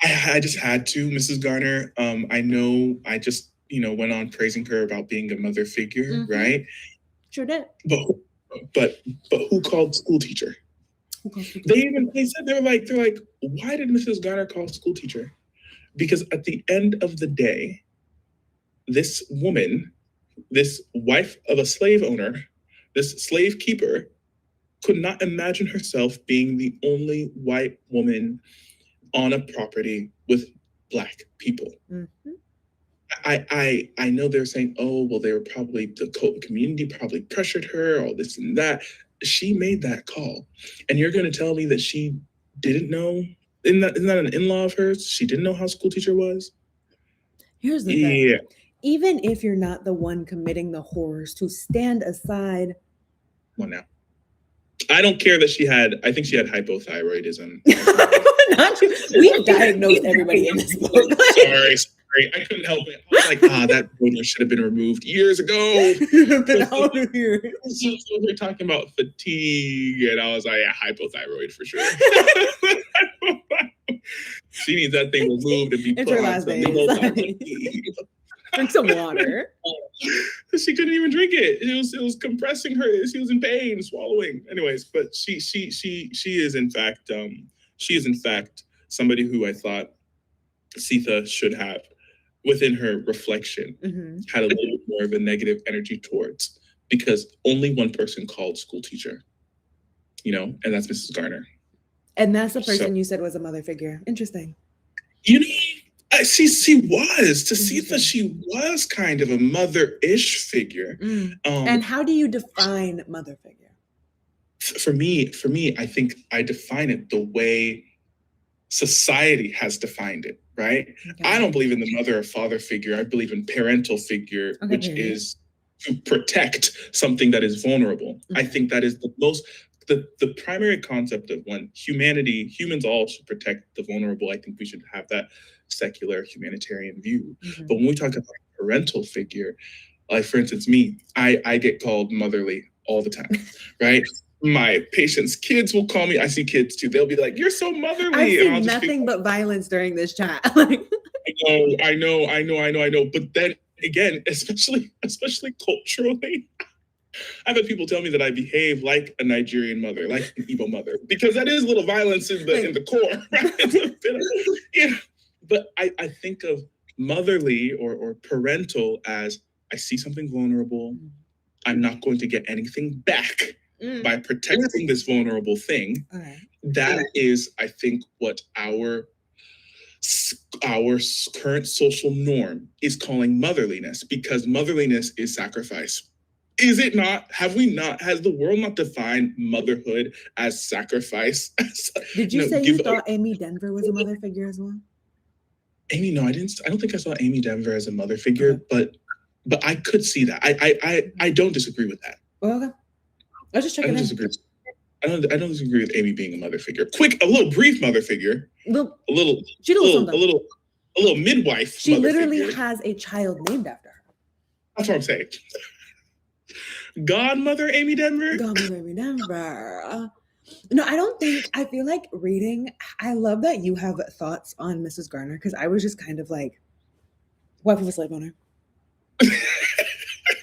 I just had to, Mrs. Garner. I know I just, went on praising her about being a mother figure, right? Sure did. But but who called school teacher? They said they're like, why did Mrs. Garner call school teacher? Because at the end of the day, this woman, this wife of a slave owner, this slave keeper, could not imagine herself being the only white woman on a property with Black people. I know they're saying, oh, well, they were probably, the community probably pressured her, all this and that. She made that call. And you're going to tell me that she didn't know? Isn't that an in-law of hers? She didn't know how school teacher was? Here's the thing. Even if you're not the one committing the horrors, to stand aside. Well, now. I don't care that I think she had hypothyroidism. Not you. We've diagnosed everybody in this book. Sorry. I couldn't help it. I was like, that photo should have been removed years ago. Been out of here. So we're talking about fatigue, and I was like, yeah, hypothyroid for sure. She needs that thing removed and be it's put her on last something. Drink some water. She couldn't even drink it. It was compressing her. She was in pain, swallowing. Anyways, but she is in fact somebody who I thought Sethe should have, within her reflection, had a little bit more of a negative energy towards, because only one person called school teacher, and that's Mrs. Garner. And that's the person you said was a mother figure. Interesting. She was. To Sethe, she was kind of a mother-ish figure. And how do you define mother figure? For me, I think I define it the way society has defined it, right? Okay. I don't believe in the mother or father figure. I believe in parental figure, which is to protect something that is vulnerable. I think that is the primary concept of humans all should protect the vulnerable. I think we should have that secular humanitarian view. But when we talk about parental figure, like for instance, me, I get called motherly all the time, right? My patients' kids will call me. I see kids too. They'll be like, "You're so motherly." I've seen nothing but violence during this chat. I know. But then again, especially culturally, I've had people tell me that I behave like a Nigerian mother, like an Igbo mother, because that is a little violence in the core. Right? But I think of motherly or parental as, I see something vulnerable. I'm not going to get anything back by protecting this vulnerable thing. That is, I think, what our current social norm is calling motherliness, because motherliness is sacrifice. Is it not? Has the world not defined motherhood as sacrifice? Did you say you thought Amy Denver was a mother figure as well? Amy, no, I didn't. I don't think I saw Amy Denver as a mother figure, but I could see that. I don't disagree with that. Okay. I was just checking. I don't disagree with Amy being a mother figure. A little brief mother figure. A little midwife. She literally has a child named after her. That's what I'm saying. Godmother Amy Denver. Godmother Amy Denver. No, I feel like reading. I love that you have thoughts on Mrs. Garner, because I was just kind of like, wife of a slave owner.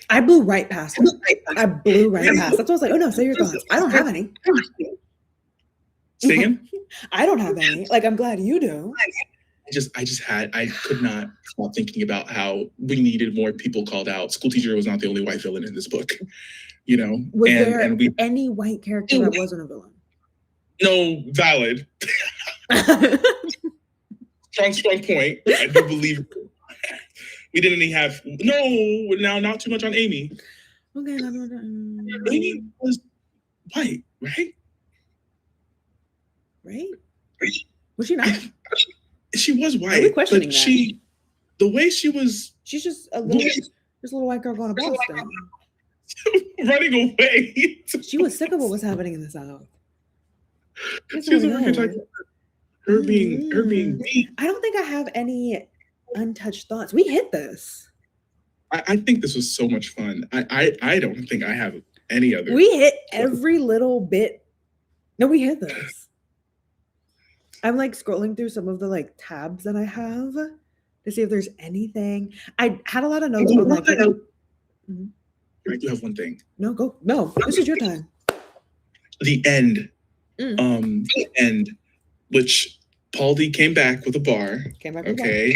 I blew right past her. That's why I was like, oh no, say your thoughts. I don't have any. Say again? I don't have any. Like, I'm glad you do. I could not stop thinking about how we needed more people called out. School teacher was not the only white villain in this book, Was there any white character that wasn't a villain? No, valid. strong point. I do believe we didn't even have not too much on Amy. Okay, Amy was white, right? Right? Was she not? She was white. Are we questioning that? The way she was, she's just a little white girl going to Boston, running away. She was sick of what was happening in the South. She was her being weak. I don't think I have any untouched thoughts. We hit this. I think this was so much fun. I don't think I have any other. We hit every little bit. No, we hit this. I'm like scrolling through some of the like tabs that I have to see if there's anything. I had a lot of notes on like. Mhm. I do have one thing. No, go. No, this is your time. The end. Mm. The end, which Paul D came back with a bar. Came back with a bar. Okay.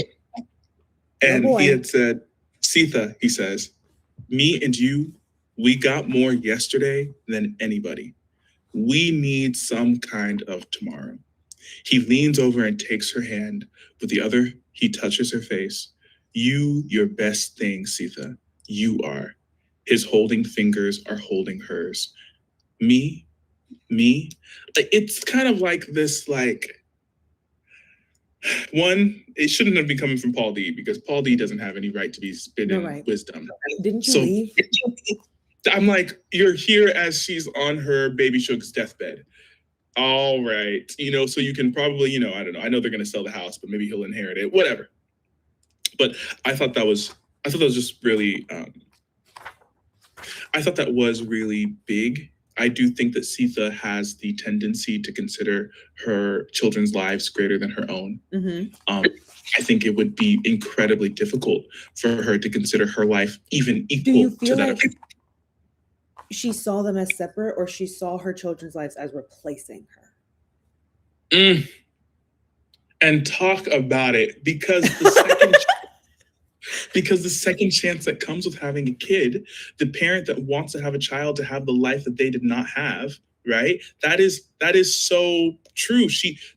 And boy. he had said, Sethe, he says, me and you, we got more yesterday than anybody. We need some kind of tomorrow. He leans over and takes her hand. With the other, he touches her face. You, your best thing, Sethe. You are. His holding fingers are holding hers. Me. It's kind of like this, like, one, it shouldn't have been coming from Paul D because Paul D doesn't have any right to be spitting wisdom. Didn't you leave? I'm like, you're here as she's on her baby Sugar's deathbed. All right. So you can probably, I don't know. I know they're going to sell the house, but maybe he'll inherit it, whatever. But I thought that was just really, I thought that was really big. I do think that Sethe has the tendency to consider her children's lives greater than her own. Mm-hmm. I think it would be incredibly difficult for her to consider her life even equal Do you feel to that like of she saw them as separate, or she saw her children's lives as replacing her? And talk about it, because the second chance that comes with having a kid, the parent that wants to have a child to have the life that they did not have, right? That is so true.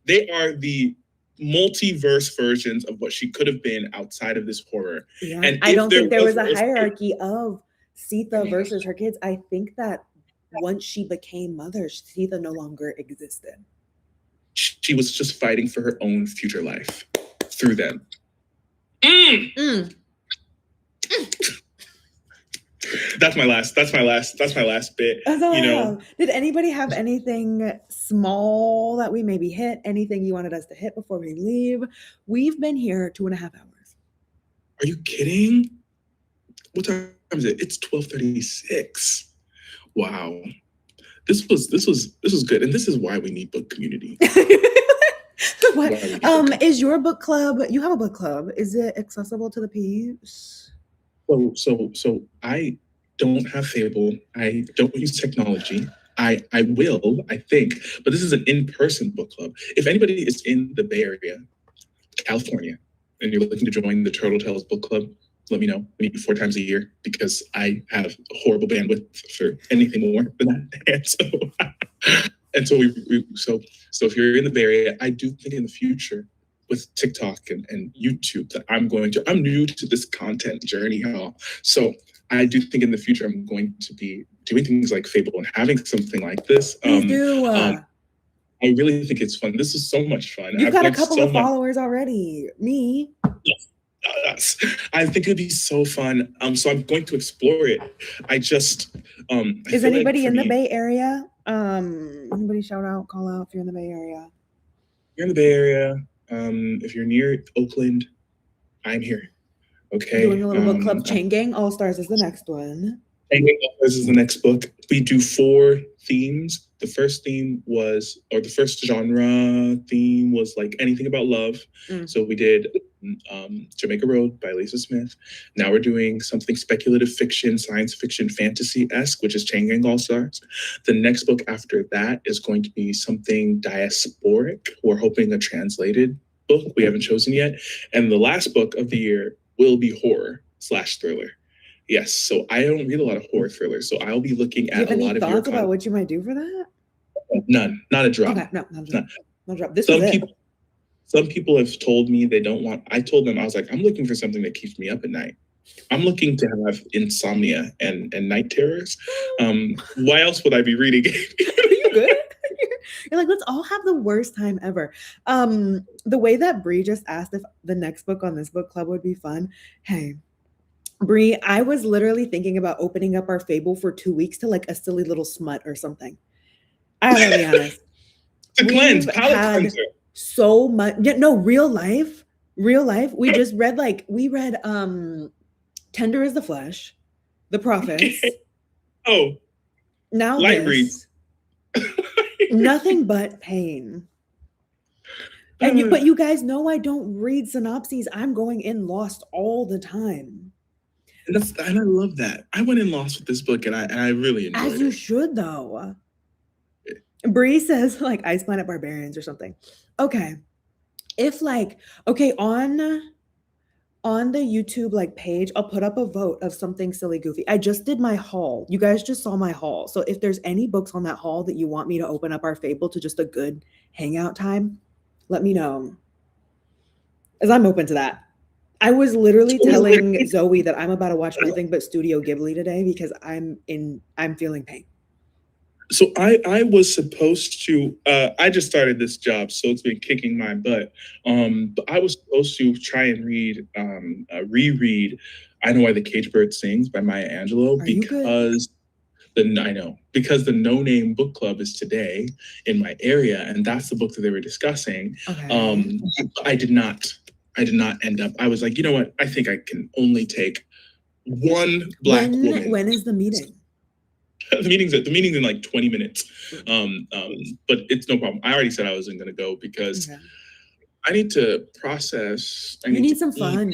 They are the multiverse versions of what she could have been outside of this horror. Yeah. And I don't think there was a hierarchy of Sethe versus her kids. I think that once she became mother, Sethe no longer existed. She was just fighting for her own future life through them. That's my last bit. That's all I have. Did anybody have anything small that we maybe hit? Anything you wanted us to hit before we leave? We've been here 2.5 hours. Are you kidding? What time is it? It's 12:36. Wow. This was good. And this is why we need book community. What? Is your book club, you have a book club, is it accessible to the peeps? So I don't have Fable. I don't use technology. I will, I think, but this is an in-person book club. If anybody is in the Bay Area, California, and you're looking to join the Turtle Tales book club, let me know. I meet 4 times a year because I have horrible bandwidth for anything more than that. So if you're in the Bay Area, I do think in the future with TikTok and YouTube that I'm new to this content journey, y'all. So I do think in the future I'm going to be doing things like Fable and having something like this. Please do. I really think it's fun. This is so much fun. You've got a couple of followers already. Me. Yes. I think it'd be so fun. So I'm going to explore it. Is anybody in the Bay Area? Anybody shout out, call out if you're in the Bay Area. You're in the Bay Area. If you're near Oakland, I'm here. Okay. Doing a little book club. Chain Gang All Stars is the next one. Chain Gang All Stars is the next book. We do 4 themes. The first genre theme was like anything about love. So we did Jamaica Road by Lisa Smith. Now we're doing something speculative fiction, science fiction, fantasy-esque, which is Chain Gang All Stars. The next book after that is going to be something diasporic. We're hoping a translated book. We haven't chosen yet. And the last book of the year will be horror/thriller. Yes, so I don't read a lot of horror thrillers, so I'll be looking at a lot of your... Do you have any thoughts about what you might do for that? None, not a drop. Okay, no, not a drop. Not a drop. Some people have told me they don't want... I told them, I was like, I'm looking for something that keeps me up at night. I'm looking to have insomnia and night terrors. Why else would I be reading? Are you good? You're like, let's all have the worst time ever. The way that Bree just asked if the next book on this book club would be fun. Hey, Bree, I was literally thinking about opening up our Fable for 2 weeks to like a silly little smut or something. I gotta be honest. The cleanse, palate cleanser. So much. No, real life. We just read Tender is the Flesh, The Prophets. Oh. Now Light reads. Nothing but pain. But you guys know I don't read synopses. I'm going in lost all the time. And I love that. I went in lost with this book, and I really enjoyed it. As you should, though. Bree says like Ice Planet Barbarians or something. Okay. If like, okay, on the YouTube like page, I'll put up a vote of something silly goofy. I just did my haul. You guys just saw my haul. So if there's any books on that haul that you want me to open up our Fable to just a good hangout time, let me know. As I'm open to that. I was literally telling Zoe that I'm about to watch nothing but Studio Ghibli today because I'm feeling pain. So I was supposed to, I just started this job, so it's been kicking my butt. But I was supposed to try and reread I Know Why the Cage Bird Sings by Maya Angelou because the No Name Book Club is today in my area, and that's the book that they were discussing. Okay. I did not end up. I was like, you know what? I think I can only take one Black woman. When is the meeting? The meeting's in like 20 minutes. But it's no problem. I already said I wasn't going to go because I need to process. You need some fun.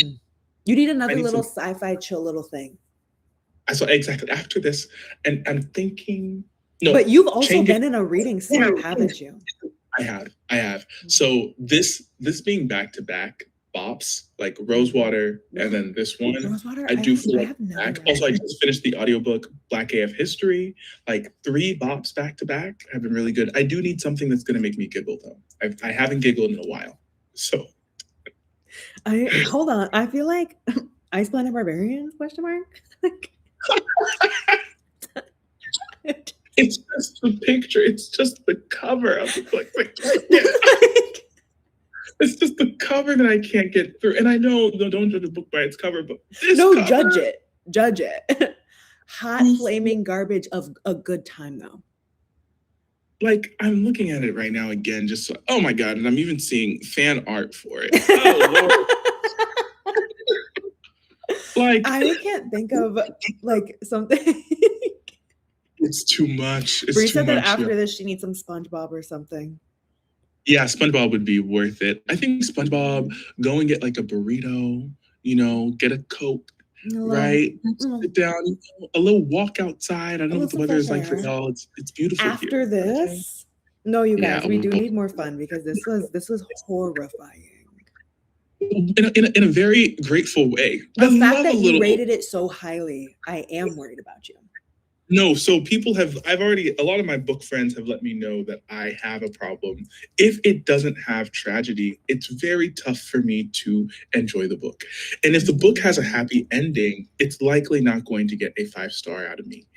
You need another little sci-fi chill little thing. I saw exactly after this, and I'm thinking. No, but you've also been in a reading slump, haven't you? I have. So this being back to back bops, like Rosewater, and then this one, Rosewater, I do feel like back. Also, I just finished the audiobook Black AF History. Like 3 bops back to back have been really good. I do need something that's going to make me giggle though. I haven't giggled in a while. So hold on. I feel like Ice Planet Barbarians ? It's just the picture. It's just the cover of the book. It's just the cover that I can't get through. And I know, don't judge a book by its cover, but this cover, judge it. Hot flaming garbage of a good time though. Like I'm looking at it right now again, just oh my God, and I'm even seeing fan art for it. Oh Lord. Like I can't think of like something. It's too much. Bree said that after this she needs some SpongeBob or something. Yeah, SpongeBob would be worth it. I think SpongeBob, go and get like a burrito, get a Coke, right? Sit down, a little walk outside. I don't know what the weather is like for y'all. It's beautiful after here. This, no, you guys, we do need more fun because this was horrifying. In a very grateful way. The fact that you rated it so highly, I am worried about you. No, so a lot of my book friends have let me know that I have a problem. If it doesn't have tragedy, it's very tough for me to enjoy the book. And if the book has a happy ending, it's likely not going to get a 5-star out of me.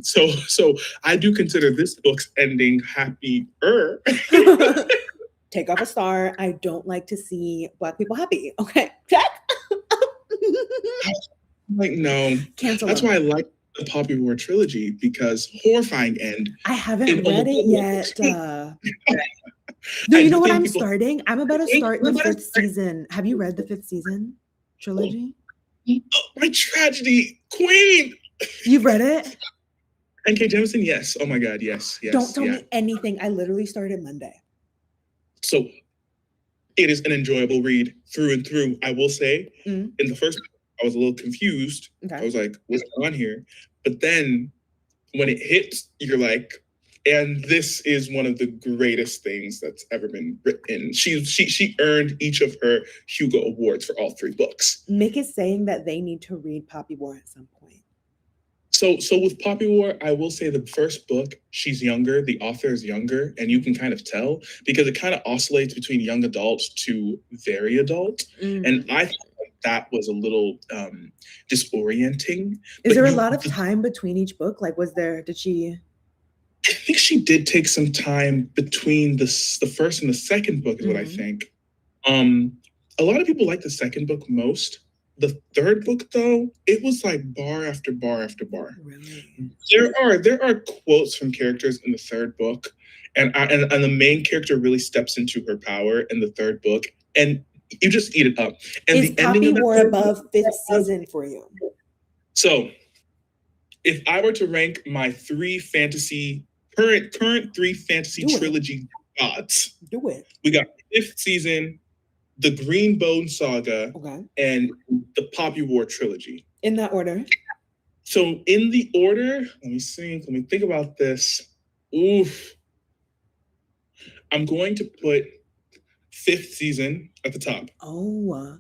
So I do consider this book's ending happier. Take off a star. I don't like to see Black people happy. Okay, check. Like, no. Cancel. That's why I like the Poppy War trilogy, because horrifying end. I haven't read it yet. No, you know what I'm starting? I'm about to start the 5th season. Have you read the 5th season trilogy? Oh, my tragedy queen. You've read it? N.K. Jemisin, yes. Oh my God, yes. Don't tell me anything. I literally started Monday. So it is an enjoyable read through and through. I will say, in the first I was a little confused. Okay. I was like, what's going on here? But then when it hits, you're like, and this is one of the greatest things that's ever been written. She earned each of her Hugo Awards for all 3 books. Mick is saying that they need to read Poppy War at some point. So with Poppy War, I will say the first book, she's younger, the author is younger, and you can kind of tell because it kind of oscillates between young adult to very adult. And I thought that was a little disorienting. Is there a lot of time between each book? Like, did she? I think she did take some time between the first and the second book is what I think. A lot of people like the second book most. The third book, though, it was like bar after bar after bar. Really? There are quotes from characters in the third book, and the main character really steps into her power in the third book, and you just eat it up. And is the ending Poppy War above 5th season for you? So, if I were to rank my 3 fantasy current 3 fantasy trilogy gods, do it. We got fifth season, the Green Bone Saga, Okay. and the Poppy War trilogy. In that order. So in the order, let me think about this. Oof. I'm going to put fifth season at the top. Oh.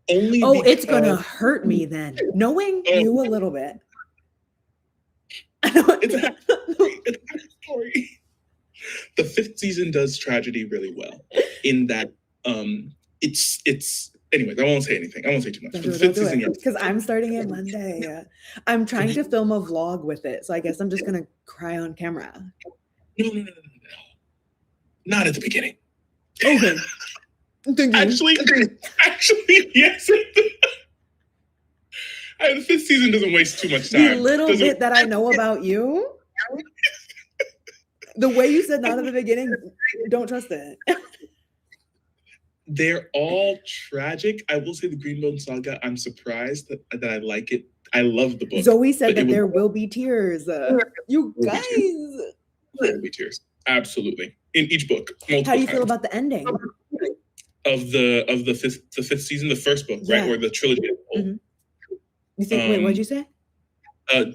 Only It's gonna hurt me then, knowing you a little bit. It's a happy story. The fifth season does tragedy really well in that it's anyways, I won't say anything. I won't say too much. Don't do it, because I'm starting it Monday. I'm trying to film a vlog with it, so I guess I'm just gonna cry on camera. No. Not at the beginning. Okay. Actually, yes. The fifth season doesn't waste too much time. The little bit that I know about you, the way you said not at the beginning, don't trust it. They're all tragic. I will say the Green Bone Saga, I'm surprised that I like it. I love the book. Zoe said that there will be tears. You guys. There will be tears. Absolutely. In each book. How do you feel about the ending? Of the fifth season, the first book, right? Or the trilogy. Mm-hmm. You think, wait, what'd you say?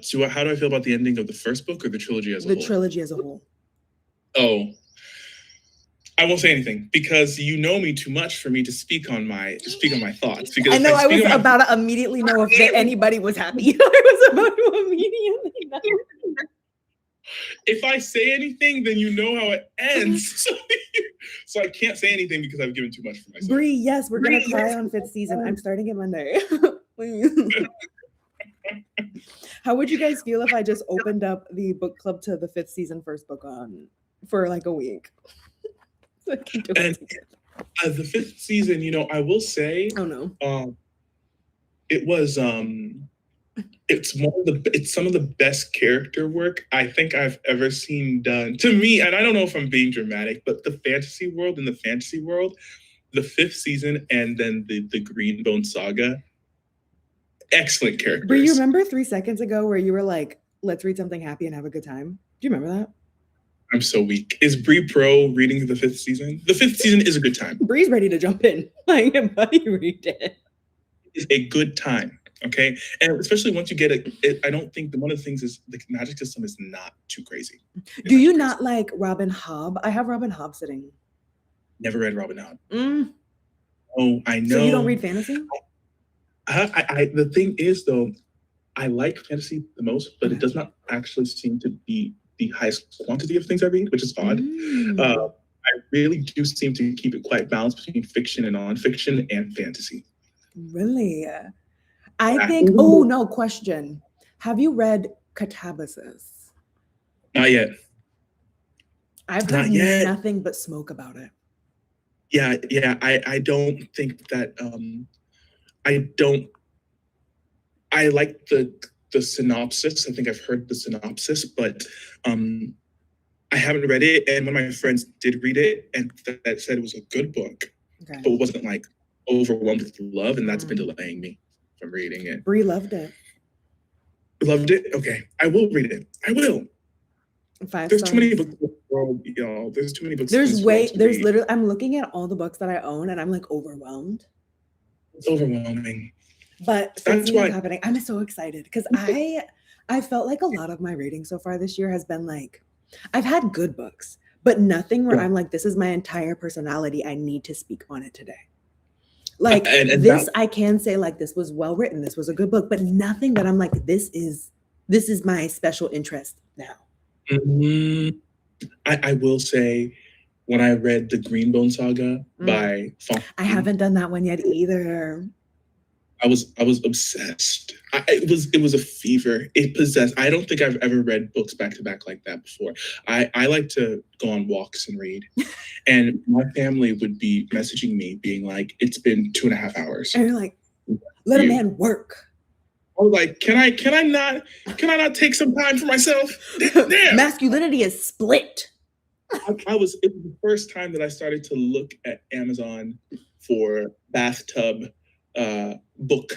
So how do I feel about the ending of the first book or the trilogy as a whole? The trilogy as a whole. Oh, I won't say anything because you know me too much for me to speak on my thoughts. Because I know I was about to immediately know if anybody was happy. I was about to immediately know. If I say anything, then you know how it ends. So I can't say anything because I've given too much for myself. Bree, yes, we're gonna cry on fifth season. I'm starting it Monday. Please. How would you guys feel if I just opened up the book club to the fifth season first book for like a week? So I can do it. And the fifth season, I will say, oh no, it was it's some of the best character work I think I've ever seen done to me. And I don't know if I'm being dramatic, but the fantasy world, the fifth season, and then the Green Bone Saga, excellent characters. Brie, you remember 3 seconds ago where you were like, let's read something happy and have a good time? Do you remember that? I'm so weak. Is Brie pro reading the fifth season? The fifth season is a good time. Brie's ready to jump in. Like, buddy, read it. It's a good time. Okay. And especially once you get it, I don't think one of the things is the magic system is not too crazy. Do you not like Robin Hobb? I have Robin Hobb sitting. Never read Robin Hobb. Oh, I know. So you don't read fantasy? The thing is, though, I like fantasy the most, but it does not actually seem to be the highest quantity of things I read, which is odd. I really do seem to keep it quite balanced between fiction and nonfiction and fantasy. Really? I think, question. Have you read Catabasis? Not yet. I've heard nothing but smoke about it. Yeah. I don't think that, I like the synopsis. I think I've heard the synopsis, but I haven't read it. And one of my friends did read it and that said it was a good book, but it wasn't like overwhelmed with love. And that's been delaying me from reading it. Brie loved it. Loved it? Okay. I will read it. I will. 5 There's stars. too many books in the world, There's too many books. There's literally, I'm looking at all the books that I own and I'm like overwhelmed. It's overwhelming. But that's what's happening. I'm so excited because I felt like a lot of my reading so far this year has been like, I've had good books, but nothing where I'm like, this is my entire personality. I need to speak on it today. Like I can say like, this was well written. This was a good book, but nothing that I'm like, this is my special interest now. Mm-hmm. I will say when I read the Green Bone Saga by Fong, I haven't done that one yet either. I was obsessed. It was a fever. It possessed. I don't think I've ever read books back to back like that before. I like to go on walks and read, and my family would be messaging me being like, "It's been 2.5 hours," and you're like, "Let a man work." I was like, "Can I not take some time for myself?" Damn. Masculinity is split. It was the first time that I started to look at Amazon for bathtub book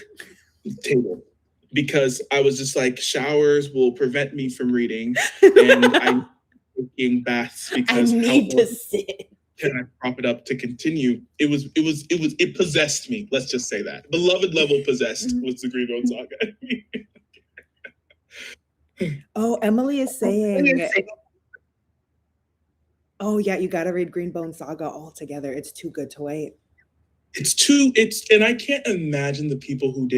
table because I was just like, showers will prevent me from reading and I'm taking baths because I need to sit. can I prop it up to continue? It possessed me. Let's just say that. Beloved level possessed was the Greenbone Saga. Oh, Emily is saying, oh yeah, you got to read Greenbone Saga all together. It's too good to wait. And I can't imagine the people who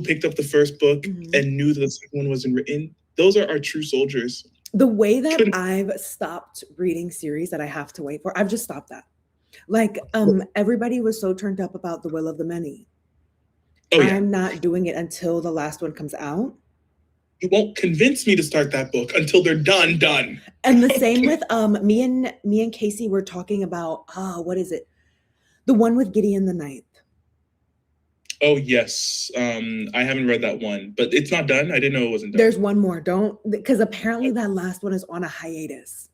picked up the first book and knew that the second one wasn't written. Those are our true soldiers. The way that I've stopped reading series that I have to wait for, I've just stopped that. Like, everybody was so turned up about The Will of the Many. Oh, yeah. I'm not doing it until the last one comes out. You won't convince me to start that book until they're done. And the same with me and Casey were talking about what is it? The one with Gideon the Ninth. Oh yes. I haven't read that one, but it's not done. I didn't know it wasn't done. There's one more. Because apparently that last one is on a hiatus.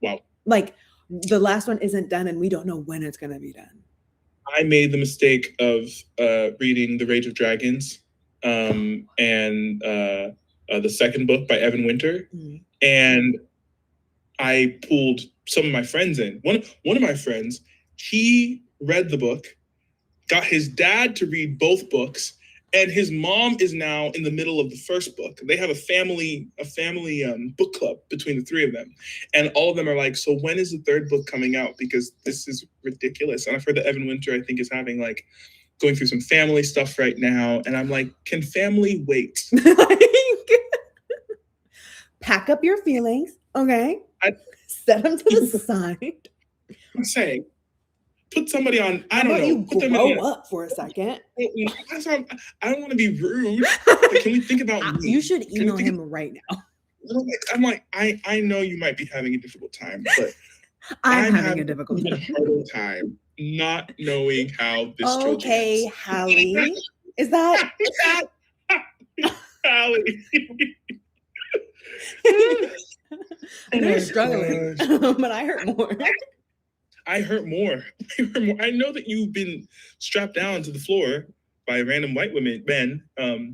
Wow. Like the last one isn't done and we don't know when it's gonna be done. I made the mistake of reading The Rage of Dragons and the second book by Evan Winter. And I pulled some of my friends in. One of my friends, he read the book, got his dad to read both books, and his mom is now in the middle of the first book. They have a family book club between the three of them. And all of them are like, so when is the third book coming out? Because this is ridiculous. And I've heard that Evan Winter, I think, is having going through some family stuff right now. And I'm like, can family wait? Pack up your feelings, okay? Set them to the side. I'm saying, put somebody on. I How don't about know. You put grow up for a second. I don't want to be rude. But can we think about me? You should email him right now. I'm like, I know you might be having a difficult time, but I'm having a difficult time not knowing how this. Okay, Hallie, is that Hallie? They're struggling, but I hurt more. I hurt more. I know that you've been strapped down to the floor by random white men,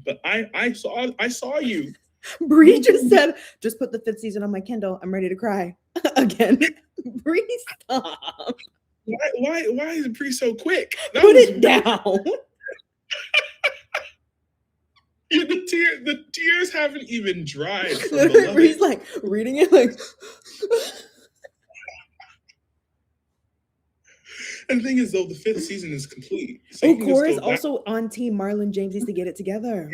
but I saw you. Bree just said, just put the 5th season on my Kindle. I'm ready to cry again. Bree, stop. Why is Bree so quick? Put it down. The tears haven't even dried. Bree's like reading it like. And the thing is, though, the 5th season is complete. So Cora is also on team Marlon James needs to get it together.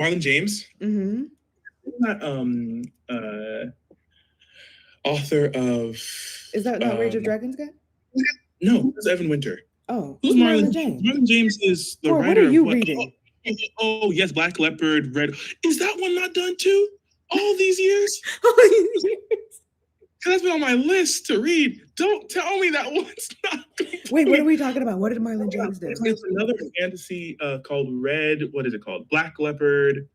Marlon James? Mm-hmm. Not author of... Is that not Rage of Dragons guy? No, it's Evan Winter. Oh, who's Marlon James? Marlon James is the writer. What are you reading? Oh, yes, Black Leopard, Red. Is that one not done too? All these years? That's been on my list to read. Don't tell me that one's not. Wait, what are we talking about? What did Marlon James do? It's another fantasy called Red. What is it called? Black Leopard.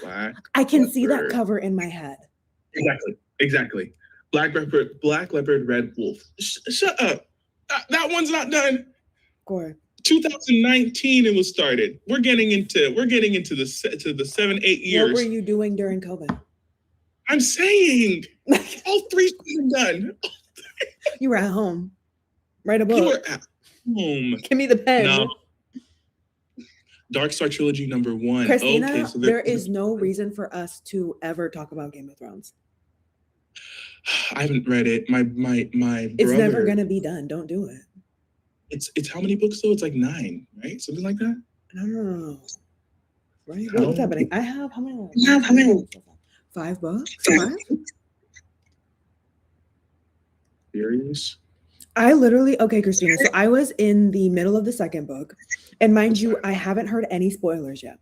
I can see that cover in my head. Exactly. Black Leopard, Red Wolf. Shut up. That one's not done. Gore. 2019 it was started. We're getting into the 7-8 years. What were you doing during COVID? I'm saying all 3 are done. You were at home. Write a book. You were at home. Give me the pen. No. Dark Star Trilogy #1. Christina, okay, so there is no reason for us to ever talk about Game of Thrones. I haven't read it. My brother. It's never gonna be done. Don't do it. It's how many books though? It's like 9, right? Something like that. No. Right? What's happening? I have how many? 5 books. 5. Serious? I literally okay, Christina. So I was in the middle of the second book, and mind you, I haven't heard any spoilers yet.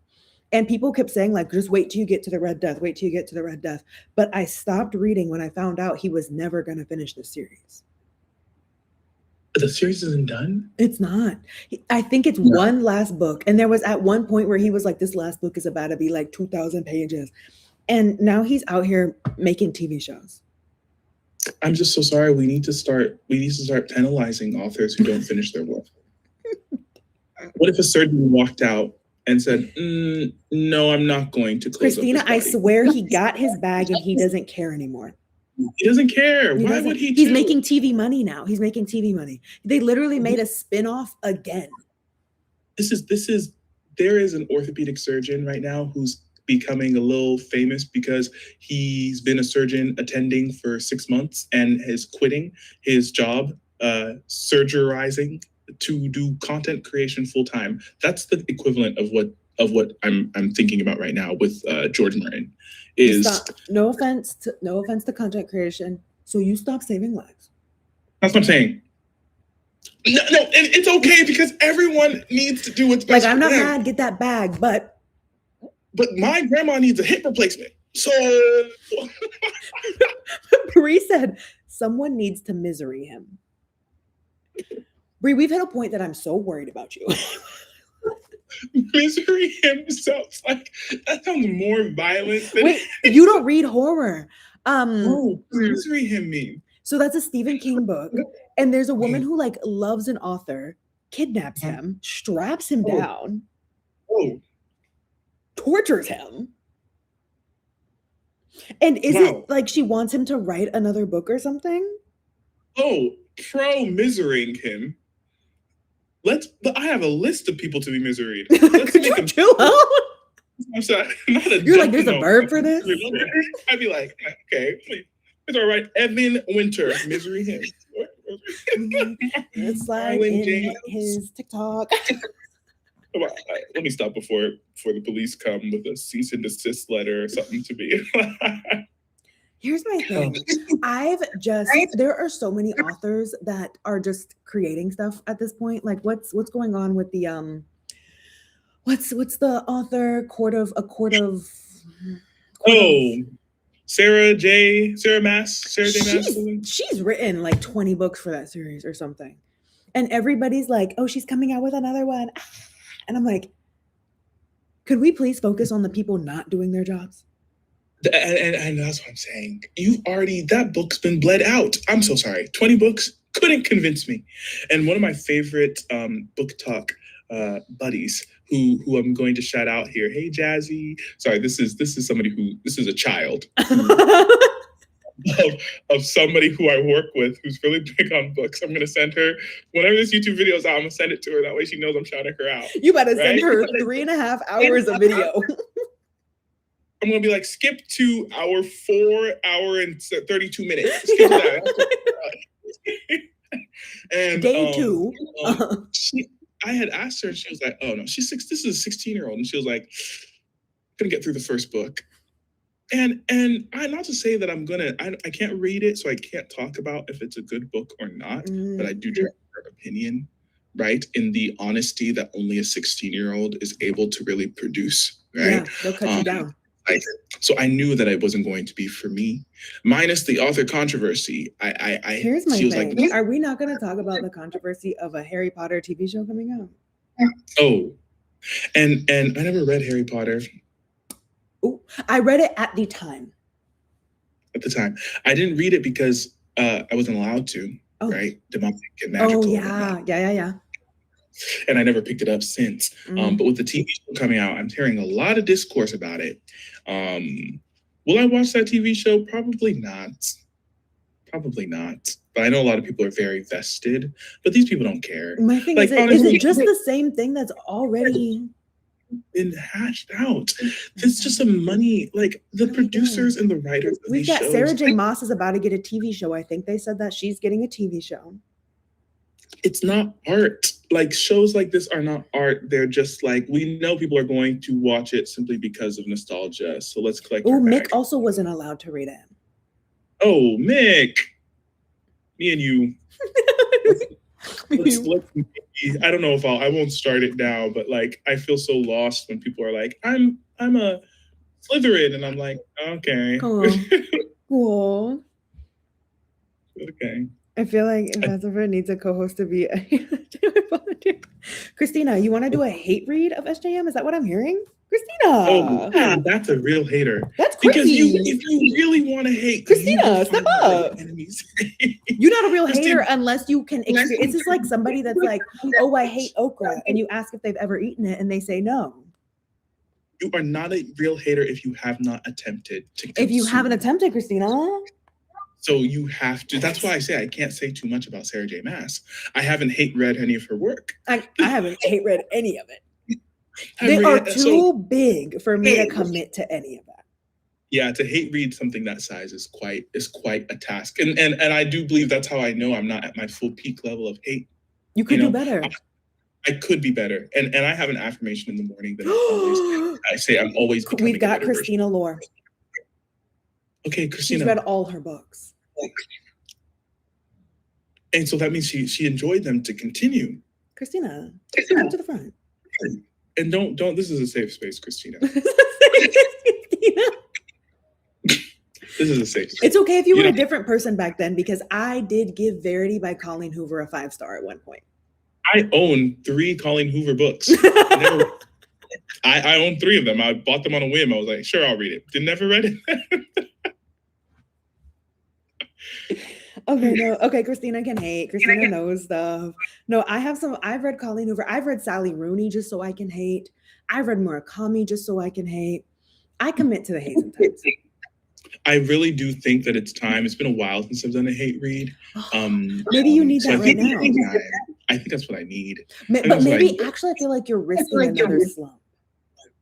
And people kept saying, like, just wait till you get to the Red Death, wait till you get to the Red Death. But I stopped reading when I found out he was never going to finish the series. The series isn't done? It's not. I think it's one last book. And there was at one point where he was like, this last book is about to be like 2,000 pages. And now he's out here making TV shows. I'm just so sorry. We need to start penalizing authors who don't finish their work. What if a surgeon walked out and said, no, I'm not going to close Christina, I swear he got his bag and he doesn't care anymore. He doesn't care. He Why doesn't. would he? He's too? making TV money now. He's making TV money. They literally made a spin-off again. This is. There is an orthopedic surgeon right now who's becoming a little famous because he's been a surgeon attending for 6 months and is quitting his job, surgerizing to do content creation full time. That's the equivalent of what I'm thinking about right now with George Martin. No offense to content creation. So you stop saving lives. That's what I'm saying. No, it's okay because everyone needs to do what's best. Like, I'm not for them. mad, get that bag, but my grandma needs a hip replacement. So Bree said someone needs to misery him. Bree, we've hit a point that I'm so worried about you. Misery himself. Like, that sounds more violent than Wait, you don't read horror. Oh, misery him mean. So that's a Stephen King book. And there's a woman who like loves an author, kidnaps him, straps him down, tortures him. And is it like she wants him to write another book or something? Oh, pro-misering him. I have a list of people to be miseried. Let's Could make you them chill out? I'm sorry. You're like, there's a verb for this? I'd be like, okay, it's all right. Evan Winter, misery him. It's like in his TikTok. Let me stop before the police come with a cease and desist letter or something to me. Here's my thing. There are so many authors that are just creating stuff at this point. Like what's going on with the what's the author Sarah J. Maas. She's written like 20 books for that series or something. And everybody's like, oh, she's coming out with another one. And I'm like, could we please focus on the people not doing their jobs? And that's what I'm saying. That book's been bled out. I'm so sorry. 20 books couldn't convince me. And one of my favorite book talk buddies who I'm going to shout out here. Hey, Jazzy. Sorry, this is a child of somebody who I work with who's really big on books. I'm going to send her, whenever this YouTube video is out, I'm going to send it to her. That way she knows I'm shouting her out. You better send her 3.5 hours of video. I'm going to be like, skip to hour 4 hour and 32 minutes. Skip that. And day 2. I had asked her, and she was like, oh no, she's 6. This is a 16-year-old. And she was like, I'm going to get through the first book. And I, not to say that I can't read it, so I can't talk about if it's a good book or not, but I do try her opinion, right? In the honesty that only a 16-year-old is able to really produce, right? Yeah, they'll cut you down. So I knew that it wasn't going to be for me, minus the author controversy. Here's my thing. Like, are we not going to talk about the controversy of a Harry Potter TV show coming out? Oh, and I never read Harry Potter. Ooh, I read it at the time. At the time, I didn't read it because I wasn't allowed to. Oh. Right, demonic and magical. Oh yeah. And I never picked it up since. But with the TV show coming out, I'm hearing a lot of discourse about it. Will I watch that TV show? Probably not. But I know a lot of people are very vested, but these people don't care. My thing is it just the same thing that's already been hashed out? It's just some money, like the producers and the writers of We've these got shows. Sarah J. Maas is about to get a TV show. I think they said that she's getting a TV show. It's not art. Like, shows like this are not art. They're just like, we know people are going to watch it simply because of nostalgia. So let's collect. Oh, Mick also wasn't allowed to read it. Oh, Mick. Me and you. let's I don't know if I won't start it now, but like, I feel so lost when people are like, I'm a Slytherin, and I'm like, okay. Cool. Okay. I feel like Ambassador needs a co-host to be a Christina, you want to do a hate read of SJM? Is that what I'm hearing? Christina. Oh, that's a real hater. That's crazy. Because if you really want to hate, Christina, step up. You're not a real hater unless you can experience. It's just like somebody that's like, oh, I hate okra. And you ask if they've ever eaten it and they say no. You are not a real hater if you have not attempted to consume. If you haven't attempted, Christina. So you have to. That's why I say I can't say too much about Sarah J. Maas. I haven't read any of her work. I haven't read any of it. They are too big for me to commit to any of that. Yeah, to hate read something that size is quite a task. And I do believe that's how I know I'm not at my full peak level of hate. You could do better. I could be better. And I have an affirmation in the morning that I say I'm always becoming We've got Christina Lore. Okay, Christina. She's read all her books. And so that means she enjoyed them to continue. Christina, come to the front. And don't this is a safe space, Christina. This is a safe space. It's okay if you were a different person back then, because I did give Verity by Colleen Hoover a 5-star at one point. I own 3 Colleen Hoover books. I own 3 of them. I bought them on a whim. I was like, sure, I'll read it. Never read it. Okay, no. Okay, Christina can hate. Christina knows stuff. No, I've read Colleen Hoover. I've read Sally Rooney just so I can hate. I've read Murakami just so I can hate. I commit to the hate sometimes. I really do think that it's time. It's been a while since I've done a hate read. Maybe you need that right now. I think that's what I need. But maybe, actually, I feel like you're risking another slump.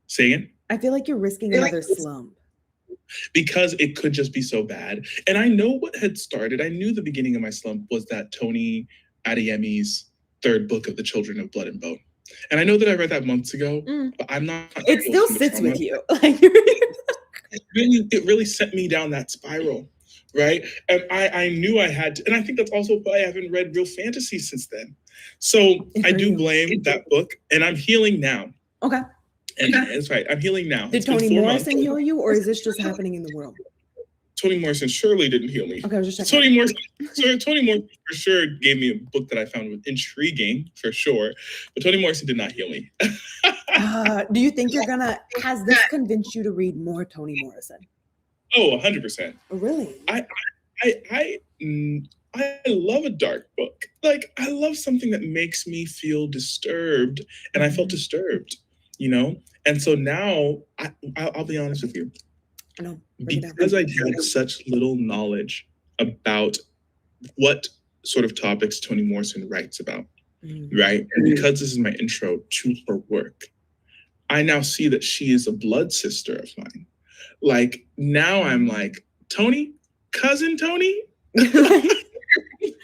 Say again? I feel like you're risking another slump. Because it could just be so bad. And I know what had started. I knew the beginning of my slump was that Toni Adeyemi's 3rd book of The Children of Blood and Bone. And I know that I read that months ago, but I'm not. It still sits with you. It really sent me down that spiral, right? And I knew I had to, and I think that's also why I haven't read real fantasy since then. So I do blame that book, and I'm healing now. Okay. And that's right. I'm healing now. Did Toni Morrison heal you, or is this just happening in the world? Toni Morrison surely didn't heal me. Okay, I was just checking. Toni Morrison for sure gave me a book that I found intriguing, for sure. But Toni Morrison did not heal me. Do you think has this convinced you to read more Toni Morrison? Oh, 100%. Really? I love a dark book. Like, I love something that makes me feel disturbed. And I felt disturbed, And so now, I'll be honest with you. No, because I had such little knowledge about what sort of topics Toni Morrison writes about, right? And because this is my intro to her work, I now see that she is a blood sister of mine. Like, now I'm like, Toni, cousin Toni?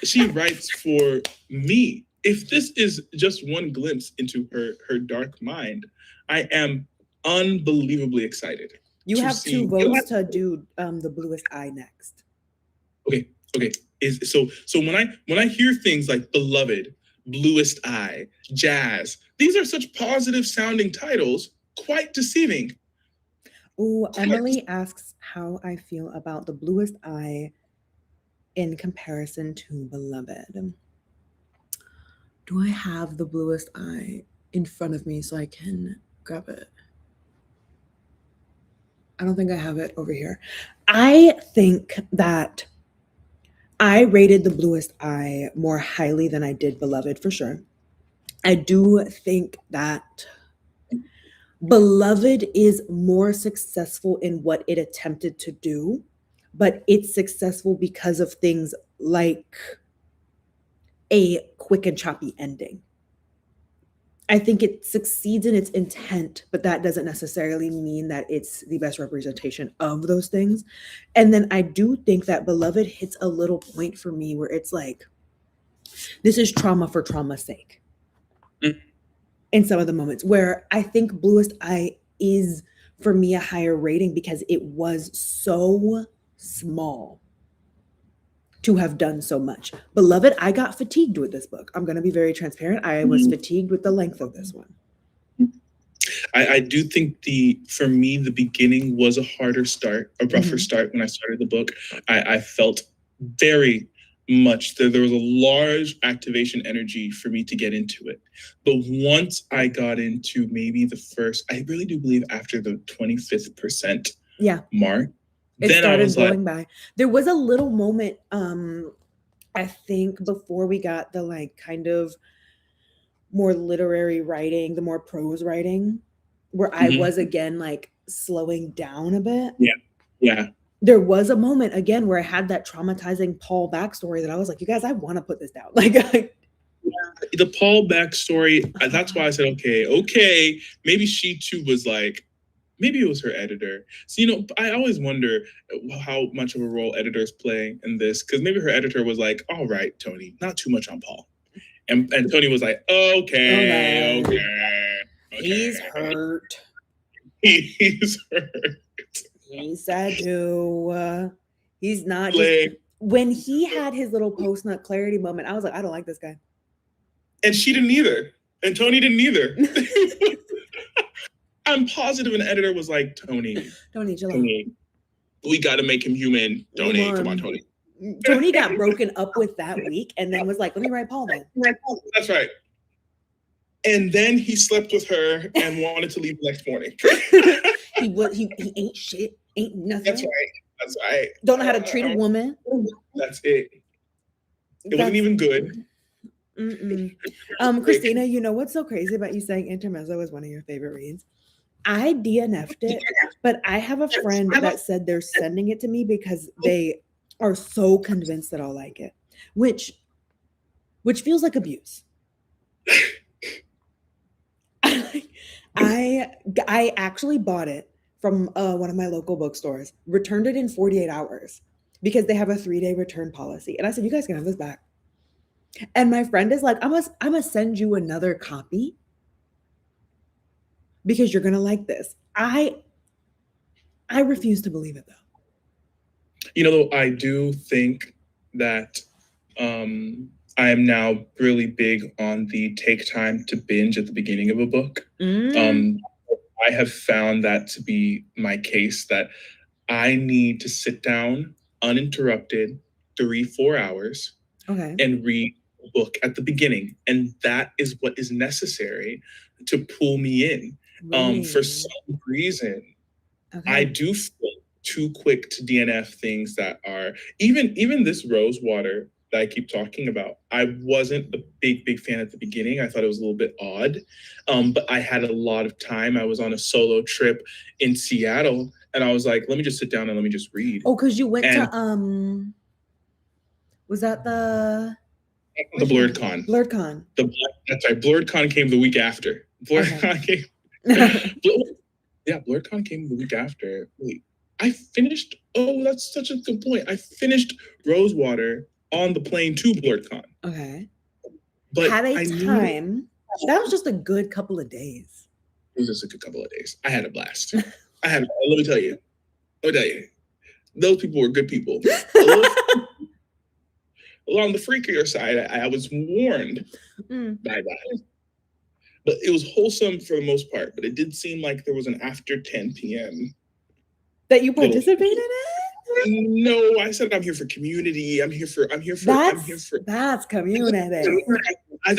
She writes for me. If this is just one glimpse into her dark mind, I am unbelievably excited. You have 2 votes to do The Bluest Eye next. Okay. So when I hear things like Beloved, Bluest Eye, Jazz, these are such positive sounding titles, quite deceiving. Oh, Emily asks how I feel about The Bluest Eye in comparison to Beloved. Do I have The Bluest Eye in front of me so I can grab it? I don't think I have it over here. I think that I rated The Bluest Eye more highly than I did Beloved, for sure. I do think that Beloved is more successful in what it attempted to do, but it's successful because of things like a quick and choppy ending. I think it succeeds in its intent, but that doesn't necessarily mean that it's the best representation of those things. And then I do think that Beloved hits a little point for me where it's like, this is trauma for trauma's sake. In some of the moments where I think Bluest Eye is, for me, a higher rating because it was so small to have done so much. Beloved, I got fatigued with this book. I'm going to be very transparent. I was fatigued with the length of this one. I do think for me, the beginning was a harder start, a rougher start when I started the book. I felt very much that there was a large activation energy for me to get into it. But once I got into maybe the first, I really do believe after the 25th percent mark, it started blowing by. There was a little moment, I think, before we got the kind of more literary writing, the more prose writing, where I was again slowing down a bit. Yeah. there was a moment again where I had that traumatizing Paul backstory that I was like, you guys, I want to put this down. Like, the Paul backstory, that's why I said, okay, maybe she too was like, maybe it was her editor. So, I always wonder how much of a role editors play in this, because maybe her editor was like, all right, Toni, not too much on Paul. And Toni was like, okay. He's hurt. He's hurt. He's sad too. He's not just... When he had his little post-nut clarity moment, I was like, I don't like this guy. And she didn't either. And Toni didn't either. I'm positive an editor was like, Toni, chill out. We got to make him human. Toni, come on, Toni. Toni got broken up with that week and then was like, let me write Paul then. That's right. And then he slept with her and wanted to leave the next morning. He ain't shit, ain't nothing. That's right. Don't know how to treat a woman. That's it. It wasn't even good. Christina, you know what's so crazy about you saying Intermezzo is one of your favorite reads? I DNF'd it, but I have a friend that said they're sending it to me because they are so convinced that I'll like it, which feels like abuse. I actually bought it from one of my local bookstores, returned it in 48 hours because they have a 3-day return policy. And I said, you guys can have this back. And my friend is like, I'm gonna send you another copy because you're gonna like this. I refuse to believe it though. I do think that I am now really big on the take time to binge at the beginning of a book. I have found that to be my case, that I need to sit down uninterrupted 3-4 hours and read a book at the beginning. And that is what is necessary to pull me in. For some reason, I do feel too quick to DNF things that are, even this Rosewater that I keep talking about. I wasn't a big fan at the beginning. I thought it was a little bit odd, but I had a lot of time. I was on a solo trip in Seattle, and I was like, let me just sit down and let me just read. Oh, because you went to, was that the Blurred Con? Blurred Con. That's right. Blurred Con came the week after. Blurred Con came. Blurred Con came the week after. Wait, I finished. Oh, that's such a good point. I finished Rosewater on the plane to Blurred Con. Okay. But had a time. That was just a good couple of days. It was just a good couple of days. I had a blast. Let me tell you. Those people were good people. On the freakier side, I was warned by that. But it was wholesome for the most part. But it did seem like there was an after 10 p.m. that you participated in? No, I said I'm here for community. I'm here for that's community. I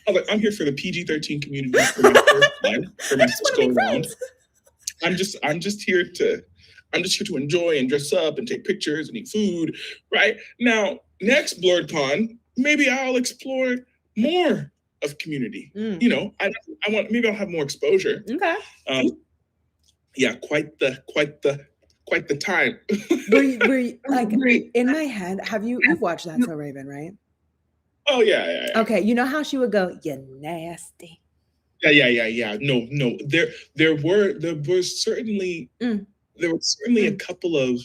was like, I'm here for the PG-13 community for my first time, for my first go around. I'm just here to enjoy and dress up and take pictures and eat food. Right now, next Blurred Con, maybe I'll explore more of community. I want, maybe I'll have more exposure. Okay. Yeah, quite the time. were you like in my head? You've watched That's So Raven, right? Oh yeah. Okay, you know how she would go, "You nasty." Yeah. No. There were certainly a couple of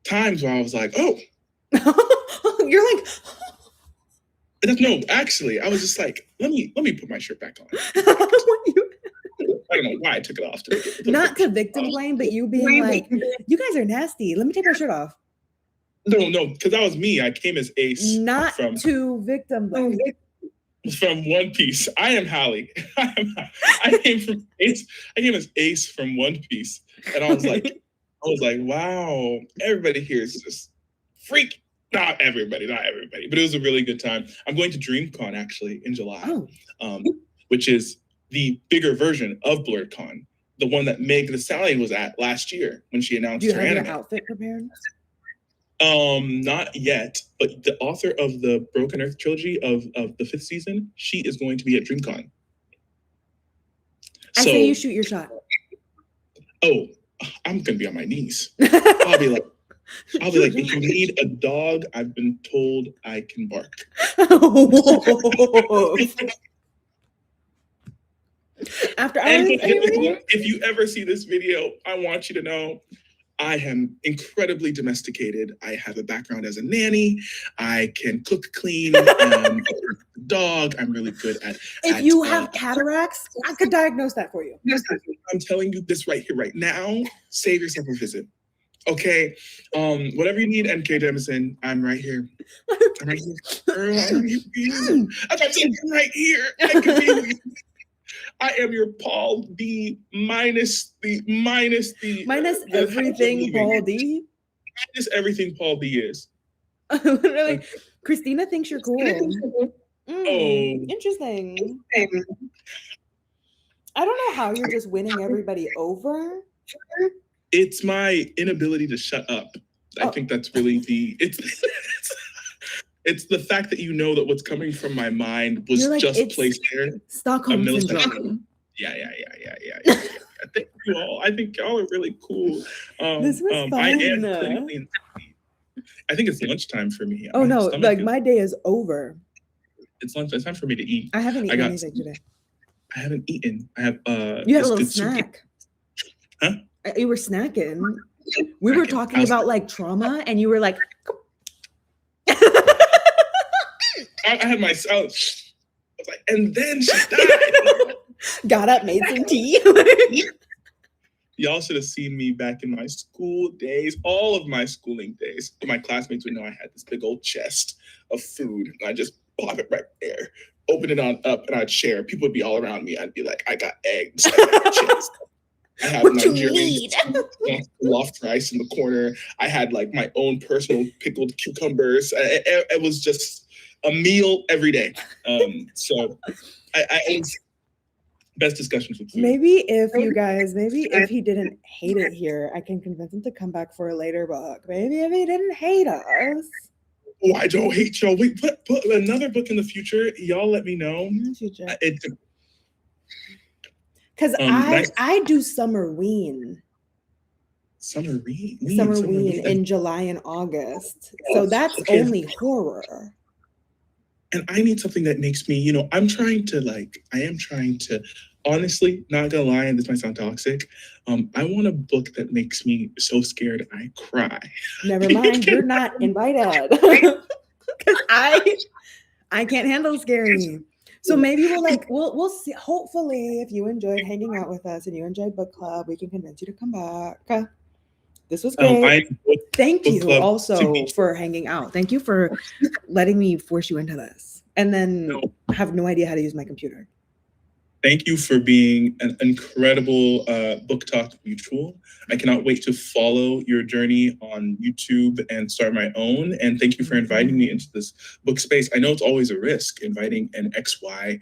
times where I was like, oh. You're like. No, actually, I was just like, let me put my shirt back on. I don't know why I took it off. Not to victim blame, but you being like, you guys are nasty. Let me take my shirt off. No, because that was me. I came as Ace. Not to victim blame. From One Piece. I am Hallie. I came as Ace from One Piece. And I was like, wow, everybody here is just freak. Not everybody, but it was a really good time. I'm going to DreamCon actually in July, which is the bigger version of Blurred Con, the one that Meg Thee Stallion was at last year when she announced her anime. Do you have your outfit prepared? Not yet, but the author of the Broken Earth trilogy of the 5th season, she is going to be at DreamCon. I say you shoot your shot. Oh, I'm gonna be on my knees. I'll be like, if you need a dog, I've been told I can bark. After hours, if you ever see this video, I want you to know I am incredibly domesticated. I have a background as a nanny. I can cook, clean, dog. I'm really good at. If you have cataracts, I could diagnose that for you. I'm telling you this right here, right now. Save yourself a visit. Okay. Whatever you need, NK Jemisin, I'm right here. I'm right here. I'm right here. I can be. I am your Paul D minus everything Paul D. Minus everything Paul D is. Literally, Christina thinks you're cool. Interesting. I don't know how you're just winning everybody over. It's my inability to shut up. I think that's really it's the fact that you know that what's coming from my mind was just placed there. Stockholm syndrome. Yeah. Thank you all. I think y'all are really cool. This was fun. I am clinically. I think it's lunchtime for me. Oh no, like my day is over. It's lunch. It's time for me to eat. I haven't eaten anything today. I haven't eaten. I have You had a little snack. Huh? You were snacking. We were talking about like trauma, and you were like, I had my salad. I was like, and then she died. Got up, made some tea. Y'all should have seen me back in my school days, all of my schooling days. My classmates would know I had this big old chest of food, and I just pop it right there, open it on up, and I'd share. People would be all around me. I'd be like, I got eggs. I got chips. I have Nigerian loft rice in the corner. I had like my own personal pickled cucumbers. It was just a meal every day. So I best discussions with food. Maybe if he didn't hate it here, I can convince him to come back for a later book. Maybe if he didn't hate us. Oh, I don't hate y'all. Wait, put another book in the future. Y'all let me know. Because I do Summerween. Summerween in July and August. So that's only horror. And I need something that makes me, I am trying to, honestly, not gonna lie, and this might sound toxic, I want a book that makes me so scared I cry. Never mind, you're not invited. Because I can't handle scary. So maybe we'll see. Hopefully, if you enjoyed hanging out with us and you enjoyed book club, we can convince you to come back. This was great. Thank you also for hanging out. Thank you for letting me force you into this and then have no idea how to use my computer. Thank you for being an incredible Book Talk mutual. I cannot wait to follow your journey on YouTube and start my own. And thank you for inviting me into this book space. I know it's always a risk inviting an XY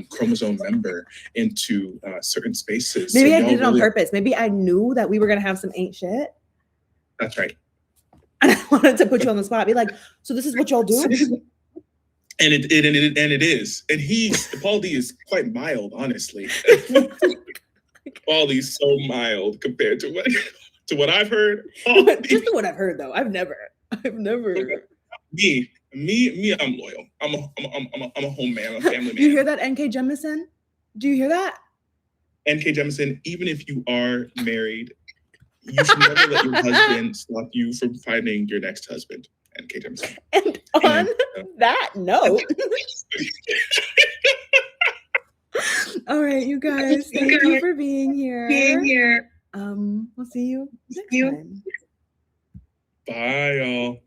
chromosome member into certain spaces. Maybe I did it on purpose. Maybe I knew that we were going to have some ain't shit. That's right. And I wanted to put you on the spot. Be like, so this is what y'all do? And it is. And Paul D is quite mild, honestly. Paul D's so mild compared to what I've heard. Just what I've heard though. I've never. Me, I'm loyal. I'm a home man, I'm a family man. Do you hear that, NK Jemisin? Do you hear that? NK Jemisin, even if you are married, you should never let your husband stop you from finding your next husband. NK Jemisin. And on that note, all right, you guys, thank you for being here. We'll see you next time. Bye, y'all.